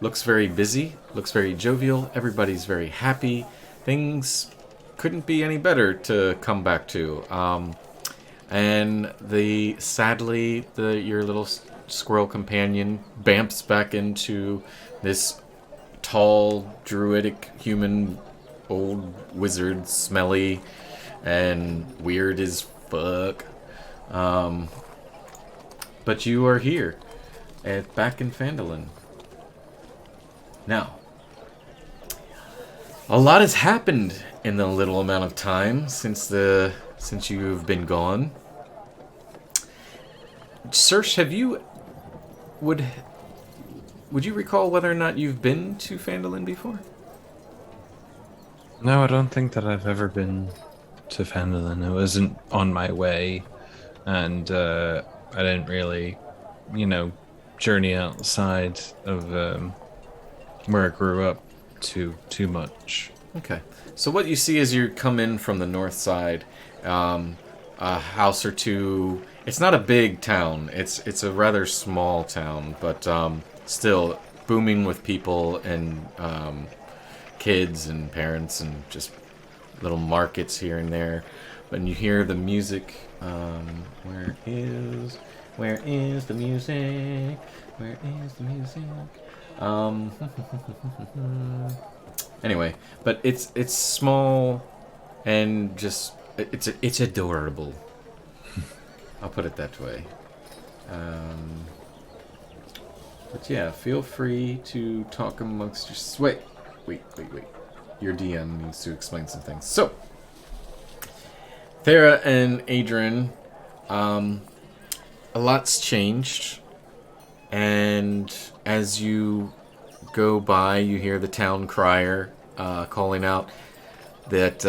looks very busy, looks very jovial. Everybody's very happy. Things couldn't be any better to come back to. And sadly, your little squirrel companion bamps back into this tall, druidic human, old wizard, smelly, and weird as fuck. But you are here, back in Phandalin. Now, a lot has happened in the little amount of time since you've been gone. Sersh, would you recall whether or not you've been to Phandalin before? No, I don't think that I've ever been to Phandalin. It wasn't on my way, and I didn't really, journey outside of where I grew up too much. Okay. So what you see as you come in from the north side, a house or two. It's not a big town. It's a rather small town, but still booming with people and kids and parents and just little markets here and there. But you hear the music. Where is the music? Where is the music? Anyway, but it's small and just it's adorable. I'll put it that way. But yeah, feel free to talk amongst your... Wait. Your DM needs to explain some things. So, Thera and Adrian, a lot's changed. And as you go by, you hear the town crier calling out that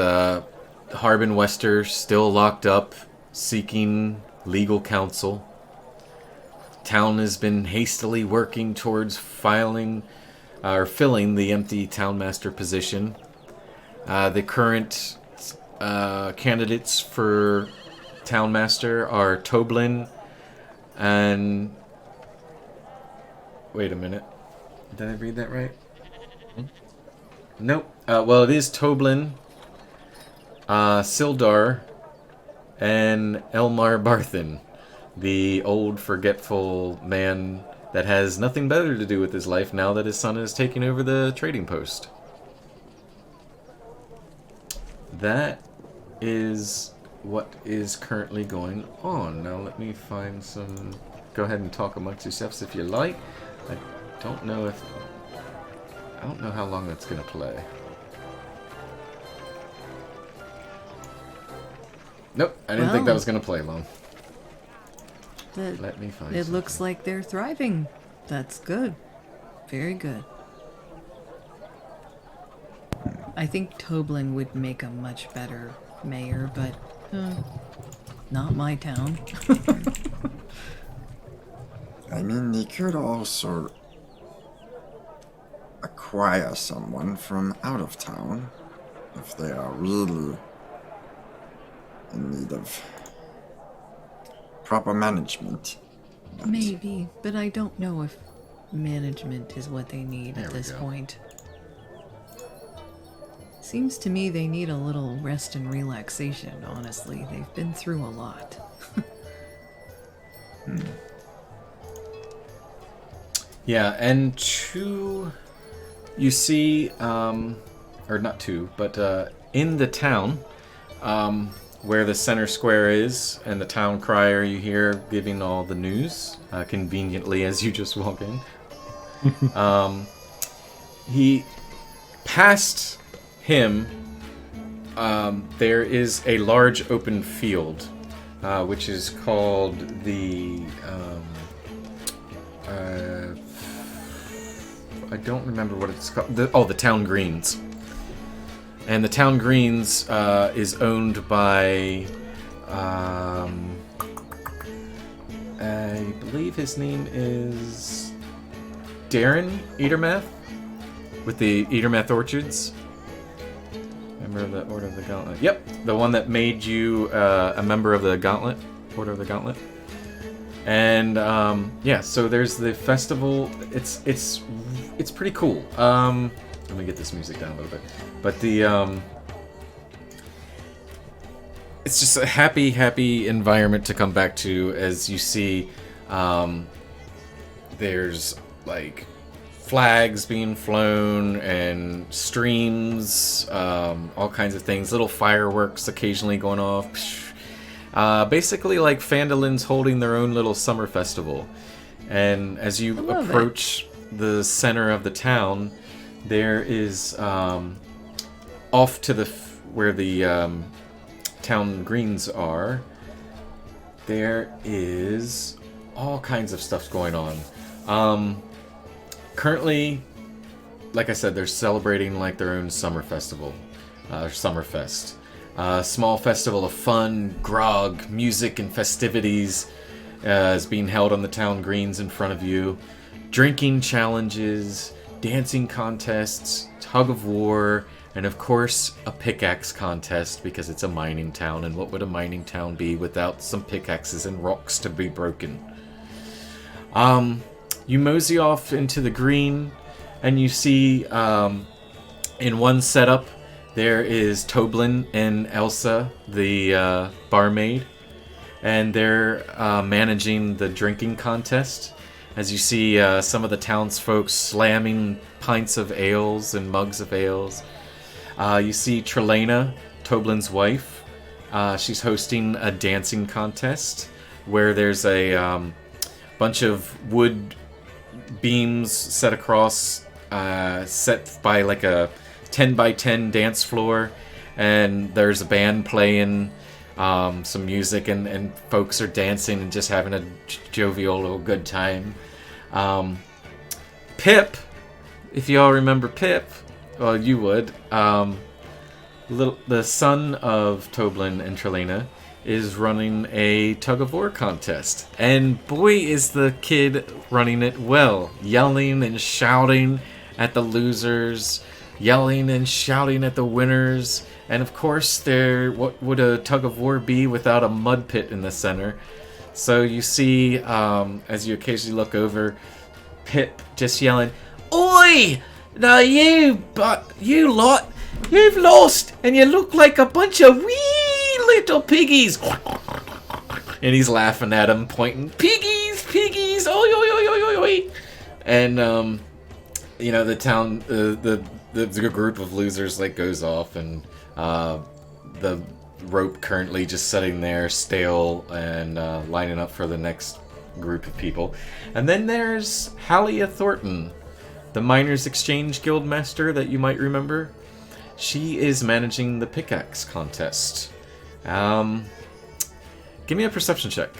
Harbin Wester's still locked up, seeking legal counsel. Town has been hastily working towards filling the empty townmaster position. The current candidates for townmaster are Toblin and... Wait a minute. Did I read that right? Nope. Well, it is Toblin, Sildar, and Elmar Barthen, the old forgetful man that has nothing better to do with his life now that his son is taking over the trading post. That is what is currently going on. Now let me find some... Go ahead and talk amongst yourselves if you like. I don't know how long that's going to play. Nope, I didn't think that was going to play long. Let me find It looks like they're thriving. That's good. Very good. I think Toblin would make a much better mayor, but not my town. I mean, they could also acquire someone from out of town if they are really in need of proper management. But Maybe, but I don't know if management is what they need at this point. Seems to me they need a little rest and relaxation, honestly. They've been through a lot. Yeah, and you see, or not two, but in the town, where the center square is, and the town crier you hear giving all the news, conveniently as you just walk in. Past him, there is a large open field, which is called the... I don't remember what it's called. The Town Greens. And the Town Greens is owned by... I believe his name is Darren Eatermath, with the Eatermath Orchards. Member of the Order of the Gauntlet. Yep, the one that made you a member of the Gauntlet, Order of the Gauntlet. And yeah, so there's the festival. It's pretty cool. Let me get this music down a little bit. But it's just a happy environment to come back to, as you see. There's like flags being flown and streams, all kinds of things. Little fireworks occasionally going off. Basically like Phandalins holding their own little summer festival. And as you approach the center of the town, there is off to the where the town greens are, there is all kinds of stuff going on. Currently, like I said, they're celebrating like their own summer festival, Summerfest. Small festival of fun, grog, music, and festivities is being held on the town greens in front of you. Drinking challenges, dancing contests, tug of war, and of course a pickaxe contest because it's a mining town, and what would a mining town be without some pickaxes and rocks to be broken? You mosey off into the green, and you see in one setup there is Toblin and Elsa, the barmaid, and they're managing the drinking contest. As you see some of the townsfolk slamming pints of ales and mugs of ales. You see Trelena, Toblin's wife. She's hosting a dancing contest where there's a bunch of wood beams set across, set by like a 10 by 10 dance floor, and there's a band playing some music, and folks are dancing and just having a jovial little good time. Pip, if you all remember Pip, well, you would. The son of Toblin and Trelena is running a tug-of-war contest. And boy, is the kid running it well. Yelling and shouting at the losers, yelling and shouting at the winners. And of course, what would a tug-of-war be without a mud pit in the center? So you see, as you occasionally look over, Pip just yelling, "Oi! Now you lot, you've lost, and you look like a bunch of wee little piggies." And he's laughing at him, pointing, "Piggies, piggies, oi, oi, oi, oi, oi, oi." And the town, the group of losers like goes off, and the rope currently just sitting there, stale, and lining up for the next group of people. And then there's Hallia Thornton, the Miners Exchange Guild Master that you might remember. She is managing the pickaxe contest. Give me a perception check.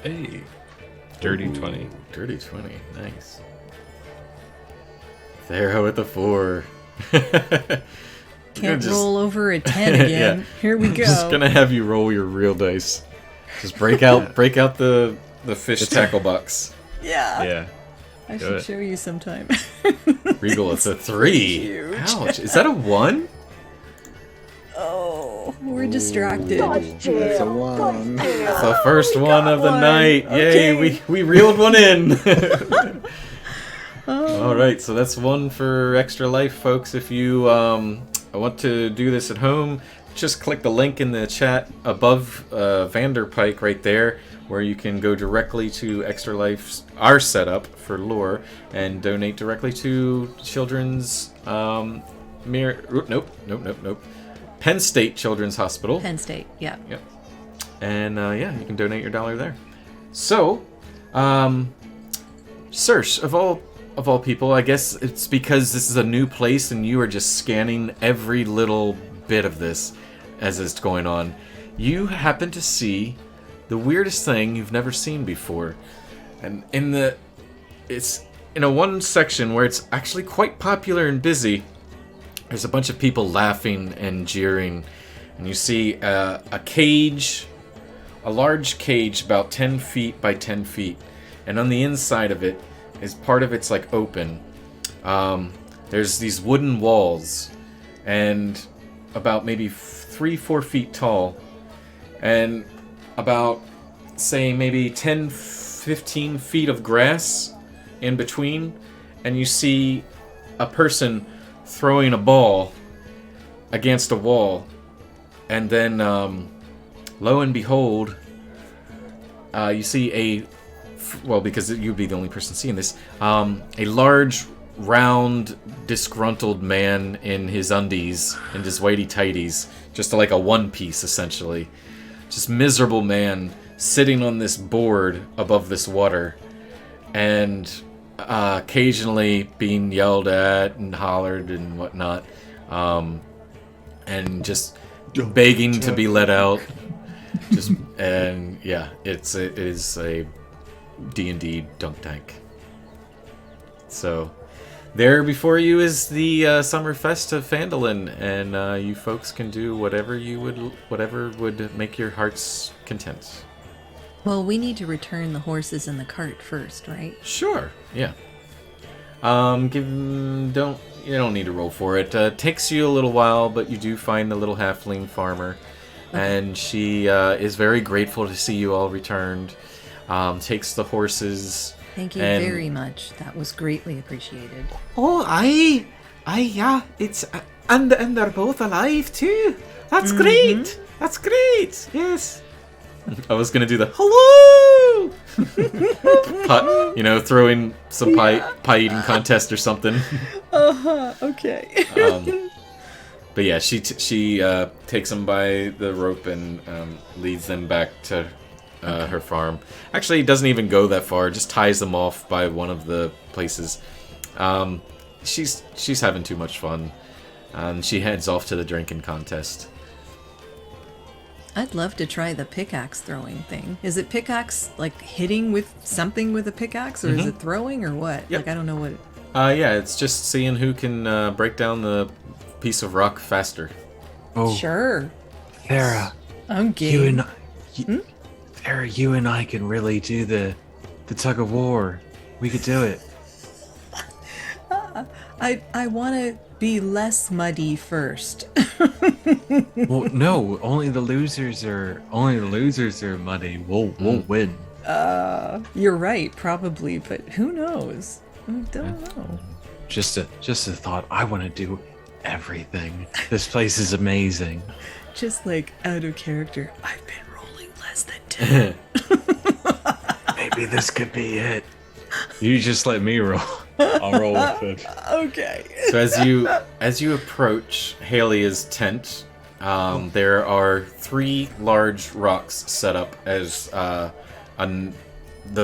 Hey, dirty 20. Dirty 20, nice. Thera with the 4. Can't roll over a 10 again. Yeah. Here we go. Just gonna have you roll your real dice. Just break out the fish tackle box. Yeah. Yeah. I should show you sometime. Regal, it's a 3. Huge. Ouch. Is that a 1? Oh, we're distracted. That's a 1. It's the first one of the night. Okay. Yay, we reeled one in. Alright, so that's one for Extra Life, folks. If you want to do this at home, just click the link in the chat above Vanderpike right there, where you can go directly to Extra Life's our setup for lore and donate directly to Children's Penn State Children's Hospital. Penn State, yeah. Yep. And you can donate your $1 there. So, Serge, of all people, I guess it's because this is a new place and you are just scanning every little bit of this as it's going on. You happen to see the weirdest thing you've never seen before. And it's in a one section where it's actually quite popular and busy. There's a bunch of people laughing and jeering. And you see a cage, a large cage about 10 feet by 10 feet. And on the inside of it is part of it's like open. There's these wooden walls and about maybe 3-4 feet tall. And about, say, maybe 10-15 feet of grass in between. And you see a person throwing a ball against a wall, and then lo and behold, you see well, because you'd be the only person seeing this, a large, round, disgruntled man in his undies and his whitey tighties, just like a one piece essentially, just miserable man sitting on this board above this water, and occasionally being yelled at and hollered and whatnot, and just begging to be let out. It is a D&D dunk tank. So there before you is the Summer Fest of Phandalin, and you folks can do whatever would make your hearts content. Well, we need to return the horses in the cart first, right? Sure. Yeah. You don't need to roll for it. Takes you a little while, but you do find the little halfling farmer, and she is very grateful to see you all returned. Takes the horses. Thank you very much. That was greatly appreciated. Oh, yeah. It's and they're both alive too. That's great. That's great. Yes. I was gonna do the hello, throwing some pie eating contest or something. Okay. But yeah, she takes them by the rope and leads them back to her farm. Actually, doesn't even go that far. Just ties them off by one of the places. She's having too much fun, and she heads off to the drinking contest. I'd love to try the pickaxe throwing thing. Is it pickaxe, like hitting with something with a pickaxe, or is it throwing, or what? Yep. Like, I don't know what... Yeah, it's just seeing who can break down the piece of rock faster. Oh, Sure. Thera, I'm game. Thera, you and I can really do the tug of war. We could do it. I want to be less muddy first. Well, no, only the losers are muddy. We'll win. You're right, probably, but who knows? I don't know. Just a thought. I want to do everything. This place is amazing. Just like out of character, I've been rolling less than 2. Maybe this could be it. You just let me roll. I'll roll with it. Okay. So as you approach Halia's tent, there are 3 large rocks set up as the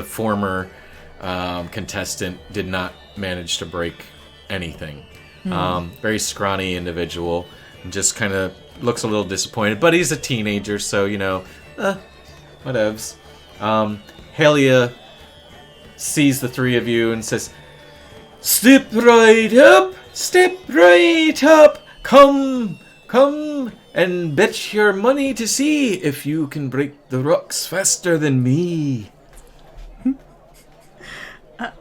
former contestant did not manage to break anything. Very scrawny individual, and just kind of looks a little disappointed, but he's a teenager, so whatevs. Halia sees the 3 of you and says, Step right up, come, and bet your money to see if you can break the rocks faster than me.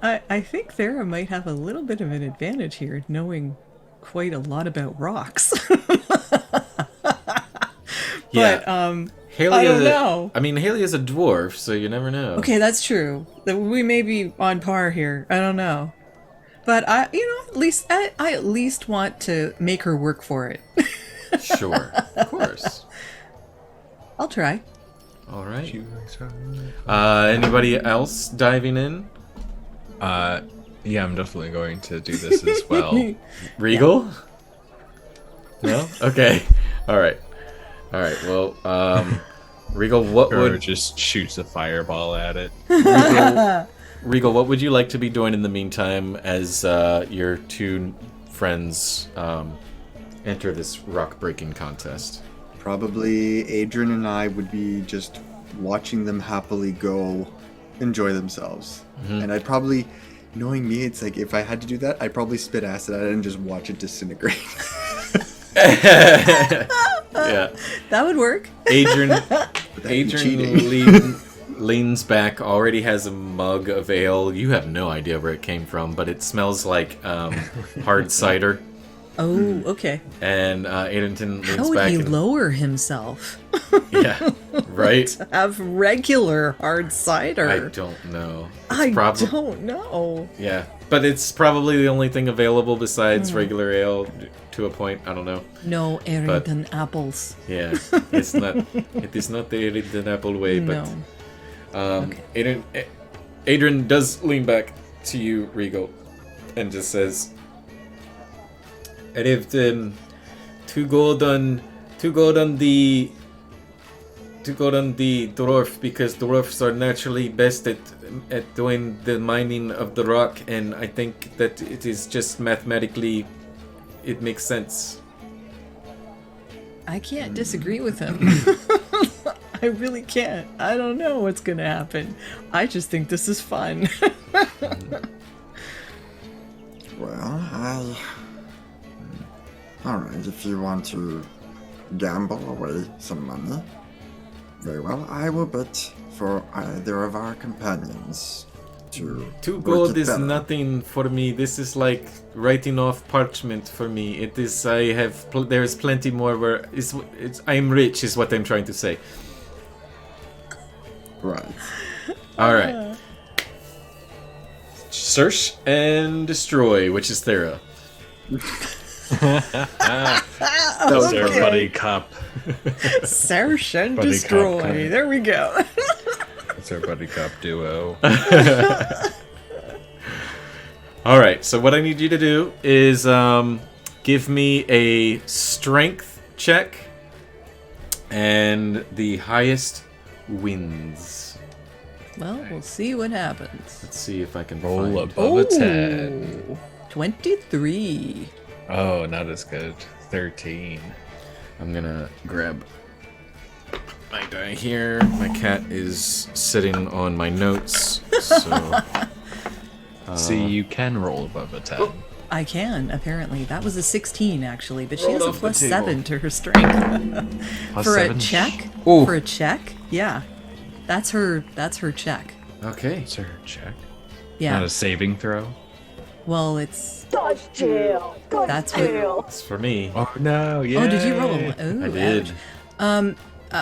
I think Thera might have a little bit of an advantage here, knowing quite a lot about rocks. But, Halia, I don't know. I mean, Halia's a dwarf, so you never know. Okay, that's true. We may be on par here. I don't know. But I at least want to make her work for it. Sure, of course. I'll try. All right. Anybody else diving in? Yeah, I'm definitely going to do this as well. Regal? No? Okay. All right. Well, Regal, what would just shoots a fireball at it? Regal, what would you like to be doing in the meantime as your 2 friends enter this rock breaking contest? Probably Adrian and I would be just watching them happily go enjoy themselves. And I'd probably, knowing me, it's like if I had to do that, I'd probably spit acid at it and just watch it disintegrate. Yeah. That would work. Adrian leans back, already has a mug of ale. You have no idea where it came from, but it smells like hard cider. Oh, okay. And Adenton leans How would back he and lower himself? Yeah, right? To have regular hard cider. I don't know. I don't know. Yeah, but it's probably the only thing available besides regular ale to a point. I don't know. No Arrington apples. Yeah, it's not. It is not the Arrington apple way, but Adrian does lean back to you, Regal, and just says, "I have 2 gold on the dwarf because dwarfs are naturally best at doing the mining of the rock, and I think that it is just mathematically, it makes sense." I can't disagree with him. I really can't. I don't know what's gonna happen. I just think this is fun. Well, Alright, if you want to gamble away some money, very well, I will bet for either of our companions to 2 work gold it is better. nothing for me. This is like writing off parchment for me. It is. I have. There's plenty more where I am rich, is what I'm trying to say. Right. All right. Search and destroy, which is Thera. That's our buddy cop. Search and Buddy destroy. cop. There we go. That's our buddy cop duo. All right. So what I need you to do is give me a strength check, and the highest wins. Well, we'll see what happens. Let's see if I can Roll find. above a 10. 23. Oh, not as good. 13. I'm gonna grab my die here. My cat is sitting on my notes, so See, you can roll above a 10. I can, apparently. That was a 16, actually, but she Roll has a off the plus table. 7 to her strength. Plus For 7? a check? Ooh. For a check? Yeah. That's her check. okay. It's her check. Yeah. Not a saving throw. Well, it's... Dodge jail. Dodge That's what- jail. It's for me. Oh, no. Yeah. Oh, did you roll? Ooh, I did. ouch.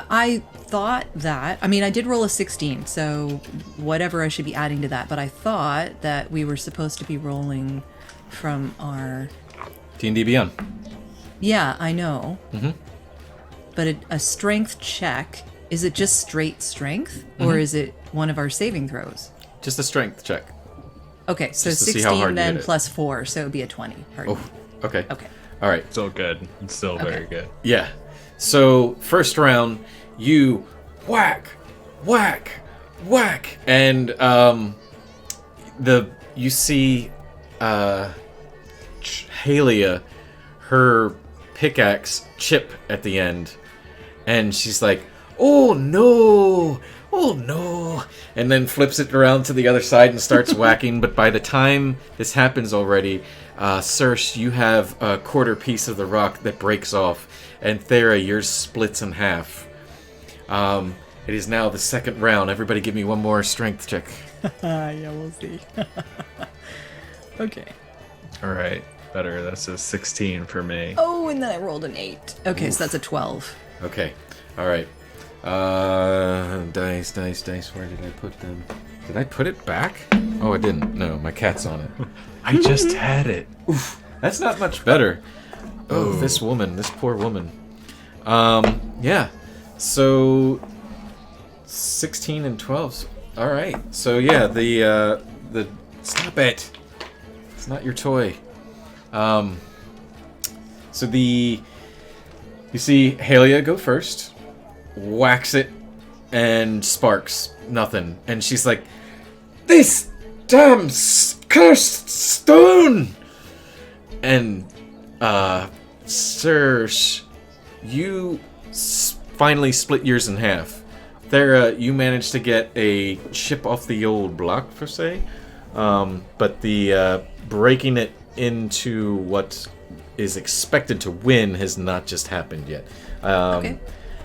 I thought that... I mean, I did roll a 16, so whatever I should be adding to that, but I thought that we were supposed to be rolling from our... D&D Beyond. Yeah, I know. Mm-hmm. But a strength check, is it just straight strength? Or is it one of our saving throws? Just a strength check. Okay, so Just to see how hard 16 you then hit it. plus 4, so it would be a 20. Pardon. Oh, okay. Okay. All right. Still good. It's still very good. Yeah. So first round, you whack, whack, whack, and you see Halia, her pickaxe chip at the end, and she's like, "Oh no! Oh no!" and then flips it around to the other side and starts whacking. But by the time this happens already, Circe, you have a quarter piece of the rock that breaks off, and Thera, yours splits in half. It is now the second round. Everybody give me one more strength check. Yeah, we'll see. Okay. All right. Better. That's a 16 for me. Oh, and then I rolled an 8. Okay, so that's a 12. Okay. All right. Dice. Where did I put them? Did I put it back? Oh, I didn't. No, my cat's on it. I just had it. That's not much better. Oh, this poor woman. Yeah. So 16 and 12. All right. So yeah, the stop it. It's not your toy. So you see Halia go first, whacks it, and sparks nothing, and she's like, "This damn cursed stone!" And Serge, you finally split yours in half. Thera, you managed to get a chip off the old block per se, but the breaking it into what is expected to win has not just happened yet. Okay.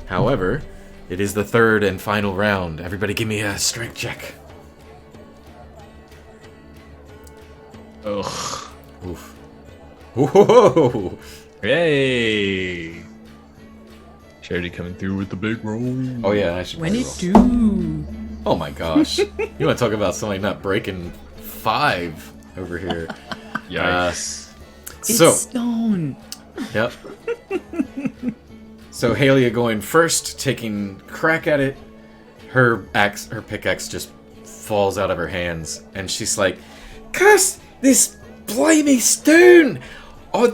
However, it is the third and final round. Everybody give me a strength check. Ugh. Oof. Whoa! Yay! Charity coming through with the big roll. Oh yeah, I should When probably it roll. do. Oh my gosh. You want to talk about somebody not breaking 5. over here. Yikes. It's So, stone. yep. So Halia going first, taking crack at it. Her pickaxe just falls out of her hands, and she's like, "Curse this blimey stone! I'm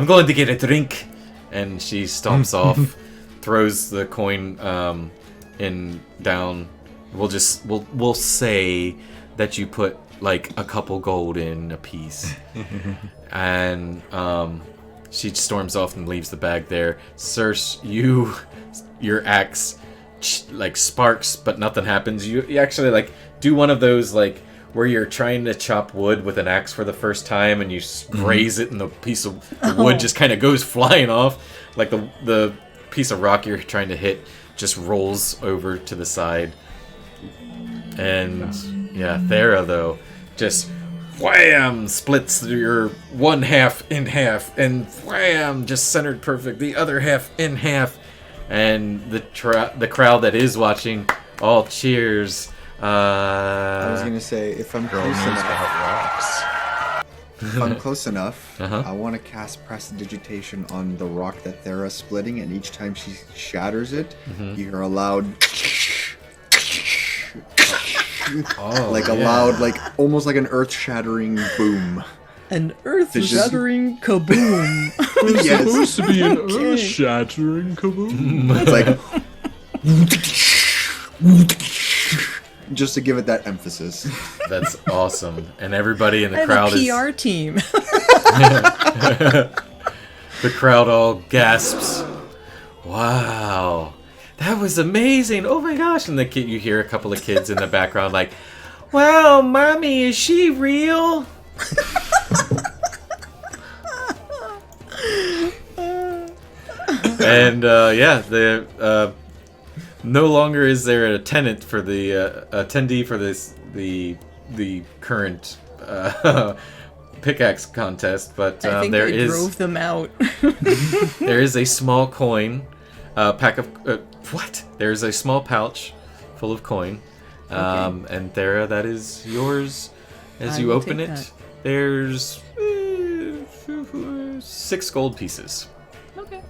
going to get a drink." And she stomps off, throws the coin down. We'll say that you put like a couple gold in a piece, and she storms off and leaves the bag there. Circe, your axe like sparks, but nothing happens. You actually like do one of those like where you're trying to chop wood with an axe for the first time, and you graze it, and the piece of wood just kind of goes flying off. Like the piece of rock you're trying to hit just rolls over to the side. And yeah, Thera though just wham splits your one half in half, and wham just centered perfect the other half in half, and the crowd that is watching all cheers. I was gonna say, if I'm close enough, I want to cast Prestidigitation on the rock that Thera's splitting, and each time she shatters it, you hear a loud, loud, like almost like an earth-shattering boom. An earth-shattering kaboom. Yes. Supposed to be an earth-shattering kaboom. It's like just to give it that emphasis. That's awesome, and everybody in the And crowd a PR team. The crowd all gasps. Wow, that was amazing! Oh my gosh! And you hear a couple of kids in the background like, "Wow, mommy, is she real?" And no longer is there a tenant for the attendee for the current pickaxe contest, but I think there they is drove them out. there is a small coin pack of There's a small pouch full of coin, and Thera, that is yours. As you open it, that. there's 6 gold pieces. Okay.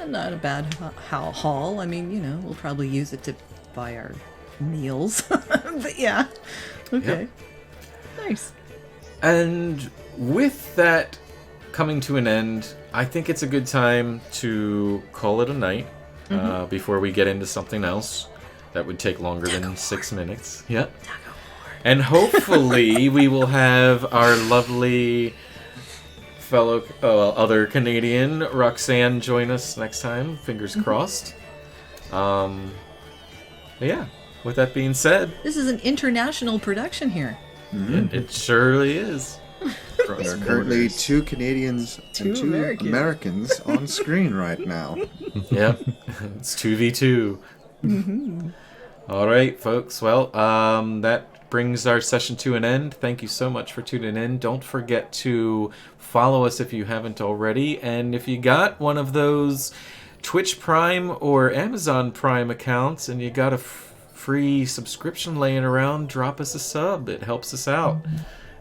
Not a bad haul. I mean, we'll probably use it to buy our meals. But yeah. Okay. Yep. Nice. And with that coming to an end, I think it's a good time to call it a night before we get into something else that would take longer than 6 minutes. Yeah. And hopefully we will have our lovely fellow other Canadian Roxanne join us next time. Fingers crossed. Yeah. With that being said, This is an international production here. it surely is. There are currently 2 Canadians and 2 Americans. Americans on screen right now. Yep. It's 2v2. All right, folks. Well, that brings our session to an end. Thank you so much for tuning in. Don't forget to follow us if you haven't already. And if you got one of those Twitch Prime or Amazon Prime accounts and you got a free subscription laying around, drop us a sub. It helps us out.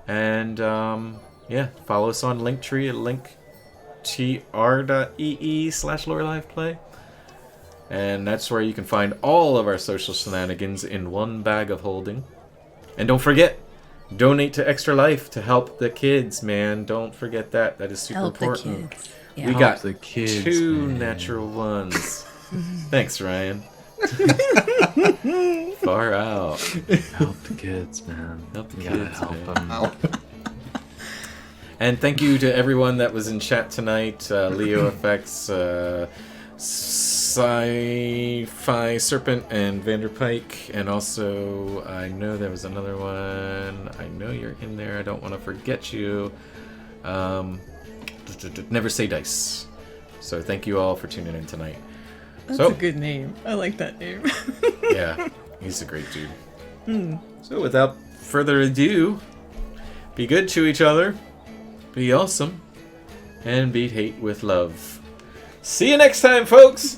And follow us on Linktree at linktr.ee/LoreLivePlay. And that's where you can find all of our social shenanigans in one bag of holding. And don't forget, donate to Extra Life to help the kids, man. Don't forget that. That is super Help important. the kids. Yeah. We got the kids, 2 man. natural ones. Thanks, Ryan. Far out. Help the kids, man. Help the You gotta kids, help man. them. And thank you to everyone that was in chat tonight. Leo Effects, Sci-Fi Serpent, and Vanderpike. And also, I know there was another one. I know you're in there. I don't want to forget you. Never Say Dice. So thank you all for tuning in tonight. That's a good name. I like that name. Yeah, he's a great dude. So without further ado, be good to each other, be awesome, and beat hate with love. See you next time, folks!